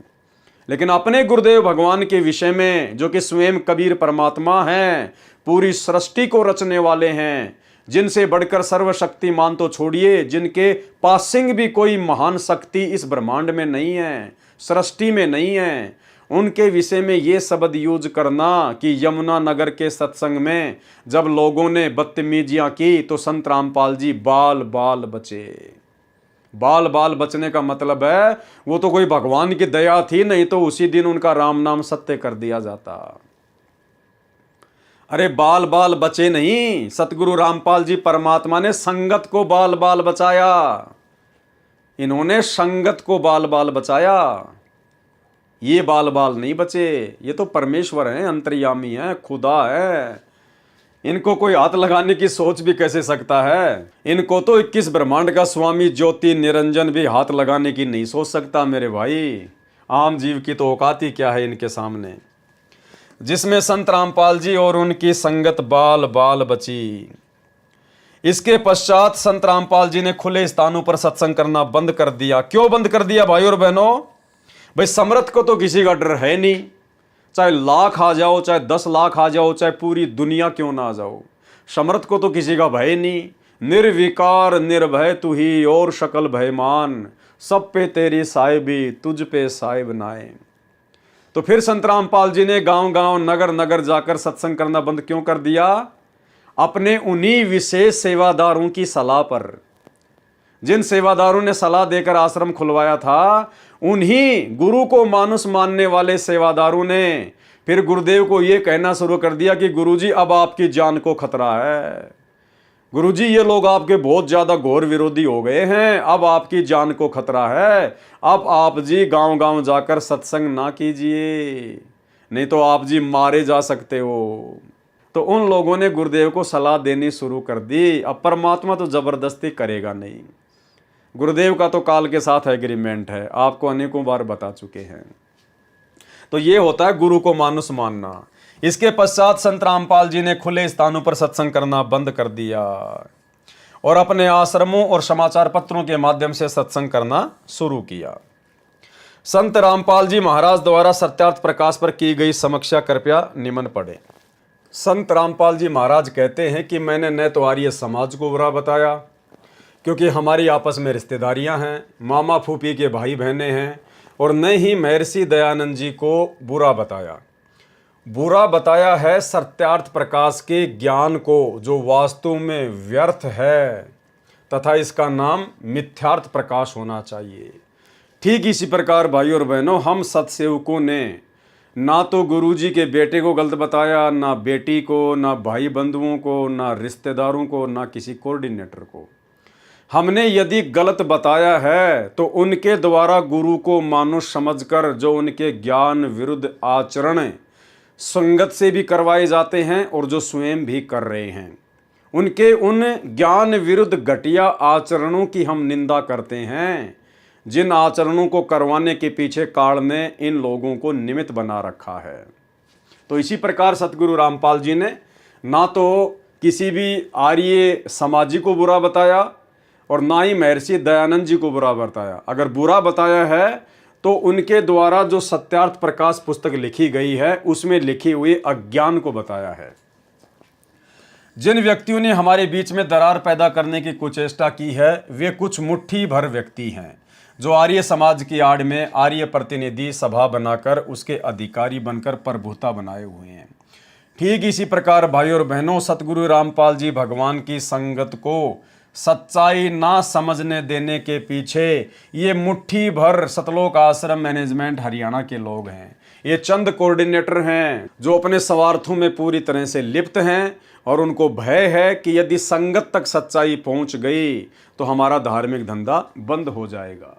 लेकिन अपने गुरुदेव भगवान के विषय में, जो कि स्वयं कबीर परमात्मा हैं, पूरी सृष्टि को रचने वाले हैं, जिनसे बढ़कर सर्वशक्तिमान तो छोड़िए, जिनके पासिंग भी कोई महान शक्ति इस ब्रह्मांड में नहीं है, सृष्टि में नहीं है, उनके विषय में ये शब्द यूज करना कि यमुना नगर के सत्संग में जब लोगों ने बदतमीजियां की तो संत रामपाल जी बाल बाल बचे। बाल बाल बचने का मतलब है वो तो कोई भगवान की दया थी, नहीं तो उसी दिन उनका राम नाम सत्य कर दिया जाता। अरे बाल बाल बचे नहीं, सतगुरु रामपाल जी परमात्मा ने संगत को बाल बाल बचाया। इन्होंने संगत को बाल बाल बचाया, ये बाल बाल नहीं बचे। ये तो परमेश्वर हैं, अंतर्यामी हैं, खुदा है। इनको कोई हाथ लगाने की सोच भी कैसे सकता है? इनको तो 21 ब्रह्मांड का स्वामी ज्योति निरंजन भी हाथ लगाने की नहीं सोच सकता मेरे भाई। आम जीव की तो औकात ही क्या है इनके सामने, जिसमें संत रामपाल जी और उनकी संगत बाल बाल बची। इसके पश्चात संत रामपाल जी ने खुले स्थानों पर सत्संग करना बंद कर दिया। क्यों बंद कर दिया भाई और बहनों? भाई समर्थ को तो किसी का डर है नहीं, चाहे लाख आ जाओ, चाहे 10 लाख आ जाओ, चाहे पूरी दुनिया क्यों ना आ जाओ, समर्थ को तो किसी का भय नहीं। निर्विकार निर्भय तू ही और शकल भयमान, सब पे तेरी साहिबी तुझ पे साहिब नाए। तो फिर संत रामपाल जी ने गांव गांव नगर नगर जाकर सत्संग करना बंद क्यों कर दिया? अपने उन्हीं विशेष सेवादारों की सलाह पर। जिन सेवादारों ने सलाह देकर आश्रम खुलवाया था, उन्हीं गुरु को मानुष मानने वाले सेवादारों ने फिर गुरुदेव को यह कहना शुरू कर दिया कि गुरुजी अब आपकी जान को खतरा है, गुरुजी ये लोग आपके बहुत ज्यादा घोर विरोधी हो गए हैं, अब आपकी जान को खतरा है, अब आप जी गांव गांव जाकर सत्संग ना कीजिए, नहीं तो आप जी मारे जा सकते हो। तो उन लोगों ने गुरुदेव को सलाह देनी शुरू कर दी। अब परमात्मा तो जबरदस्ती करेगा नहीं, गुरुदेव का तो काल के साथ एग्रीमेंट है, आपको अनेकों बार बता चुके हैं। तो ये होता है गुरु को मानुष मानना। इसके पश्चात संत रामपाल जी ने खुले स्थानों पर सत्संग करना बंद कर दिया और अपने आश्रमों और समाचार पत्रों के माध्यम से सत्संग करना शुरू किया। संत रामपाल जी महाराज द्वारा सत्यार्थ प्रकाश पर की गई समीक्षा कृपया निम्न पढ़े। संत रामपाल जी महाराज कहते हैं कि मैंने न तो आर्य समाज को बुरा बताया, क्योंकि हमारी आपस में रिश्तेदारियां हैं, मामा फूफी के भाई बहनें हैं, और न ही महर्षि दयानंद जी को बुरा बताया। बुरा बताया है सत्यार्थ प्रकाश के ज्ञान को, जो वास्तव में व्यर्थ है तथा इसका नाम मिथ्यार्थ प्रकाश होना चाहिए। ठीक इसी प्रकार भाई और बहनों, हम सत्सेवकों ने ना तो गुरुजी के बेटे को गलत बताया, ना बेटी को, ना भाई बंधुओं को, ना रिश्तेदारों को, ना किसी कोऑर्डिनेटर को। हमने यदि गलत बताया है तो उनके द्वारा गुरु को मानुष समझकर जो उनके ज्ञान विरुद्ध आचरण संगत से भी करवाए जाते हैं और जो स्वयं भी कर रहे हैं, उनके उन ज्ञान विरुद्ध घटिया आचरणों की हम निंदा करते हैं, जिन आचरणों को करवाने के पीछे काल ने इन लोगों को निमित्त बना रखा है। तो इसी प्रकार सतगुरु रामपाल जी ने ना तो किसी भी आर्य समाजी को बुरा बताया और ना ही महर्षि दयानंद जी को बुरा बताया। अगर बुरा बताया है तो उनके द्वारा जो सत्यार्थ प्रकाश पुस्तक लिखी गई है उसमें लिखी हुई अज्ञान को बताया है। जिन व्यक्तियों ने हमारे बीच में दरार पैदा करने की कुचेष्टा की है, वे कुछ मुट्ठी भर व्यक्ति हैं जो आर्य समाज की आड़ में आर्य प्रतिनिधि सभा बनाकर उसके अधिकारी बनकर प्रभुता बनाए हुए हैं। ठीक इसी प्रकार भाई और बहनों, सतगुरु रामपाल जी भगवान की संगत को सच्चाई ना समझने देने के पीछे ये मुट्ठी भर सतलोक आश्रम मैनेजमेंट हरियाणा के लोग हैं। ये चंद कोऑर्डिनेटर हैं जो अपने स्वार्थों में पूरी तरह से लिप्त हैं और उनको भय है कि यदि संगत तक सच्चाई पहुंच गई तो हमारा धार्मिक धंधा बंद हो जाएगा।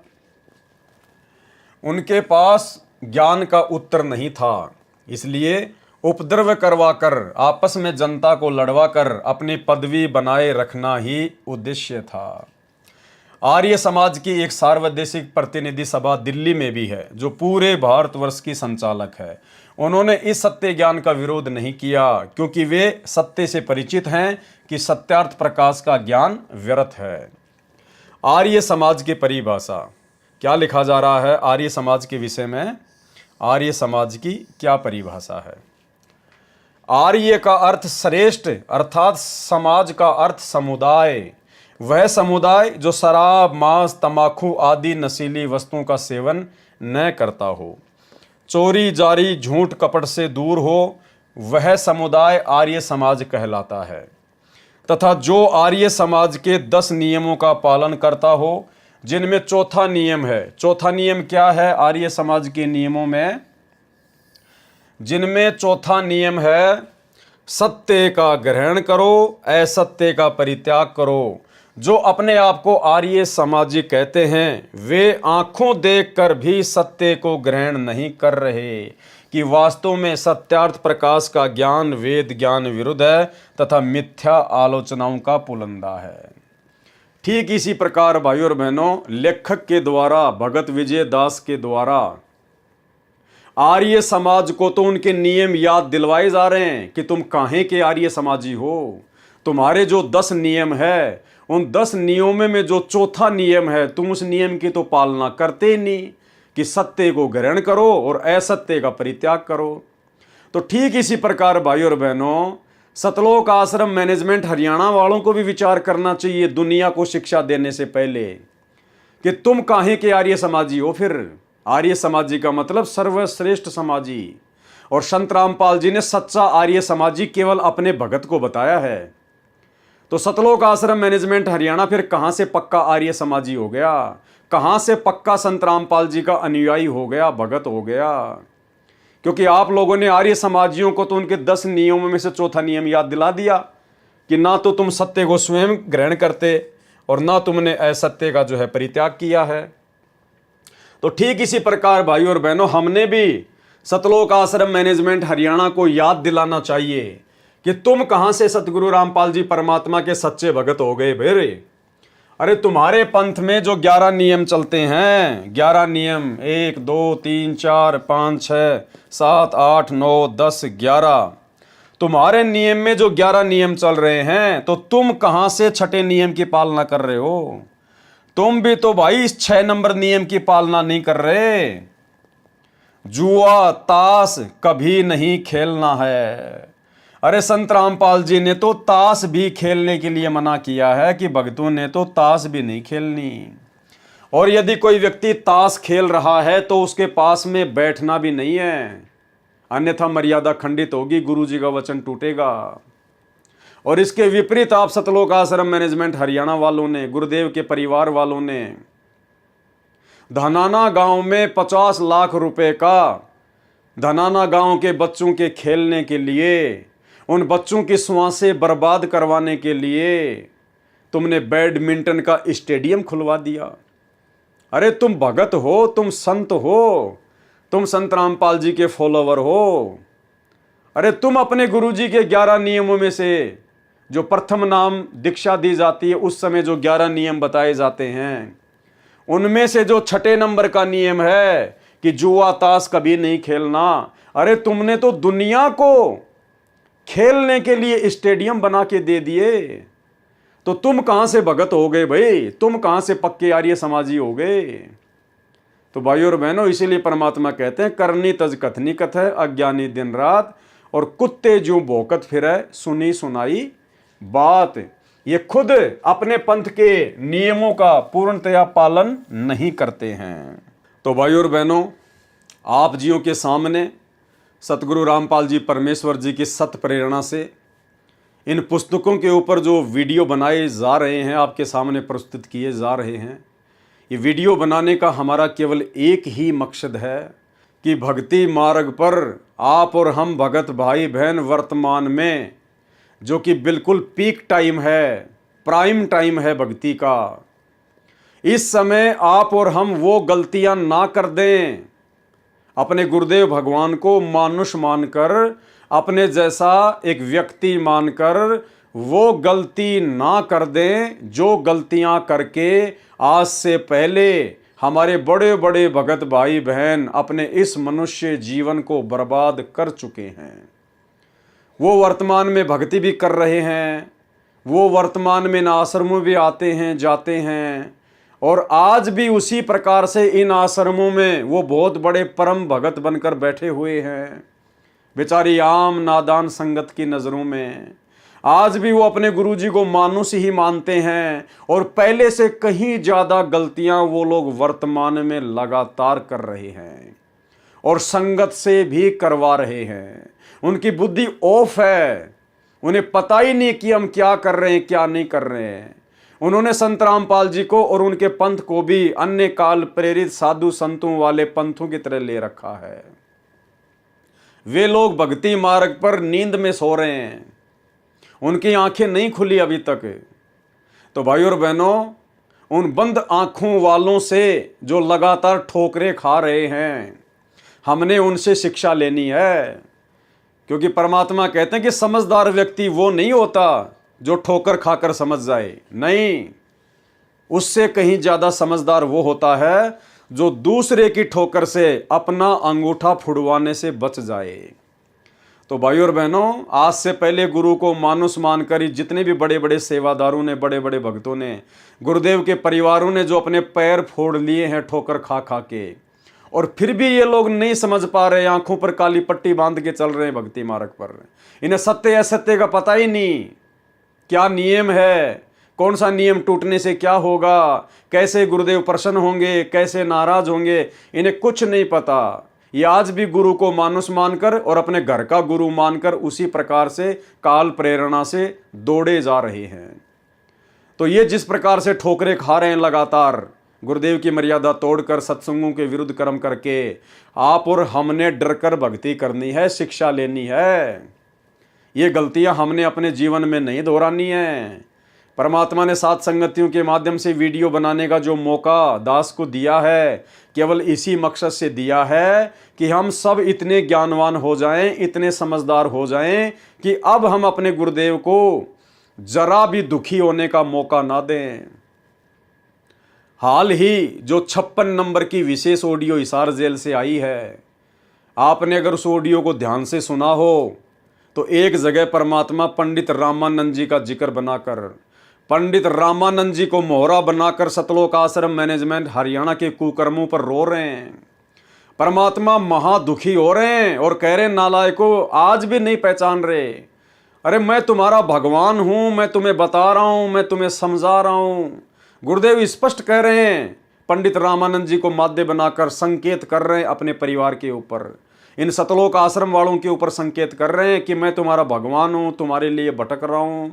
उनके पास ज्ञान का उत्तर नहीं था, इसलिए उपद्रव करवाकर आपस में जनता को लड़वाकर अपनी पदवी बनाए रखना ही उद्देश्य था। आर्य समाज की एक सार्वदेशिक प्रतिनिधि सभा दिल्ली में भी है जो पूरे भारतवर्ष की संचालक है। उन्होंने इस सत्य ज्ञान का विरोध नहीं किया क्योंकि वे सत्य से परिचित हैं कि सत्यार्थ प्रकाश का ज्ञान व्यर्थ है। आर्य समाज की परिभाषा क्या लिखा जा रहा है? आर्य समाज के विषय में आर्य समाज की क्या परिभाषा है? आर्य का अर्थ श्रेष्ठ, अर्थात समाज का अर्थ समुदाय, वह समुदाय जो शराब, मांस, तंबाकू आदि नशीली वस्तुओं का सेवन न करता हो, चोरी जारी झूठ कपट से दूर हो, वह समुदाय आर्य समाज कहलाता है। तथा जो आर्य समाज के 10 नियमों का पालन करता हो, जिनमें चौथा नियम है। चौथा नियम क्या है आर्य समाज के नियमों में? जिनमें चौथा नियम है, सत्य का ग्रहण करो, असत्य का परित्याग करो। जो अपने आप को आर्य समाजी कहते हैं, वे आंखों देखकर भी सत्य को ग्रहण नहीं कर रहे कि वास्तव में सत्यार्थ प्रकाश का ज्ञान वेद ज्ञान विरुद्ध है तथा मिथ्या आलोचनाओं का पुलंदा है। ठीक इसी प्रकार भाइयों और बहनों, लेखक के द्वारा, भगत विजय दास के द्वारा आर्य समाज को तो उनके नियम याद दिलवाए जा रहे हैं कि तुम काहे के आर्य समाजी हो। तुम्हारे जो 10 नियम है, उन 10 नियमों में जो चौथा नियम है, तुम उस नियम की तो पालना करते ही नहीं कि सत्य को ग्रहण करो और असत्य का परित्याग करो। तो ठीक इसी प्रकार भाइयों और बहनों, सतलोक आश्रम मैनेजमेंट हरियाणा वालों को भी विचार करना चाहिए दुनिया को शिक्षा देने से पहले कि तुम काहे के आर्य समाजी हो। फिर आर्य समाजी का मतलब सर्वश्रेष्ठ समाजी, और संत रामपाल जी ने सच्चा आर्य समाजी केवल अपने भगत को बताया है। तो सतलोक आश्रम मैनेजमेंट हरियाणा फिर कहां से पक्का आर्य समाजी हो गया? कहां से पक्का संत रामपाल जी का अनुयायी हो गया, भगत हो गया? क्योंकि आप लोगों ने आर्य समाजियों को तो उनके 10 नियमों में से चौथा नियम याद दिला दिया कि ना तो तुम सत्य को स्वयं ग्रहण करते और ना तुमने असत्य का जो है परित्याग किया है। तो ठीक इसी प्रकार भाइयों और बहनों, हमने भी सतलोक आश्रम मैनेजमेंट हरियाणा को याद दिलाना चाहिए कि तुम कहां से सतगुरु रामपाल जी परमात्मा के सच्चे भगत हो गए भेरे। अरे तुम्हारे पंथ में जो 11 नियम चलते हैं, 11 नियम, 1 2 3 4 5 6 7 8 9 10 11, तुम्हारे नियम में जो 11 नियम चल रहे हैं, तो तुम कहां से छठे नियम की पालना कर रहे हो? तुम भी तो भाई इस 6 नंबर नियम की पालना नहीं कर रहे। जुआ ताश कभी नहीं खेलना है। अरे संत रामपाल जी ने तो ताश भी खेलने के लिए मना किया है कि भक्तों ने तो ताश भी नहीं खेलनी। और यदि कोई व्यक्ति ताश खेल रहा है तो उसके पास में बैठना भी नहीं है, अन्यथा मर्यादा खंडित होगी, गुरु जी का वचन टूटेगा। और इसके विपरीत आप सतलोक आश्रम मैनेजमेंट हरियाणा वालों ने, गुरुदेव के परिवार वालों ने धनाना गांव में 50 लाख रुपए का धनाना गांव के बच्चों के खेलने के लिए, उन बच्चों की श्वासें बर्बाद करवाने के लिए तुमने बैडमिंटन का स्टेडियम खुलवा दिया। अरे तुम भगत हो, तुम संत हो, तुम संत रामपाल जी के फॉलोवर हो। अरे तुम अपने गुरुजी के 11 नियमों में से, जो प्रथम नाम दीक्षा दी जाती है उस समय जो 11 नियम बताए जाते हैं, उनमें से जो छठे नंबर का नियम है कि जुआ ताश कभी नहीं खेलना, अरे तुमने तो दुनिया को खेलने के लिए स्टेडियम बना के दे दिए। तो तुम कहां से भगत हो गए भाई? तुम कहां से पक्के आर्य समाजी हो गए? तो भाइयों और बहनों, इसीलिए परमात्मा कहते हैं, करनी तज कथनी कथ है, अज्ञानी दिन रात, और कुत्ते जो भौंकत फिरे, सुनी सुनाई बात। ये खुद अपने पंथ के नियमों का पूर्णतया पालन नहीं करते हैं। तो भाइयों और बहनों, आप जियों के सामने सतगुरु रामपाल जी परमेश्वर जी की सत प्रेरणा से इन पुस्तकों के ऊपर जो वीडियो बनाए जा रहे हैं, आपके सामने प्रस्तुत किए जा रहे हैं। ये वीडियो बनाने का हमारा केवल एक ही मकसद है कि भक्ति मार्ग पर आप और हम भगत भाई बहन वर्तमान में, जो कि बिल्कुल पीक टाइम है, प्राइम टाइम है भक्ति का, इस समय आप और हम वो गलतियां ना कर दें। अपने गुरुदेव भगवान को मानुष मानकर, अपने जैसा एक व्यक्ति मानकर वो गलती ना कर दें जो गलतियां करके आज से पहले हमारे बड़े बड़े भगत भाई बहन अपने इस मनुष्य जीवन को बर्बाद कर चुके हैं। वो वर्तमान में भक्ति भी कर रहे हैं, वो वर्तमान में इन आश्रमों भी आते हैं जाते हैं, और आज भी उसी प्रकार से इन आश्रमों में वो बहुत बड़े परम भगत बनकर बैठे हुए हैं। बेचारी आम नादान संगत की नज़रों में आज भी वो अपने गुरुजी को मानुष ही मानते हैं, और पहले से कहीं ज़्यादा गलतियां वो लोग वर्तमान में लगातार कर रहे हैं और संगत से भी करवा रहे हैं। उनकी बुद्धि ऑफ है, उन्हें पता ही नहीं कि हम क्या कर रहे हैं क्या नहीं कर रहे हैं। उन्होंने संत रामपाल जी को और उनके पंथ को भी अन्य काल प्रेरित साधु संतों वाले पंथों की तरह ले रखा है। वे लोग भक्ति मार्ग पर नींद में सो रहे हैं, उनकी आंखें नहीं खुली अभी तक। तो भाई और बहनों, उन बंद आंखों वालों से जो लगातार ठोकरें खा रहे हैं, हमने उनसे शिक्षा लेनी है। क्योंकि परमात्मा कहते हैं कि समझदार व्यक्ति वो नहीं होता जो ठोकर खाकर समझ जाए, नहीं, उससे कहीं ज्यादा समझदार वो होता है जो दूसरे की ठोकर से अपना अंगूठा फुड़वाने से बच जाए। तो भाई और बहनों, आज से पहले गुरु को मानुष मानकर ही जितने भी बड़े बड़े सेवादारों ने, बड़े बड़े भक्तों ने, गुरुदेव के परिवारों ने जो अपने पैर फोड़ लिए हैं ठोकर खा खा के, और फिर भी ये लोग नहीं समझ पा रहे, आंखों पर काली पट्टी बांध के चल रहे हैं भक्ति मार्ग पर। इन्हें सत्य असत्य का पता ही नहीं, क्या नियम है, कौन सा नियम टूटने से क्या होगा, कैसे गुरुदेव प्रसन्न होंगे, कैसे नाराज होंगे, इन्हें कुछ नहीं पता। ये आज भी गुरु को मानुष मानकर और अपने घर का गुरु मानकर उसी प्रकार से काल प्रेरणा से दौड़े जा रहे हैं। तो ये जिस प्रकार से ठोकरें खा रहे हैं लगातार, गुरुदेव की मर्यादा तोड़कर, सत्संगों के विरुद्ध कर्म करके, आप और हमने डरकर भक्ति करनी है, शिक्षा लेनी है। ये गलतियां हमने अपने जीवन में नहीं दोहरानी है। परमात्मा ने सात संगतियों के माध्यम से वीडियो बनाने का जो मौका दास को दिया है, केवल इसी मकसद से दिया है कि हम सब इतने ज्ञानवान हो जाएं, इतने समझदार हो जाएं कि अब हम अपने गुरुदेव को जरा भी दुखी होने का मौका ना दें। हाल ही जो 56 नंबर की विशेष ऑडियो हिसार जेल से आई है, आपने अगर उस ऑडियो को ध्यान से सुना हो तो एक जगह परमात्मा पंडित रामानंद जी का जिक्र बनाकर, पंडित रामानंद जी को मोहरा बनाकर सतलोक आश्रम मैनेजमेंट हरियाणा के कुकर्मों पर रो रहे हैं। परमात्मा महादुखी हो रहे हैं और कह रहे हैं, नालायकों, आज भी नहीं पहचान रहे। अरे मैं तुम्हारा भगवान हूं, मैं तुम्हें बता रहा हूं, मैं तुम्हें समझा रहा हूं। गुरुदेव स्पष्ट कह रहे हैं, पंडित रामानंद जी को माध्य बनाकर संकेत कर रहे हैं अपने परिवार के ऊपर, इन सतलोक आश्रम वालों के ऊपर संकेत कर रहे हैं कि मैं तुम्हारा भगवान हूं, तुम्हारे लिए भटक रहा हूं,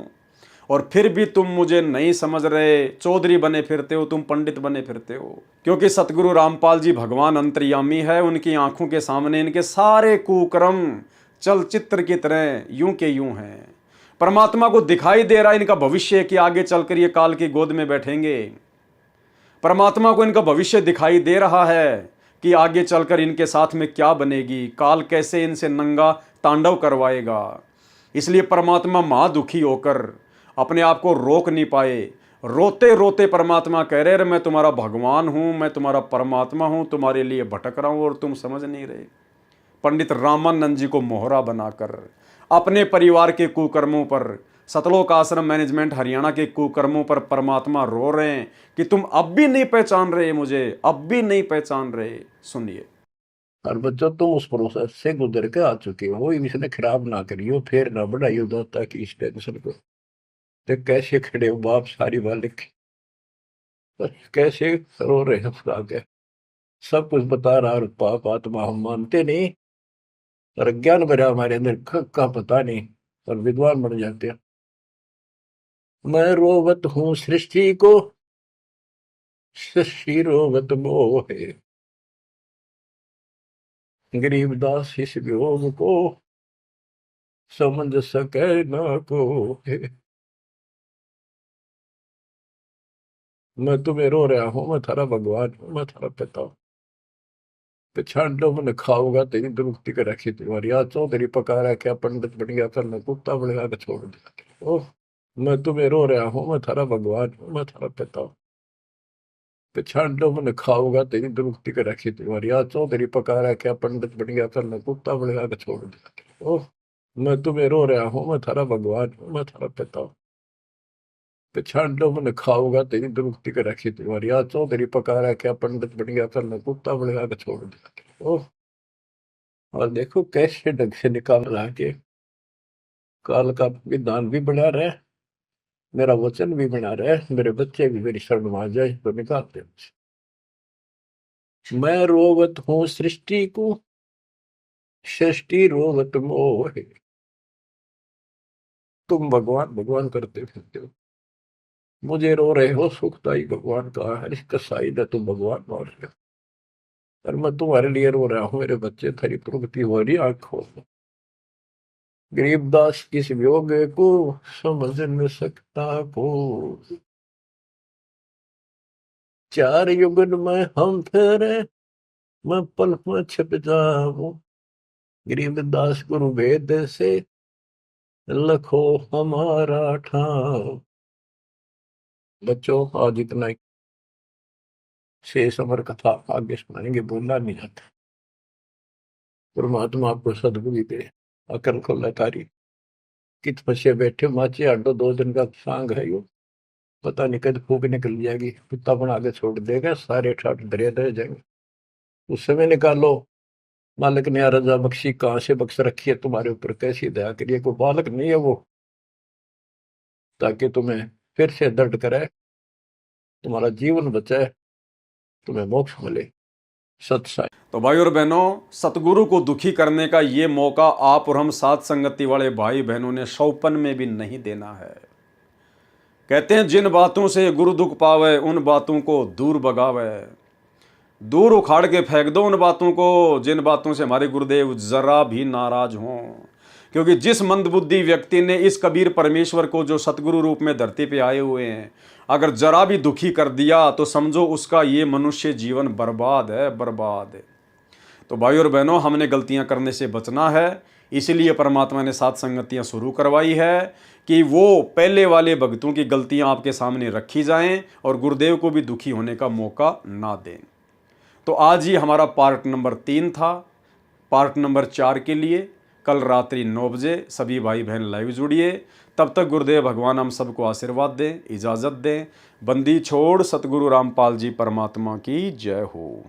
और फिर भी तुम मुझे नहीं समझ रहे, चौधरी बने फिरते हो, तुम पंडित बने फिरते हो। क्योंकि सतगुरु रामपाल जी भगवान अंतर्यामी है, उनकी आंखों के सामने इनके सारे कुकर्म चलचित्र की तरह यूं के यूं हैं। परमात्मा को दिखाई दे रहा है इनका भविष्य कि आगे चलकर ये काल की गोद में बैठेंगे। परमात्मा को इनका भविष्य दिखाई दे रहा है कि आगे चलकर इनके साथ में क्या बनेगी, काल कैसे इनसे नंगा तांडव करवाएगा। इसलिए परमात्मा महादुखी होकर अपने आप को रोक नहीं पाए। रोते रोते परमात्मा कह रहे, मैं तुम्हारा भगवान हूं, मैं तुम्हारा परमात्मा हूं, तुम्हारे लिए भटक रहा हूं और तुम समझ नहीं रहे। पंडित रामानंद जी को मोहरा बनाकर अपने परिवार के कुकर्मों पर, सतलोक आश्रम मैनेजमेंट हरियाणा के कुकर्मों पर परमात्मा रो रहे हैं कि तुम अब भी नहीं पहचान रहे मुझे, अब भी नहीं पहचान रहे। सुनिए। और बच्चों, तुम उस प्रोसेस से गुजर के आ चुके हो, वो इसने खराब ना करियो, फिर ना बढ़ाइयो दाता की इस टेंशन को। तो कैसे खड़े हो बाप, सारी बालिक कैसे रो रहे हैं फुला के, सब कुछ बता रहा, और पाप आत्मा हम मानते नहीं, और ज्ञान भरा हमारे अंदर का पता नहीं, और विद्वान बन जाते हैं। मैं रोवत हूँ सृष्टि को, सृष्टि रोवत मोहे, गरीबदास इस वियोग को समझ सके ना कोई। मैं तुम्हें रो रहा हूँ, मैं थारा भगवान हूँ, मैं थारा पिता हूँ। पिछाड़ो मन खाओगा तेरी दुरुक्ति कर रखी तुम्हारी, आज चौधरी पका रहा, क्या पंडित बन गया, फिर मैं कुत्ता बनेगा के छोड़ दिया। ओह, मैं तुम्हें रो रहा हूँ, मैं थारा भगवान हूँ, मैं थारा पिता हूँ। पिछाड़ो मन खाओगा तेरी दुरुक्ति कर रखी तुम्हारी, आज चौधरी पका रहा, क्या पंडित बन गया, फिर मैं कुत्ता बनेगा के छोड़ दिया। ओह, मैं तुम्हें रो रहा हूँ, मैं थारा भगवान हूँ, मैं थारा पिता हूँ। पिछाड़ो मन खाओगा तेरी दुरुक्ति कर रखी तुम्हारी, आज चौधरी पका रहा, क्या पंडित बन गया, फिर मैं कुत्ता बनेगा के छोड़ दिया। ओह, और देखो कैसे ढंग से निकाल रहा के, काल का विधान भी बना रहा है, मेरा वचन भी बना रहा है, मेरे बच्चे भी मेरी शरण में आ जाए तो निकालते हैं। मैं रोवत हूँ सृष्टि को, सृष्टि रोवत मोहे। तुम भगवान भगवान करते फिरते हो, मुझे रो रहे हो, सुखदाई भगवान का है, इस कसाई ने तुम भगवान मान लिया। और मैं तुम्हारे लिए रो रहा हूँ, मेरे बच्चे, तेरी प्रगति हो रही आंखों में। गरीबदास इस वियोग को समझ न सकता को, चार युगन में हम फेरे, मैं पल में छिप जाऊं। गरीबदास गुरु वेद से लखो हमारा ठाव। बच्चों, आज इतना ही। शेष अमर कथा आगे सुनाएंगे, बोलना नहीं जाता। परमात्मा आपको सदबुद्धि दे, अकल खोला तारी। कित फंसे बैठे माचे आडो, 2 दिन का सांग है यो, पता नहीं कद फूक निकल जाएगी, कुत्ता बना के छोड़ देगा, सारे ठाट दरिया दे जाएंगे। उस समय निकालो, मालिक ने रजा बख्शी, कहाँ से बख्श रखी है तुम्हारे ऊपर, कैसी दया करिए, कोई बालक नहीं है वो, ताकि तुम्हें फिर से दर्द करे, तुम्हारा जीवन बचाए, तुम्हें मोक्ष मिले। सत्साई। तो भाई और बहनों, सतगुरु को दुखी करने का ये मौका आप और हम साथ संगति वाले भाई बहनों ने शौपन में भी नहीं देना है। कहते हैं जिन बातों से गुरु दुख पावे, उन बातों को दूर भगावे। दूर उखाड़ के फेंक दो उन बातों को, जिन बातों से हमारे गुरुदेव जरा भी नाराज हों। क्योंकि जिस मंदबुद्धि व्यक्ति ने इस कबीर परमेश्वर को, जो सतगुरु रूप में धरती पे आए हुए हैं, अगर जरा भी दुखी कर दिया, तो समझो उसका ये मनुष्य जीवन बर्बाद है, बर्बाद है। तो भाई और बहनों, हमने गलतियां करने से बचना है। इसलिए परमात्मा ने सात संगतियां शुरू करवाई है कि वो पहले वाले भक्तों की गलतियां आपके सामने रखी जाएं और गुरुदेव को भी दुखी होने का मौका ना दें। तो आज ही हमारा पार्ट नंबर 3 था। पार्ट नंबर 4 के लिए कल रात्रि 9 बजे सभी भाई बहन लाइव जुड़िए। तब तक गुरुदेव भगवान हम सबको आशीर्वाद दें, इजाज़त दें। बंदी छोड़ सतगुरु रामपाल जी परमात्मा की जय हो।